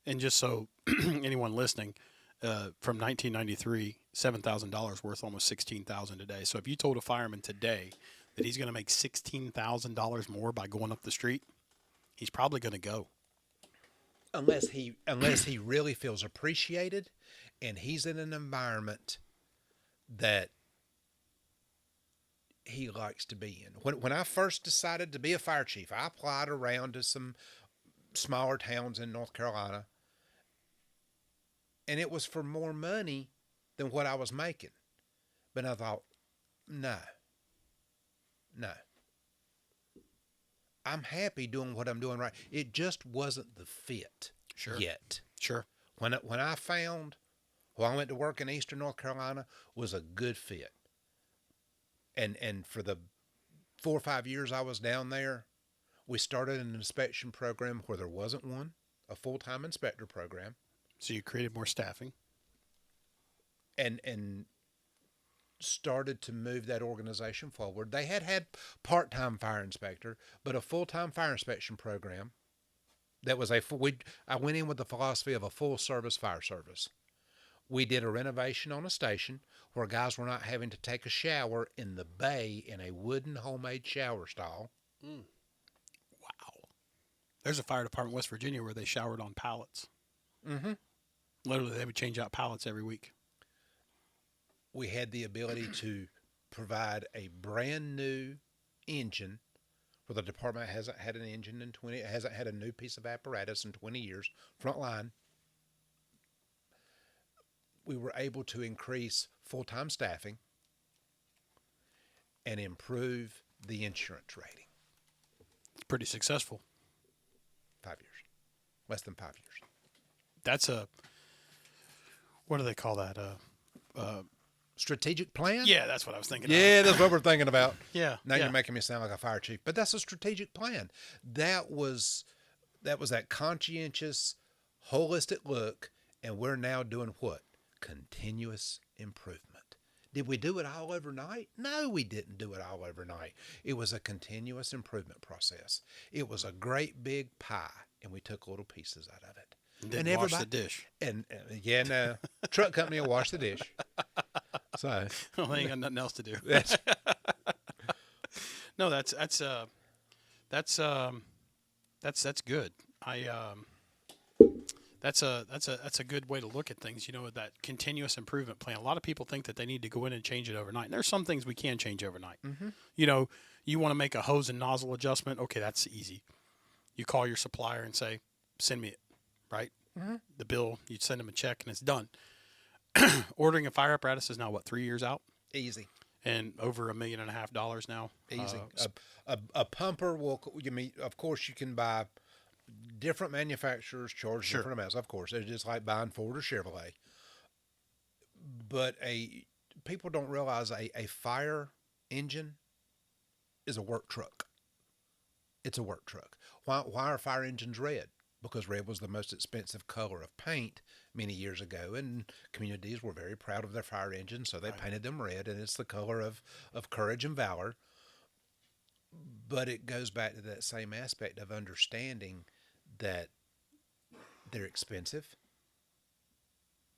And just so anyone listening, from 1993, $7,000 worth almost $16,000 today. So if you told a fireman today that he's going to make $16,000 more by going up the street, he's probably going to go. Unless he really feels appreciated and he's in an environment that he likes to be in. When I first decided to be a fire chief, I applied around to some smaller towns in North Carolina, and it was for more money than what I was making. But I thought, no. I'm happy doing what I'm doing right. It just wasn't the fit yet. Sure. When I found, I went to work in Eastern North Carolina, was a good fit. And for the 4 or 5 years I was down there, we started an inspection program where there wasn't one, a full-time inspector program. So you created more staffing. And started to move that organization forward. They had part-time fire inspector, but a full-time fire inspection program that was I went in with the philosophy of a full-service fire service. We did a renovation on a station where guys were not having to take a shower in the bay in a wooden homemade shower stall. Wow. There's a fire department in West Virginia where they showered on pallets. Mm-hmm. Literally, they would change out pallets every week. We had the ability to provide a brand new engine, where the department hasn't had an engine in 20, hasn't had a new piece of apparatus in 20 years, front line. We were able to increase full-time staffing and improve the insurance rating. It's pretty successful. 5 years. Less than 5 years. That's what do they call that? Strategic plan? Yeah, that's what I was thinking Yeah, of. that's what we're thinking about. Yeah. Now you're making me sound like a fire chief, but that's a strategic plan. That was that conscientious, holistic look, and we're now doing what? Continuous improvement. Did we do it all overnight? No, we didn't do it all overnight. It was a continuous improvement process. It was a great big pie, and we took little pieces out of it. Didn't wash the dish. And yeah, no, truck company will wash the dish. So Well, they ain't got nothing else to do. that's No, that's That's good. That's a good way to look at things. You know, that continuous improvement plan. A lot of people think that they need to go in and change it overnight. And there's some things we can change overnight. Mm-hmm. You know, you want to make a hose and nozzle adjustment. Okay, that's easy. You call your supplier and say, "Send me it," right? Mm-hmm. The bill. You send them a check and it's done. Ordering a fire apparatus is now what, 3 years out, Easy. and over $1.5 million now. Easy. A pumper will. You mean, of course, you can buy. Different manufacturers charge Sure. different amounts. Of course, it's just like buying Ford or Chevrolet. But people don't realize a fire engine is a work truck. It's a work truck. Why are fire engines red? Because red was the most expensive color of paint many years ago, and communities were very proud of their fire engines, so they painted them red, and it's the color of courage and valor. But it goes back to that same aspect of understanding that they're expensive,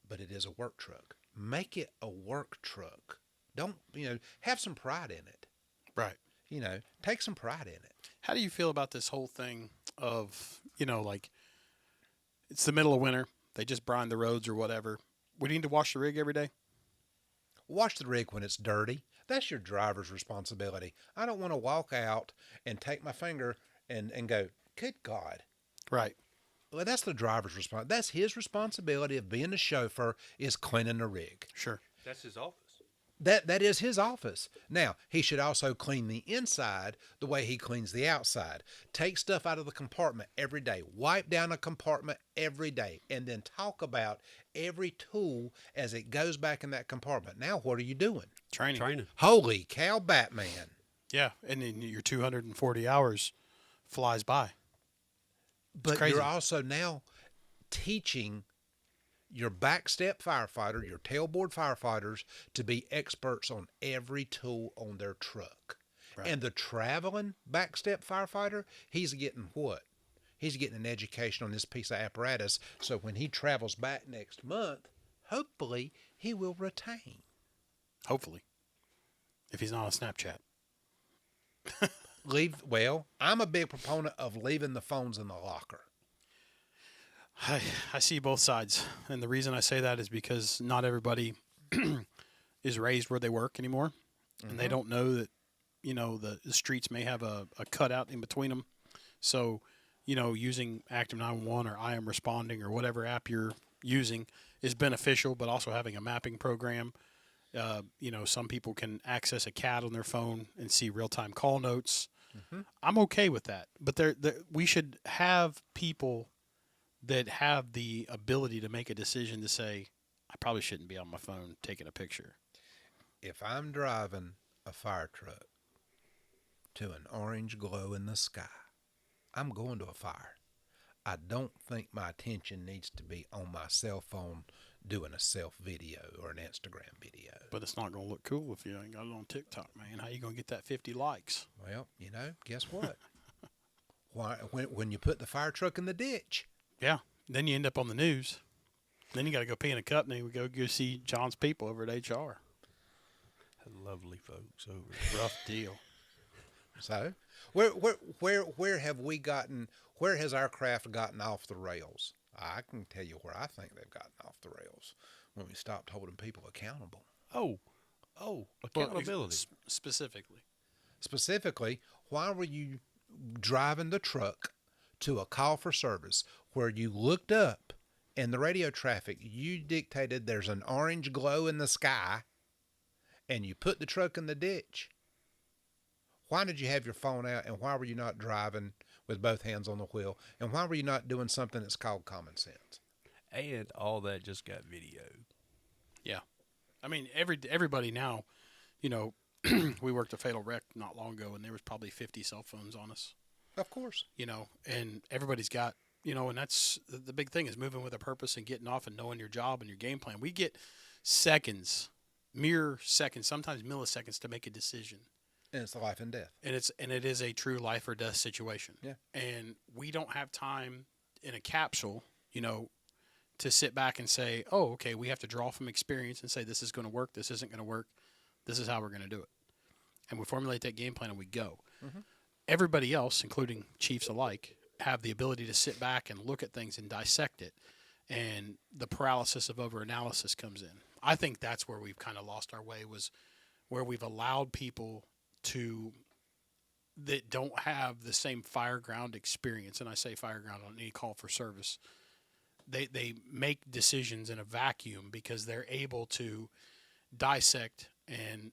but it is a work truck. Make it a work truck. Don't, have some pride in it. Right. Take some pride in it. How do you feel about this whole thing of, like, it's the middle of winter, they just brine the roads or whatever. We need to wash the rig every day? Wash the rig when it's dirty. That's your driver's responsibility. I don't want to walk out and take my finger and go, good God. Right. Well, that's the driver's responsibility. That's his responsibility of being the chauffeur, is cleaning the rig. Sure. That's his office. That is his office. Now, he should also clean the inside the way he cleans the outside. Take stuff out of the compartment every day. Wipe down a compartment every day. And then talk about every tool as it goes back in that compartment. Now, what are you doing? Training. Holy cow, Batman. Yeah, and then your 240 hours flies by. But crazy. you're also now teaching your backstep firefighter, your tailboard firefighters, to be experts on every tool on their truck. Right. And the traveling backstep firefighter, he's getting what? He's getting an education on this piece of apparatus, so when he travels back next month, hopefully he will retain. Hopefully. If he's not on Snapchat. I'm a big proponent of leaving the phones in the locker. I see both sides. And the reason I say that is because not everybody is raised where they work anymore. And they don't know that, the streets may have a cutout in between them. So, using Active 911 or I Am Responding or whatever app you're using is beneficial, but also having a mapping program. Some people can access a CAD on their phone and see real-time call notes. Mm-hmm. I'm okay with that. But we should have people that have the ability to make a decision to say, I probably shouldn't be on my phone taking a picture. If I'm driving a fire truck to an orange glow in the sky, I'm going to a fire. I don't think my attention needs to be on my cell phone doing a self video or an Instagram video. But it's not going to look cool if you ain't got it on TikTok, man. How you going to get that 50 likes? Well, guess what? when you put the fire truck in the ditch. Yeah. Then you end up on the news. Then you got to go pee in a cup, and then we go see John's people over at HR. Lovely folks over. Rough deal. So, where have we gotten? Where has our craft gotten off the rails? I can tell you where I think they've gotten off the rails, when we stopped holding people accountable. Oh, accountability. Specifically, why were you driving the truck to a call for service where you looked up in the radio traffic, you dictated there's an orange glow in the sky, and you put the truck in the ditch? Why did you have your phone out, and why were you not driving with both hands on the wheel? And why were you not doing something that's called common sense? And all that just got videoed. Yeah. I mean, everybody now, we worked a fatal wreck not long ago, and there was probably 50 cell phones on us. Of course. And everybody's got, and that's the big thing, is moving with a purpose and getting off and knowing your job and your game plan. We get seconds, mere seconds, sometimes milliseconds to make a decision. And it's life and death. And it is a true life or death situation. Yeah. And we don't have time in a capsule, to sit back and say, oh, okay, we have to draw from experience and say, this is going to work, this isn't going to work, this is how we're going to do it. And we formulate that game plan and we go. Mm-hmm. Everybody else, including chiefs alike, have the ability to sit back and look at things and dissect it, and the paralysis of overanalysis comes in. I think that's where we've kind of lost our way, was where we've allowed people that don't have the same fire ground experience, and I say fire ground on any call for service. They make decisions in a vacuum because they're able to dissect and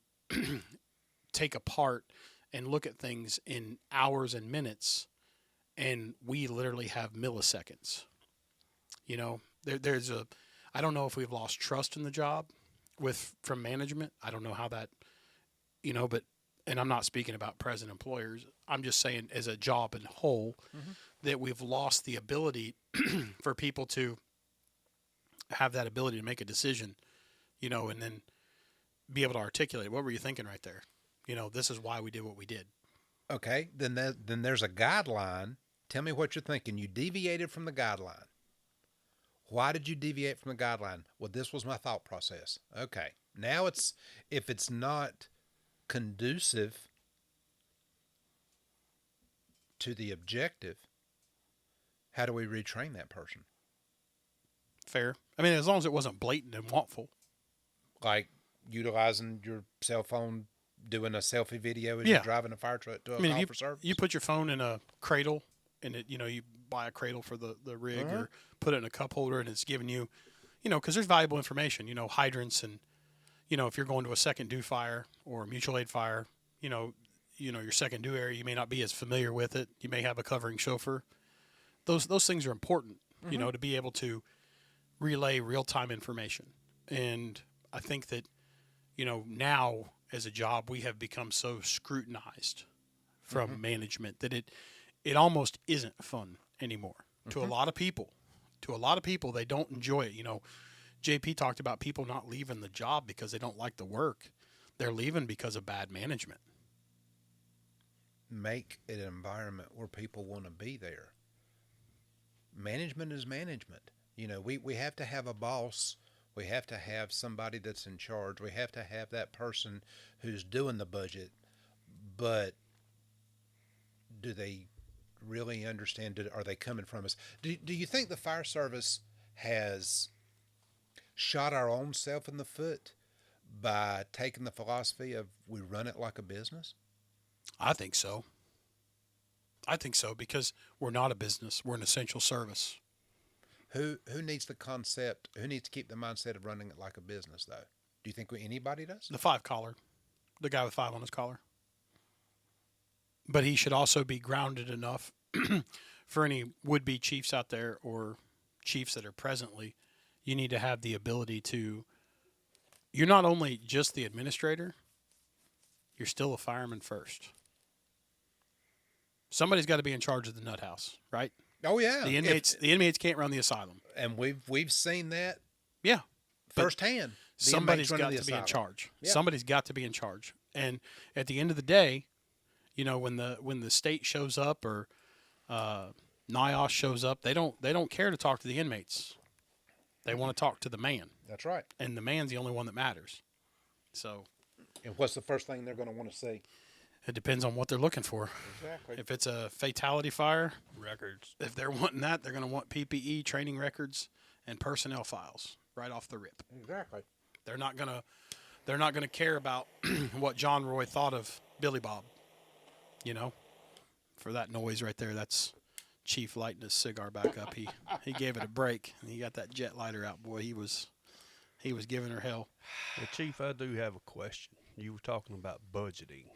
take apart and look at things in hours and minutes, and we literally have milliseconds. You know, I don't know if we've lost trust in the job from management. I don't know how that, but, and I'm not speaking about present employers. I'm just saying as a job in whole, that we've lost the ability for people to have that ability to make a decision, and then be able to articulate, what were you thinking right there? This is why we did what we did. Okay, then there's a guideline. Tell me what you're thinking. You deviated from the guideline. Why did you deviate from the guideline? Well, this was my thought process. Okay, now if it's not conducive to the objective, how do we retrain that person? Fair. I mean, as long as it wasn't blatant and wantful. Like utilizing your cell phone, doing a selfie video as you're driving a fire truck to a call for service. You put your phone in a cradle, and it, you buy a cradle for the rig, or put it in a cup holder, and it's giving you, because there's valuable information, hydrants, and, if you're going to a second due fire or a mutual aid fire, your second due area, you may not be as familiar with it. You may have a covering chauffeur. Those things are important, to be able to relay real-time information. And I think that, now as a job, we have become so scrutinized from management that it almost isn't fun anymore to a lot of people. To a lot of people, they don't enjoy it. JP talked about people not leaving the job because they don't like the work. They're leaving because of bad management. Make an environment where people want to be there. Management is management. We have to have a boss. We have to have somebody that's in charge. We have to have that person who's doing the budget. But do they really understand? Are they coming from us? Do you think the fire service has shot our own self in the foot by taking the philosophy of we run it like a business? I think so. Because we're not a business. We're an essential service. Who needs the concept? Who needs to keep the mindset of running it like a business, though? Do you think anybody does? The 5 collar, the guy with 5 on his collar. But he should also be grounded enough for any would-be chiefs out there, or chiefs that are presently. You need to have the ability to. You're not only just the administrator. You're still a fireman first. Somebody's got to be in charge of the nut house, right? Oh yeah, the inmates can't run the asylum, and we've seen that. Yeah, firsthand. Somebody's got to be in charge. Yeah. Somebody's got to be in charge. And at the end of the day, when the state shows up or NIOS shows up, they don't care to talk to the inmates. They want to talk to the man. That's right. And the man's the only one that matters. So. And what's the first thing they're going to want to see? It depends on what they're looking for. Exactly. If it's a fatality fire, Records. If they're wanting that, they're going to want PPE, training records, and personnel files right off the rip. Exactly. They're not gonna care about what John Roy thought of Billy Bob. For that noise right there, that's Chief lighting his cigar back up. He gave it a break. He got that jet lighter out. Boy, he was giving her hell. Well, Chief, I do have a question. You were talking about budgeting.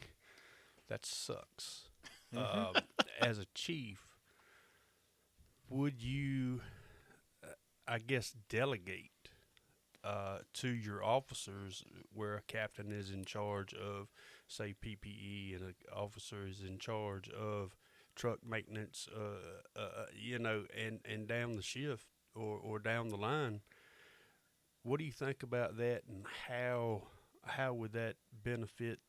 That sucks. As a chief, would you, I guess, delegate to your officers, where a captain is in charge of, say, PPE, and an officer is in charge of truck maintenance, and down the shift or down the line? What do you think about that, and how would that benefit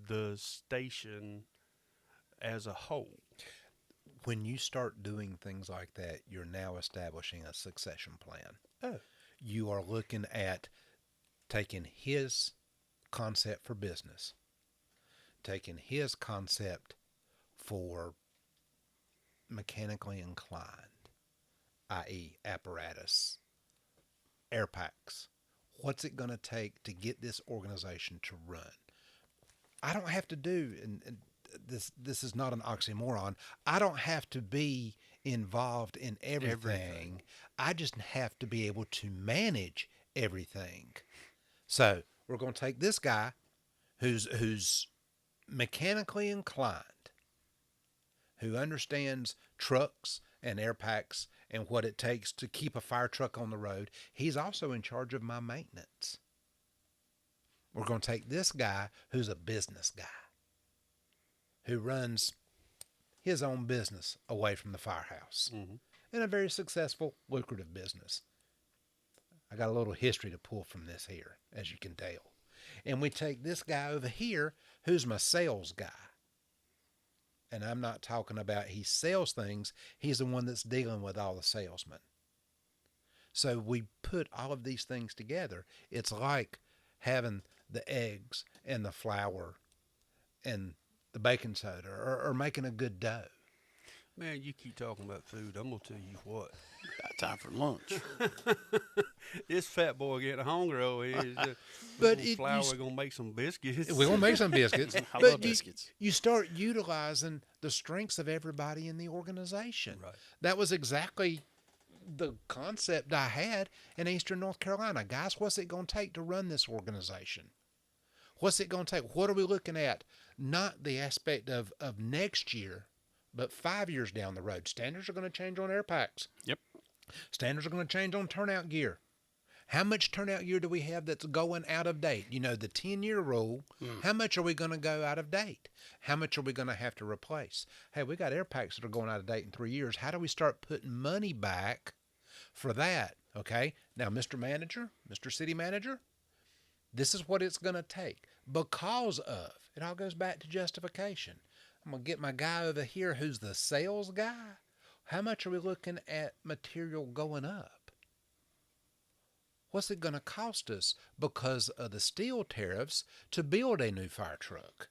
the station as a whole? When you start doing things like that, you're now establishing a succession plan. Oh. You are looking at taking his concept for business, taking his concept for mechanically inclined, i.e., apparatus, air packs. What's it going to take to get this organization to run? I don't have to do, and this is not an oxymoron, I don't have to be involved in everything. I just have to be able to manage everything. So we're going to take this guy who's mechanically inclined, who understands trucks and air packs and what it takes to keep a fire truck on the road. He's also in charge of my maintenance. We're going to take this guy who's a business guy, who runs his own business away from the firehouse, and a very successful, lucrative business. I got a little history to pull from this here, as you can tell. And we take this guy over here who's my sales guy. And I'm not talking about he sells things. He's the one that's dealing with all the salesmen. So we put all of these things together. It's like having the eggs and the flour and the baking soda, or making a good dough. Man, you keep talking about food. I'm going to tell you what. Got time for lunch. This fat boy getting hungry over here. But we're going to make some biscuits. We're going to make some biscuits. I but love biscuits. You start utilizing the strengths of everybody in the organization. Right. That was exactly the concept I had in Eastern North Carolina. Guys, what's it going to take to run this organization? What's it going to take? What are we looking at? Not the aspect of next year, but 5 years down the road. Standards are going to change on air packs. Yep. Standards are going to change on turnout gear. How much turnout gear do we have that's going out of date? You know, the 10-year rule, how much are we going to go out of date? How much are we going to have to replace? Hey, we got air packs that are going out of date in 3 years. How do we start putting money back for that? Okay, now, Mr. Manager, Mr. City Manager, this is what it's going to take because of, it all goes back to justification. I'm going to get my guy over here who's the sales guy. How much are we looking at material going up? What's it going to cost us because of the steel tariffs to build a new fire truck?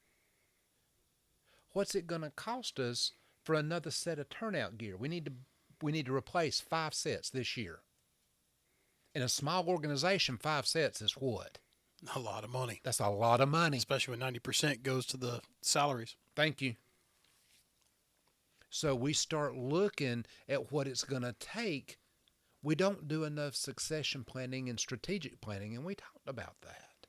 What's it going to cost us for another set of turnout gear? We need to replace 5 sets this year. In a small organization, 5 sets is what? A lot of money. That's a lot of money. Especially when 90% goes to the salaries. Thank you. So we start looking at what it's going to take. We don't do enough succession planning and strategic planning, and we talked about that.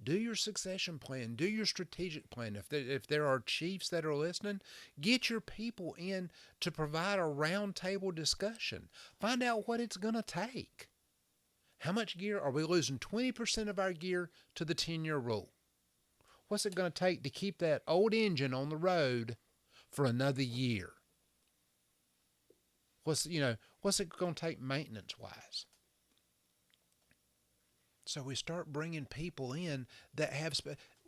Do your succession plan. Do your strategic plan. If there are chiefs that are listening, get your people in to provide a roundtable discussion. Find out what it's going to take. How much gear? Are we losing 20% of our gear to the 10-year rule? What's it going to take to keep that old engine on the road for another year? What's it going to take maintenance-wise? So we start bringing people in that have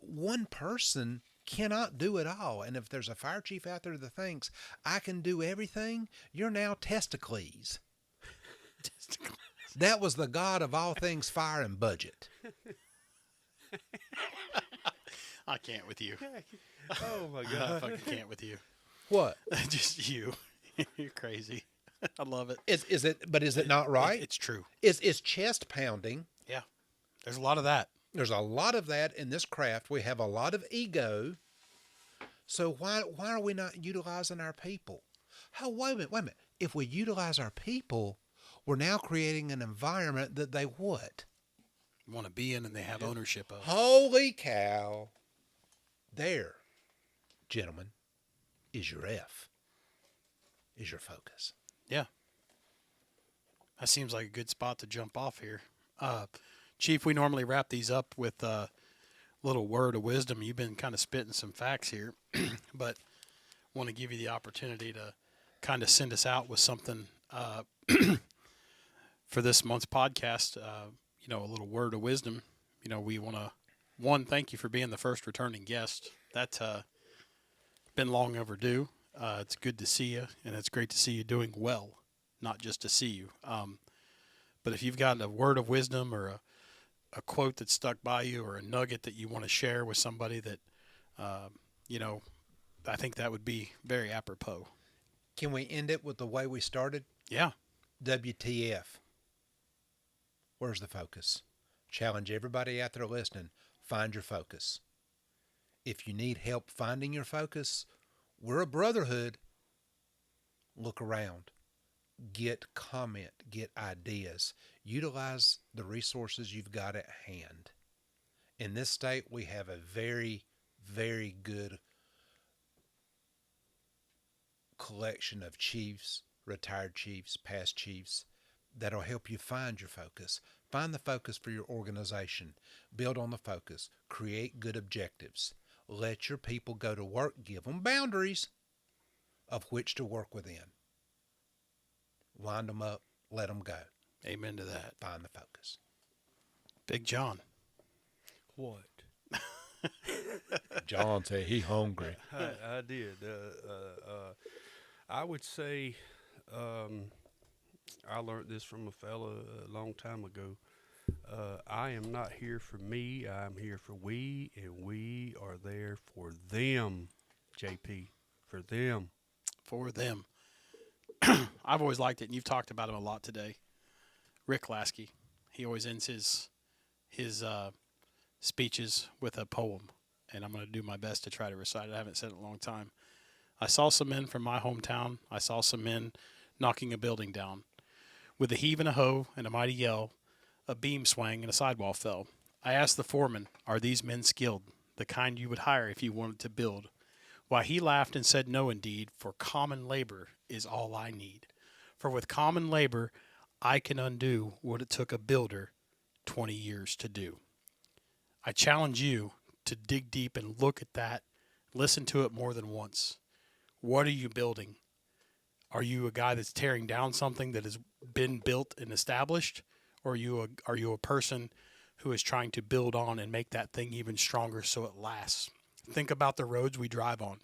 one person cannot do it all. And if there's a fire chief out there that thinks I can do everything, you're now Testicles. That was the god of all things fire and budget. I can't with you. Oh, my I God. fucking can't with you. What? Just you. You're crazy. I love it. Is it not right? It's true. It's chest pounding. Yeah. There's a lot of that. There's a lot of that in this craft. We have a lot of ego. So why are we not utilizing our people? Oh, wait a minute. If we utilize our people, we're now creating an environment that they what? Want to be in and they have ownership of. Holy cow. There, gentlemen, is your F. Is your focus. Yeah. That seems like a good spot to jump off here. Chief, we normally wrap these up with a little word of wisdom. You've been kind of spitting some facts here, but want to give you the opportunity to kind of send us out with something for this month's podcast. A little word of wisdom. We want to, thank you for being the first returning guest. That's been long overdue. It's good to see you, and it's great to see you doing well, not just to see you. But if you've got a word of wisdom or a quote that stuck by you or a nugget that you want to share with somebody that, I think that would be very apropos. Can we end it with the way we started? Yeah. WTF? Where's the focus? Challenge everybody out there listening. Find your focus. If you need help finding your focus, we're a brotherhood. Look around. Get comment. Get ideas. Utilize the resources you've got at hand. In this state, we have a very, very good collection of chiefs, retired chiefs, past chiefs, that'll help you find your focus. Find the focus for your organization. Build on the focus. Create good objectives. Let your people go to work. Give them boundaries of which to work within. Wind them up. Let them go. Amen to that. Find the focus. Big John. What? John said he hungry. I did. I would say I learned this from a fella a long time ago. I am not here for me. I'm here for we, and we are there for them, JP, for them. For them. I've always liked it, and you've talked about him a lot today. Rick Lasky. He always ends his speeches with a poem, and I'm going to do my best to try to recite it. I haven't said it in a long time. I saw some men from my hometown. I saw some men knocking a building down. With a heave and a hoe and a mighty yell, a beam swang and a sidewall fell. I asked the foreman, are these men skilled, the kind you would hire if you wanted to build? Why, he laughed and said, no, indeed, for common labor is all I need. For with common labor, I can undo what it took a builder 20 years to do. I challenge you to dig deep and look at that, listen to it more than once. What are you building? Are you a guy that's tearing down something that has been built and established? Or are you a person who is trying to build on and make that thing even stronger so it lasts? Think about the roads we drive on.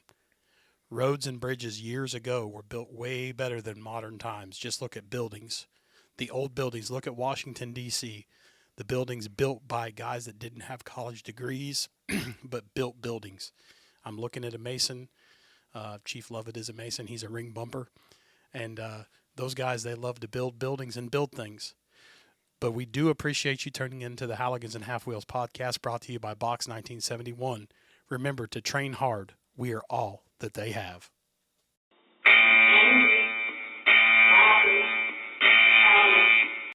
Roads and bridges years ago were built way better than modern times. Just look at buildings. The old buildings. Look at Washington, D.C. The buildings built by guys that didn't have college degrees, but built buildings. I'm looking at a mason. Chief Lovette is a mason. He's a ring bumper. And those guys, they love to build buildings and build things. But we do appreciate you turning into the Halligans and Half Wheels podcast, brought to you by Box 1971. Remember to train hard. We are all that they have.